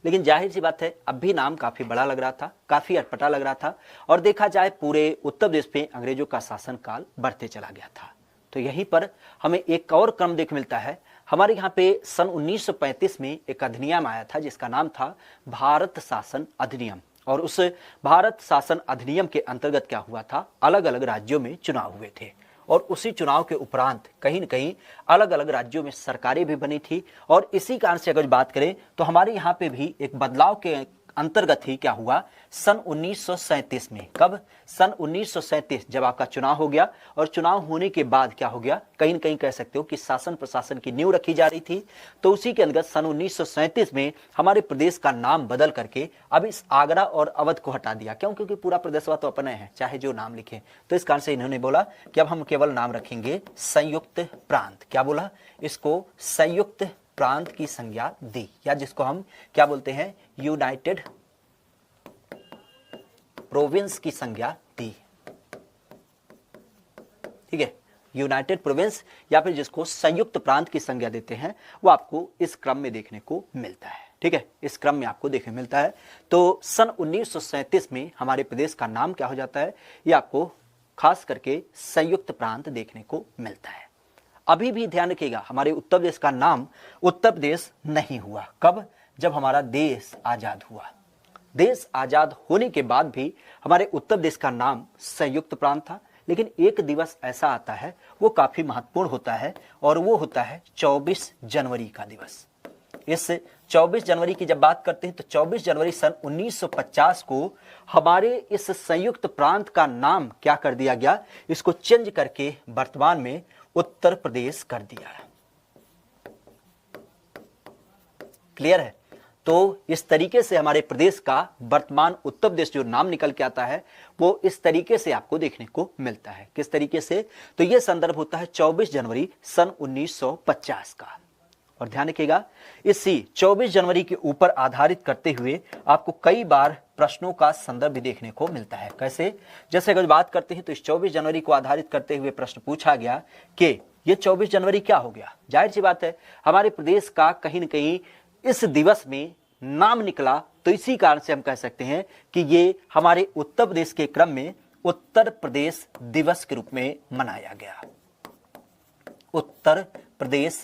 लेकिन जाहिर सी बात है, अब भी नाम काफी बड़ा लग रहा था, काफी अटपटा लग रहा था, और देखा जाए पूरे उत्तर प्रदेश पे अंग्रेजों का शासनकाल बढ़ते चला गया था। तो यहीं पर हमें एक और क्रम देख मिलता है। हमारे यहाँ पे सन 1935 में एक अधिनियम आया था जिसका नाम था भारत शासन अधिनियम, और उस भारत शासन अधिनियम के अंतर्गत क्या हुआ था, अलग अलग राज्यों में चुनाव हुए थे, और उसी चुनाव के उपरांत कहीं न कहीं अलग अलग राज्यों में सरकारें भी बनी थी। और इसी कारण से अगर बात करें तो हमारे यहाँ पे भी एक बदलाव के अंतर्गत ही क्या हुआ, सन 1937 में। कब, सन 1937 जब आपका चुनाव हो गया, और चुनाव होने के बाद क्या हो गया, कहीं न कहीं कह सकते हो कि शासन प्रशासन की नींव रखी जा रही थी। तो उसी के अंतर्गत सन 1937 में हमारे प्रदेश का नाम बदल करके अब इस आगरा और अवध को हटा दिया। क्यों, क्योंकि पूरा प्रदेशवा तो अपने है, चाहे जो नाम लिखे। तो इस कारण से इन्होंने बोला कि अब हम केवल नाम रखेंगे संयुक्त प्रांत। क्या बोला, इसको संयुक्त प्रांत की संज्ञा दी, या जिसको हम क्या बोलते हैं, यूनाइटेड प्रोविंस की संज्ञा दी। ठीक है, यूनाइटेड प्रोविंस या फिर जिसको संयुक्त प्रांत की संज्ञा देते हैं, वो आपको इस क्रम में देखने को मिलता है। ठीक है, इस क्रम में आपको देखने मिलता है। तो सन 1937 में हमारे प्रदेश का नाम क्या हो जाता है, ये आपको खास करके संयुक्त प्रांत देखने को मिलता है। अभी भी ध्यान रखिएगा, हमारे उत्तर प्रदेश का नाम उत्तर प्रदेश नहीं हुआ। कब, जब हमारा देश आजाद हुआ। देश आजाद होने के बाद भी हमारे उत्तर प्रदेश का नाम संयुक्त प्रांत था। लेकिन एक दिवस ऐसा आता है, वो काफी महत्वपूर्ण होता है, और वो होता है 24 जनवरी का दिवस। इस 24 जनवरी की जब बात करते हैं तो 24 जनवरी सन 1950 को हमारे इस संयुक्त प्रांत का नाम क्या कर दिया गया, इसको चेंज करके वर्तमान में उत्तर प्रदेश कर दिया है। क्लियर है। तो इस तरीके से हमारे प्रदेश का वर्तमान उत्तर प्रदेश जो नाम निकल के आता है, वो इस तरीके से आपको देखने को मिलता है। किस तरीके से, तो यह संदर्भ होता है 24 जनवरी सन 1950 का। और ध्यान रखिएगा, इसी 24 जनवरी के ऊपर आधारित करते हुए आपको कई बार प्रश्नों का संदर्भ भी देखने को मिलता है। कैसे, जैसे अगर बात करते हैं तो इस 24 जनवरी को आधारित करते हुए प्रश्न पूछा गया कि ये 24 जनवरी क्या हो गया। जाहिर सी बात है, हमारे प्रदेश का कहीं न कहीं इस दिवस में नाम निकला, तो इसी कारण से हम कह सकते हैं कि ये हमारे उत्तर प्रदेश के क्रम में उत्तर प्रदेश दिवस के रूप में मनाया गया। उत्तर प्रदेश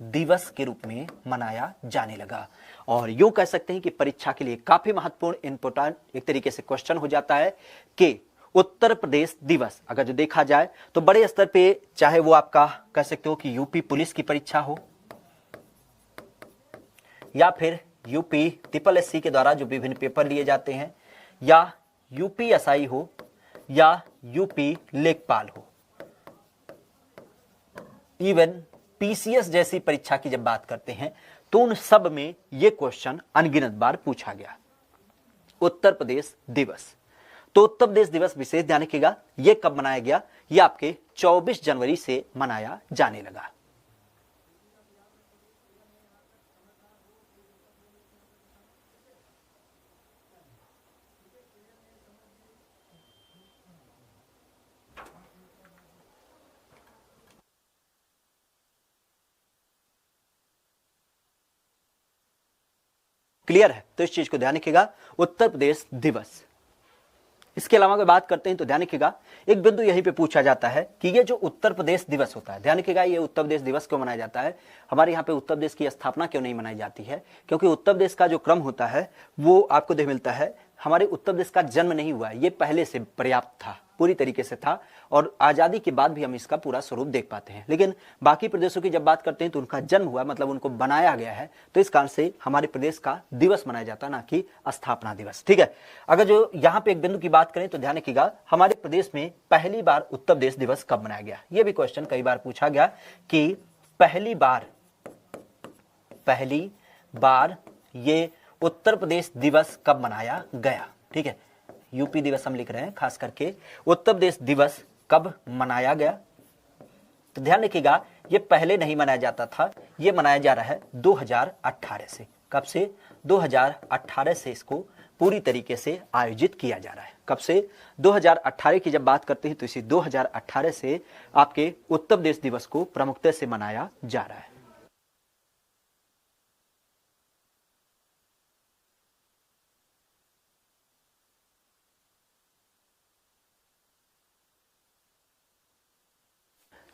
दिवस के रूप में मनाया जाने लगा। और यूं कह सकते हैं कि परीक्षा के लिए काफी महत्वपूर्ण इंपोर्टेंट एक तरीके से क्वेश्चन हो जाता है कि उत्तर प्रदेश दिवस अगर जो देखा जाए तो बड़े स्तर पे, चाहे वो आपका कह सकते हो कि यूपी पुलिस की परीक्षा हो, या फिर यूपी ट्रिपल एससी के द्वारा जो विभिन्न पेपर लिए जाते हैं, या यूपीएसआई हो, या यूपी लेखपाल हो, इवन पीसीएस जैसी परीक्षा की जब बात करते हैं तो उन सब में यह क्वेश्चन अनगिनत बार पूछा गया, उत्तर प्रदेश दिवस। तो उत्तर प्रदेश दिवस विशेष ध्यान रखिएगा, यह कब मनाया गया, यह आपके 24 जनवरी से मनाया जाने लगा। क्लियर है? तो इस चीज को ध्यान रखिएगा, उत्तर प्रदेश दिवस। इसके अलावा अगर बात करते हैं तो ध्यान रखिएगा, एक बिंदु यहीं पे पूछा जाता है कि ये जो उत्तर प्रदेश दिवस होता है, ध्यान रखिएगा, ये उत्तर प्रदेश दिवस क्यों मनाया जाता है? हमारे यहाँ पे उत्तर प्रदेश की स्थापना क्यों नहीं मनाई जाती है? क्योंकि उत्तर प्रदेश का जो क्रम होता है वो आपको देख मिलता है, हमारे उत्तर प्रदेश का जन्म नहीं हुआ है, ये पहले से पर्याप्त था, पूरी तरीके से था, और आज़ादी के बाद भी हम इसका पूरा स्वरूप देख पाते हैं। लेकिन बाकी प्रदेशों की जब बात करते हैं तो उनका जन्म हुआ, मतलब उनको बनाया गया है, तो इस कारण से हमारे प्रदेश का दिवस मनाया जाता है, ना कि स्थापना दिवस। ठीक है, अगर जो यहाँ पे एक बिंदु की बात करें तो ध्यान रखिएगा, हमारे प्रदेश में पहली बार उत्तर प्रदेश दिवस कब मनाया गया? ये भी क्वेश्चन कई बार पूछा गया कि पहली बार ये उत्तर प्रदेश दिवस कब मनाया गया। ठीक है, यूपी दिवस हम लिख रहे हैं, खास करके उत्तर प्रदेश दिवस कब मनाया गया? तो ध्यान रखिएगा, ये पहले नहीं मनाया जाता था, ये मनाया जा रहा है 2018 से। कब से? 2018 से इसको पूरी तरीके से आयोजित किया जा रहा है। कब से? 2018 की जब बात करते हैं तो इसी 2018 से आपके उत्तर प्रदेश दिवस को प्रमुखता से मनाया जा रहा है।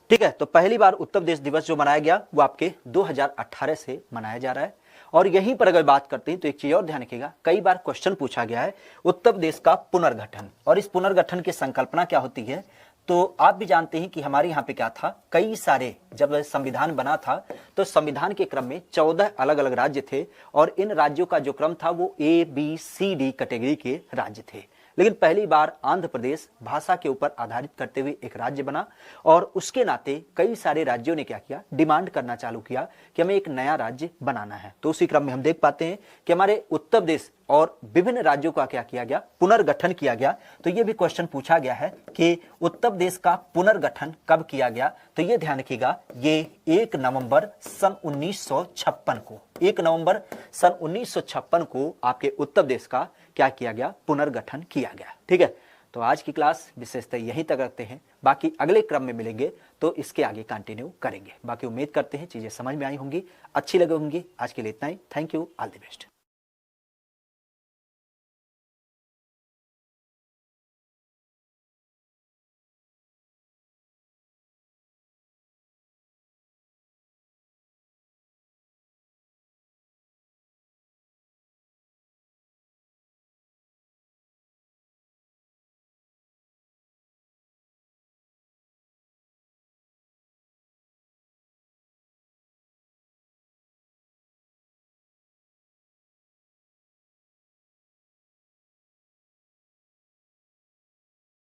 ठीक है, तो पहली बार उत्तर प्रदेश दिवस जो मनाया गया वो आपके 2018 से मनाया जा रहा है। और यहीं पर अगर बात करते हैं तो एक चीज और ध्यान रखिएगा, कई बार क्वेश्चन पूछा गया है उत्तर प्रदेश का पुनर्गठन, और इस पुनर्गठन की संकल्पना क्या होती है? तो आप भी जानते हैं कि हमारे यहाँ पे क्या था, कई सारे, जब संविधान बना था तो संविधान के क्रम में 14 अलग अलग राज्य थे, और इन राज्यों का जो क्रम था वो ABCD कैटेगरी के राज्य थे। लेकिन पहली बार आंध्र प्रदेश भाषा के ऊपर आधारित करते हुए एक राज्य बना, और उसके नाते कई सारे राज्यों ने क्या किया, डिमांड करना चालू किया कि हमें एक नया राज्य बनाना है। तो उसी क्रम में हम देख पाते हैं कि हमारे उत्तर प्रदेश और विभिन्न राज्यों का क्या किया गया, पुनर्गठन किया गया। तो ये भी क्वेश्चन पूछा गया है कि उत्तर प्रदेश का पुनर्गठन कब किया गया? तो ये ध्यान रखिएगा, ये 1 नवंबर सन 1956 को, 1 नवंबर सन 1956 को आपके उत्तर प्रदेश का क्या किया गया, पुनर्गठन किया गया। ठीक है, तो आज की क्लास विशेषतः यहीं तक रखते हैं, बाकी अगले क्रम में मिलेंगे तो इसके आगे कंटिन्यू करेंगे। बाकी उम्मीद करते हैं चीजें समझ में आई होंगी, अच्छी लगी होंगी। आज के लिए इतना ही, thank you, all the best.